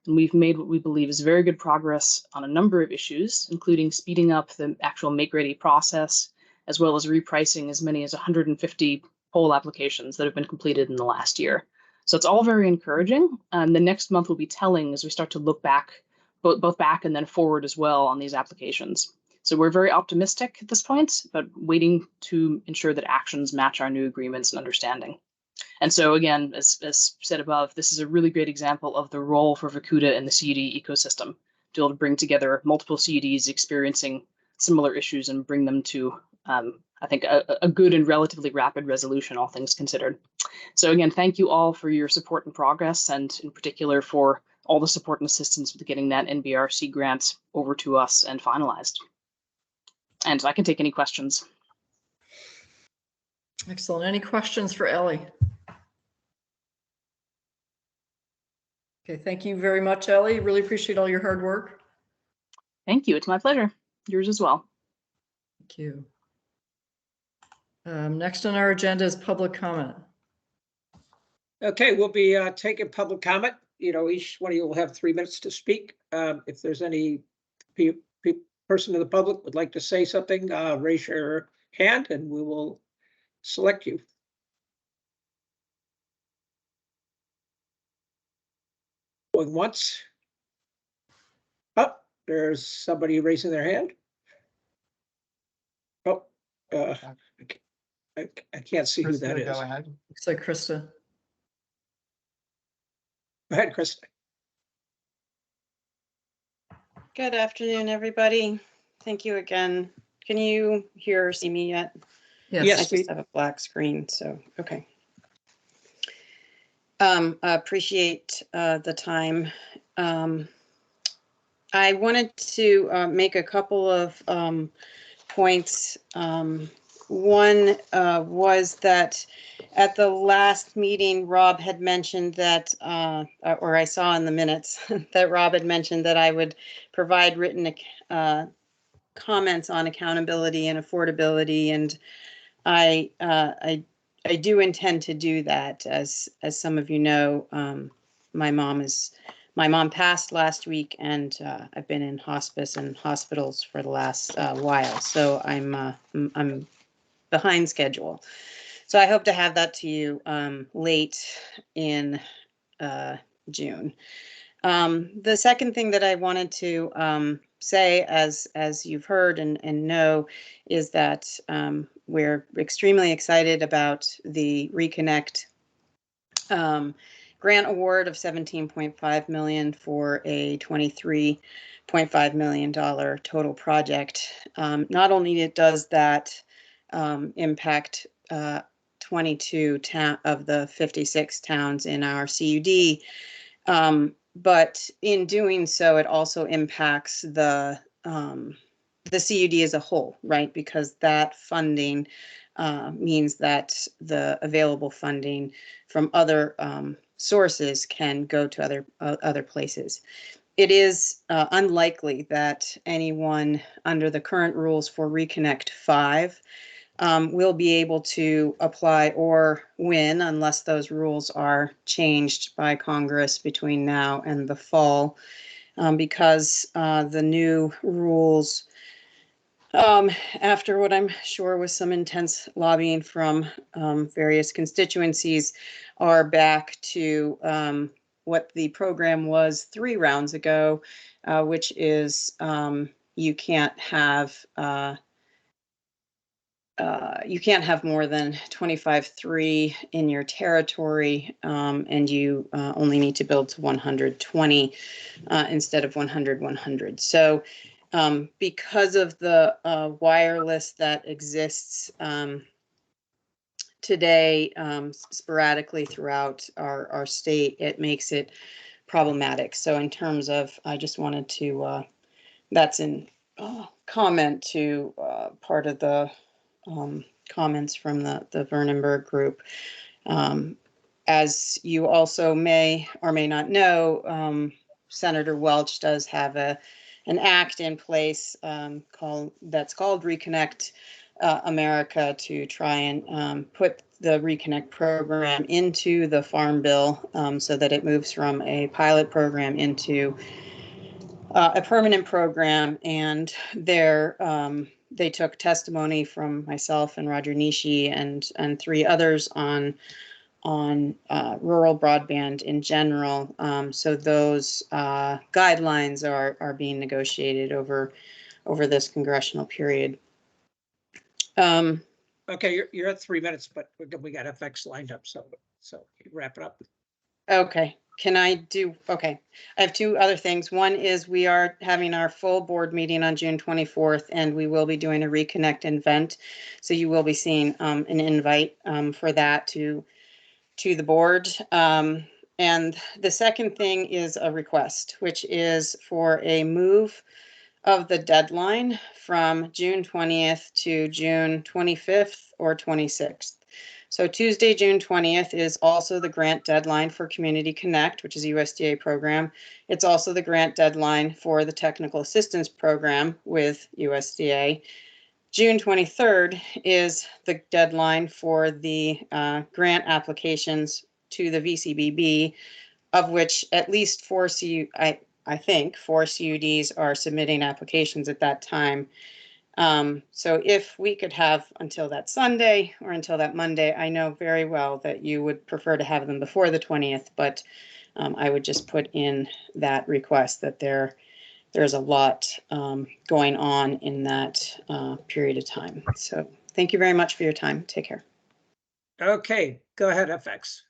And we've made what we believe is very good progress on a number of issues, including speeding up the actual make-ready process, as well as repricing as many as 150 poll applications that have been completed in the last year. So it's all very encouraging. The next month will be telling as we start to look back, both back and then forward as well on these applications. So we're very optimistic at this point, but waiting to ensure that actions match our new agreements and understanding. And so again, as said above, this is a really great example of the role for Vercuda in the CUD ecosystem, to be able to bring together multiple CUDs experiencing similar issues and bring them to, I think, a good and relatively rapid resolution, all things considered. So again, thank you all for your support and progress, and in particular for all the support and assistance with getting that NBRC grant over to us and finalized. And I can take any questions. Excellent. Any questions for Ellie? Okay, thank you very much, Ellie. Really appreciate all your hard work. Thank you. It's my pleasure. Yours as well. Thank you. Next on our agenda is public comment. Okay, we'll be taking public comment. You know, each one of you will have 3 minutes to speak. If there's any person in the public would like to say something, raise your hand and we will select you. Going once. Oh, there's somebody raising their hand. Oh, I can't see who that is. Go ahead. Looks like Krista. Go ahead, Krista. Good afternoon, everybody. Thank you again. Can you hear or see me yet? Yes. I just have a black screen, so okay. I appreciate the time. I wanted to make a couple of points. One was that at the last meeting, Rob had mentioned that, or I saw in the minutes that Rob had mentioned that I would provide written comments on accountability and affordability, and I do intend to do that. As some of you know, my mom passed last week, and I've been in hospice and hospitals for the last while, so I'm behind schedule. So I hope to have that to you late in June. The second thing that I wanted to say, as you've heard and know, is that we're extremely excited about the Reconnect grant award of $17.5 million for a $23.5 million total project. Not only does that impact 22 of the 56 towns in our CUD. But in doing so, it also impacts the CUD as a whole, right? Because that funding means that the available funding from other sources can go to other places. It is unlikely that anyone under the current rules for Reconnect 5 will be able to apply or win unless those rules are changed by Congress between now and the fall, because the new rules, after what I'm sure was some intense lobbying from various constituencies, are back to what the program was 3 rounds ago, which is you can't have more than 25.3 in your territory, and you only need to build to 120 instead of 100. So because of the wireless that exists today sporadically throughout our state, it makes it problematic. So in terms of, I just wanted to, that's in comment to part of the comments from the Vernonburg group. As you also may or may not know, Senator Welch does have an act in place that's called Reconnect America, to try and put the Reconnect program into the Farm Bill, so that it moves from a pilot program into a permanent program. And they took testimony from myself and Roger Nishi and 3 others on rural broadband in general. So those guidelines are being negotiated over this congressional period. Okay, you're at 3 minutes, but we got FX lined up, so wrap it up. Okay. Can I do, okay. I have 2 other things. One is we are having our full board meeting on June 24th, and we will be doing a Reconnect event. So you will be seeing an invite for that to the board. And the second thing is a request, which is for a move of the deadline from June 20th to June 25th or 26th. So Tuesday, June 20th is also the grant deadline for Community Connect, which is a USDA program. It's also the grant deadline for the Technical Assistance Program with USDA. June 23rd is the deadline for the grant applications to the VCBB, of which at least 4 I think 4 CUDs are submitting applications at that time. So if we could have until that Sunday or until that Monday, I know very well that you would prefer to have them before the 20th, but I would just put in that request that there's a lot going on in that period of time. So thank you very much for your time. Take care. Okay, go ahead, FX.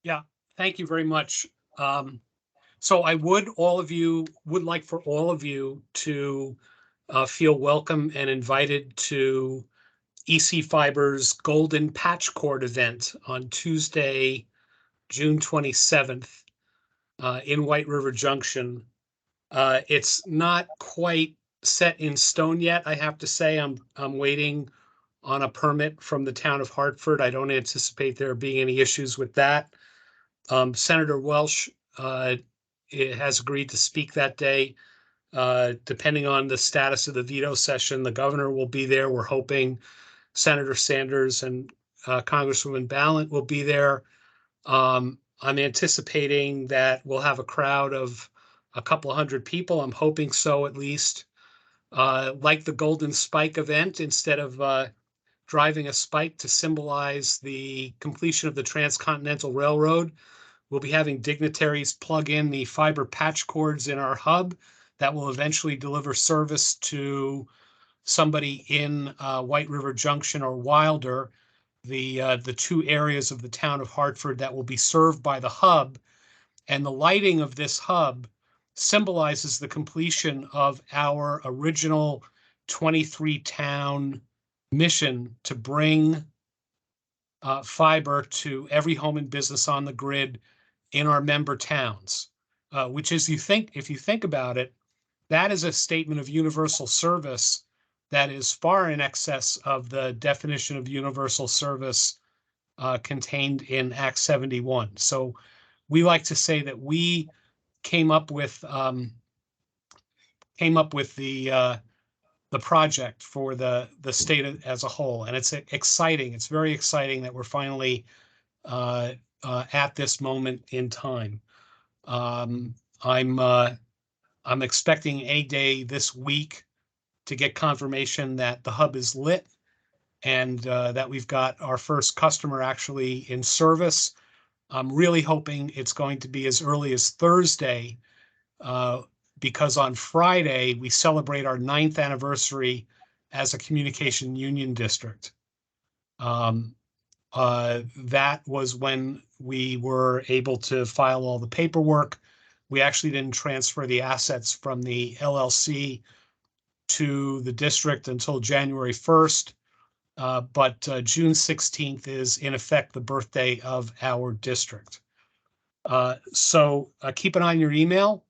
Yeah, thank you very much. So I would like for all of you to feel welcome and invited to EC Fiber's Golden Patch Cord event on Tuesday, June 27th in White River Junction. It's not quite set in stone yet, I have to say. I'm waiting on a permit from the town of Hartford. I don't anticipate there being any issues with that. Senator Welch has agreed to speak that day. Depending on the status of the veto session, the governor will be there. We're hoping Senator Sanders and Congresswoman Ballant will be there. I'm anticipating that we'll have a crowd of a couple of hundred people. I'm hoping so, at least. Like the Golden Spike event, instead of driving a spike to symbolize the completion of the Transcontinental Railroad, we'll be having dignitaries plug in the fiber patch cords in our hub that will eventually deliver service to somebody in White River Junction or Wilder, the 2 areas of the town of Hartford that will be served by the hub. And the lighting of this hub symbolizes the completion of our original 23 town mission to bring fiber to every home and business on the grid in our member towns, which is, if you think about it, that is a statement of universal service that is far in excess of the definition of universal service contained in Act 71. So we like to say that we came up with the project for the state as a whole, and it's exciting. It's very exciting that we're finally at this moment in time. I'm expecting a day this week to get confirmation that the hub is lit and that we've got our first customer actually in service. I'm really hoping it's going to be as early as Thursday, because on Friday we celebrate our 9th anniversary as a communication union district. That was when we were able to file all the paperwork. We actually didn't transfer the assets from the LLC to the district until January 1st. But June 16th is in effect the birthday of our district. So keep an eye on your email.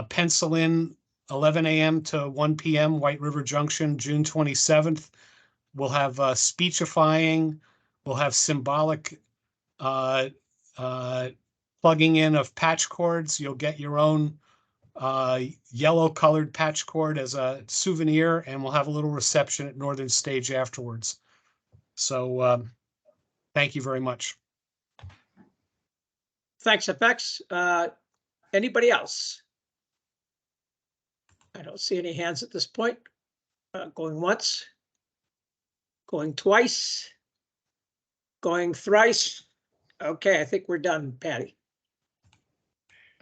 Pencil in 11 a.m. to 1 p.m. White River Junction, June 27th. We'll have speechifying. We'll have symbolic plugging in of patch cords. You'll get your own yellow colored patch cord as a souvenir, and we'll have a little reception at Northern Stage afterwards. So thank you very much. Thanks, FX. Anybody else? I don't see any hands at this point. Going once, going twice, going thrice. Okay, I think we're done, Patty.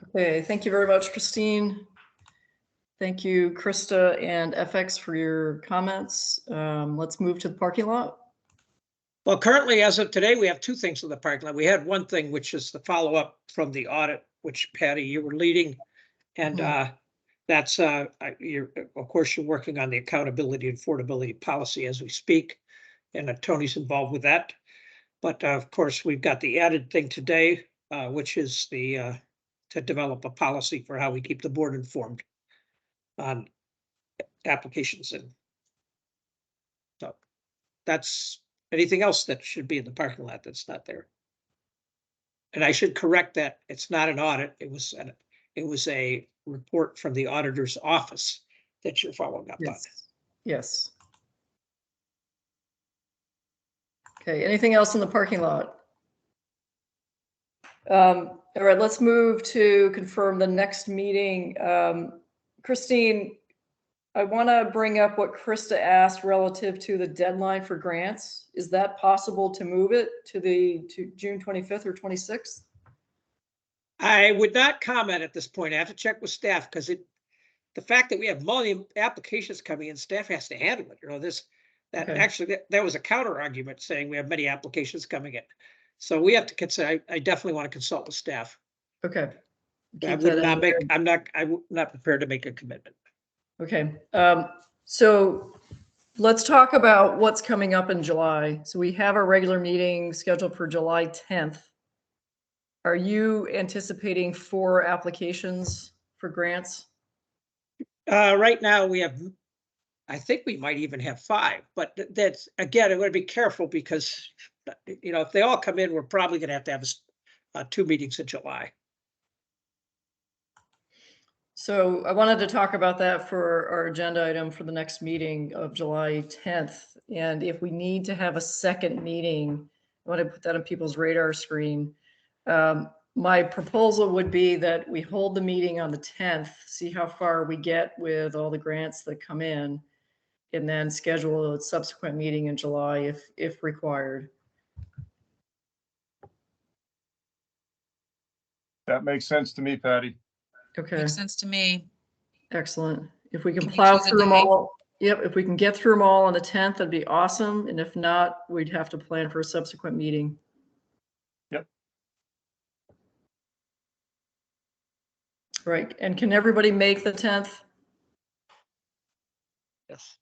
Okay, thank you very much, Christine. Thank you, Krista and FX, for your comments. Let's move to the parking lot. Well, currently, as of today, we have two things in the parking lot. We had one thing, which is the follow-up from the audit, which Patty, you were leading. And that's, of course, you're working on the accountability and affordability policy as we speak. And Tony's involved with that. But of course, we've got the added thing today, which is the to develop a policy for how we keep the board informed on applications. And so that's anything else that should be in the parking lot that's not there. And I should correct that it's not an audit. It was a report from the auditor's office that you're following up on. Yes. Okay, anything else in the parking lot? All right, let's move to confirm the next meeting. Christine, I want to bring up what Krista asked relative to the deadline for grants. Is that possible to move it to June 25th or 26th? I would not comment at this point. I have to check with staff because the fact that we have multiple applications coming in, staff has to handle it. You know, actually that was a counter argument saying we have many applications coming in. So we have to consider. I definitely want to consult with staff. Okay. I'm not prepared to make a commitment. Okay. So let's talk about what's coming up in July. So we have our regular meeting scheduled for July 10th. Are you anticipating 4 applications for grants? Right now we have, I think we might even have 5, but that's, again, I'm going to be careful because, you know, if they all come in, we're probably going to have 2 meetings in July. So I wanted to talk about that for our agenda item for the next meeting of July 10th. And if we need to have a second meeting, I want to put that on people's radar screen. My proposal would be that we hold the meeting on the 10th, see how far we get with all the grants that come in, and then schedule a subsequent meeting in July if required. That makes sense to me, Patty. Okay. Makes sense to me. Excellent. If we can you plow choose a through them day? all, yep, if we can get through them all on the 10th, that'd be awesome. And if not, we'd have to plan for a subsequent meeting. Yep. Right. And can everybody make the 10th? Yes.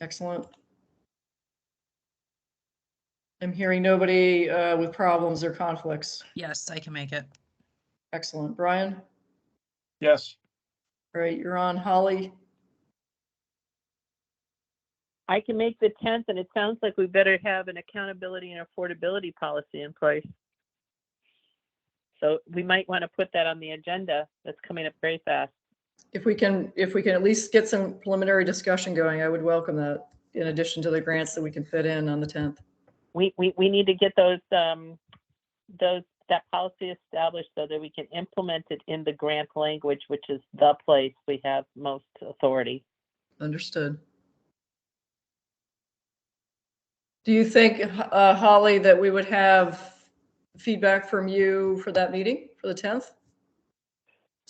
Excellent. I'm hearing nobody with problems or conflicts. Yes, I can make it. Excellent. Brian? Yes. All right, you're on. Holly? I can make the 10th, and it sounds like we better have an accountability and affordability policy in place. So we might want to put that on the agenda. That's coming up very fast. If we can at least get some preliminary discussion going, I would welcome that, in addition to the grants that we can fit in on the 10th. We need to get that policy established so that we can implement it in the grant language, which is the place we have most authority. Understood. Do you think, Holly, that we would have feedback from you for that meeting for the 10th?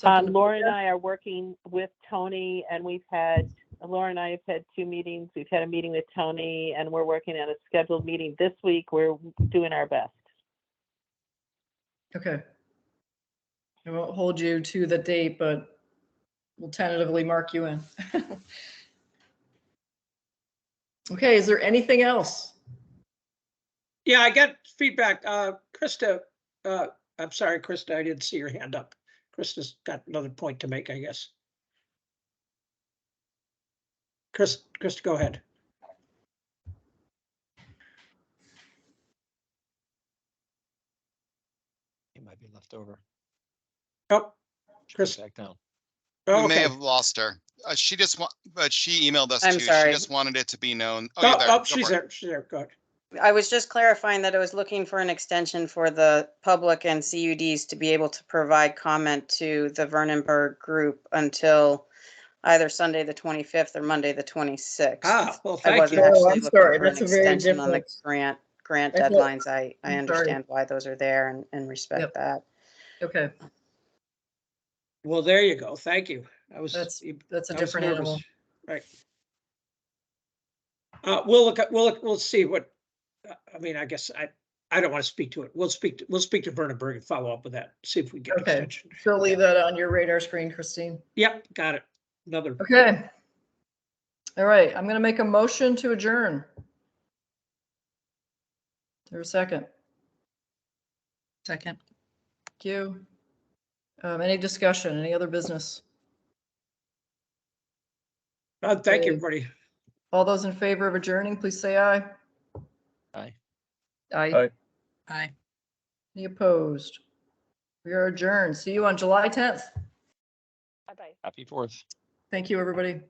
Laura and I are working with Tony, and Laura and I have had 2 meetings. We've had a meeting with Tony, and we're working on a scheduled meeting this week. We're doing our best. Okay. I won't hold you to the date, but we'll tentatively mark you in. Okay, is there anything else? Yeah, I got feedback. Krista, I'm sorry, Krista, I didn't see your hand up. Krista's got another point to make, I guess. Krista, go ahead. He might be left over. Oh, Chris, back down. Oh, We may okay. have lost her. She but she emailed us I'm too. sorry. She just wanted it to be known. Oh, Oh, you're there. oh, Go she's for it. there. She's there. Good. I was just clarifying that I was looking for an extension for the public and CUDs to be able to provide comment to the Vernonburg group until either Sunday the 25th or Monday the 26th. Ah, well, I thank wasn't you. Oh, actually I'm looking sorry. for an That's a very extension on the different. grant I thought- deadlines. I I'm sorry. understand why those are there and respect Yep. that. Okay, Well, there you go. Thank you. that's a I was different nervous. animal. Right. We'll see what, I mean, I guess I don't want to speak to it. We'll speak to Vernonburg and follow up with that. See if we get an Okay, extension. she'll leave that on your radar screen, Christine. Yep, got it. Another. Okay. All right, I'm gonna make a motion to adjourn. There's a second. Second. Thank you. Any discussion, any other business? Thank you, everybody. All those in favor of adjourning, please say aye. Aye. Aye. Aye. Aye. Any opposed? We are adjourned. See you on July 10th. Bye-bye. Happy 4th. Thank you, everybody.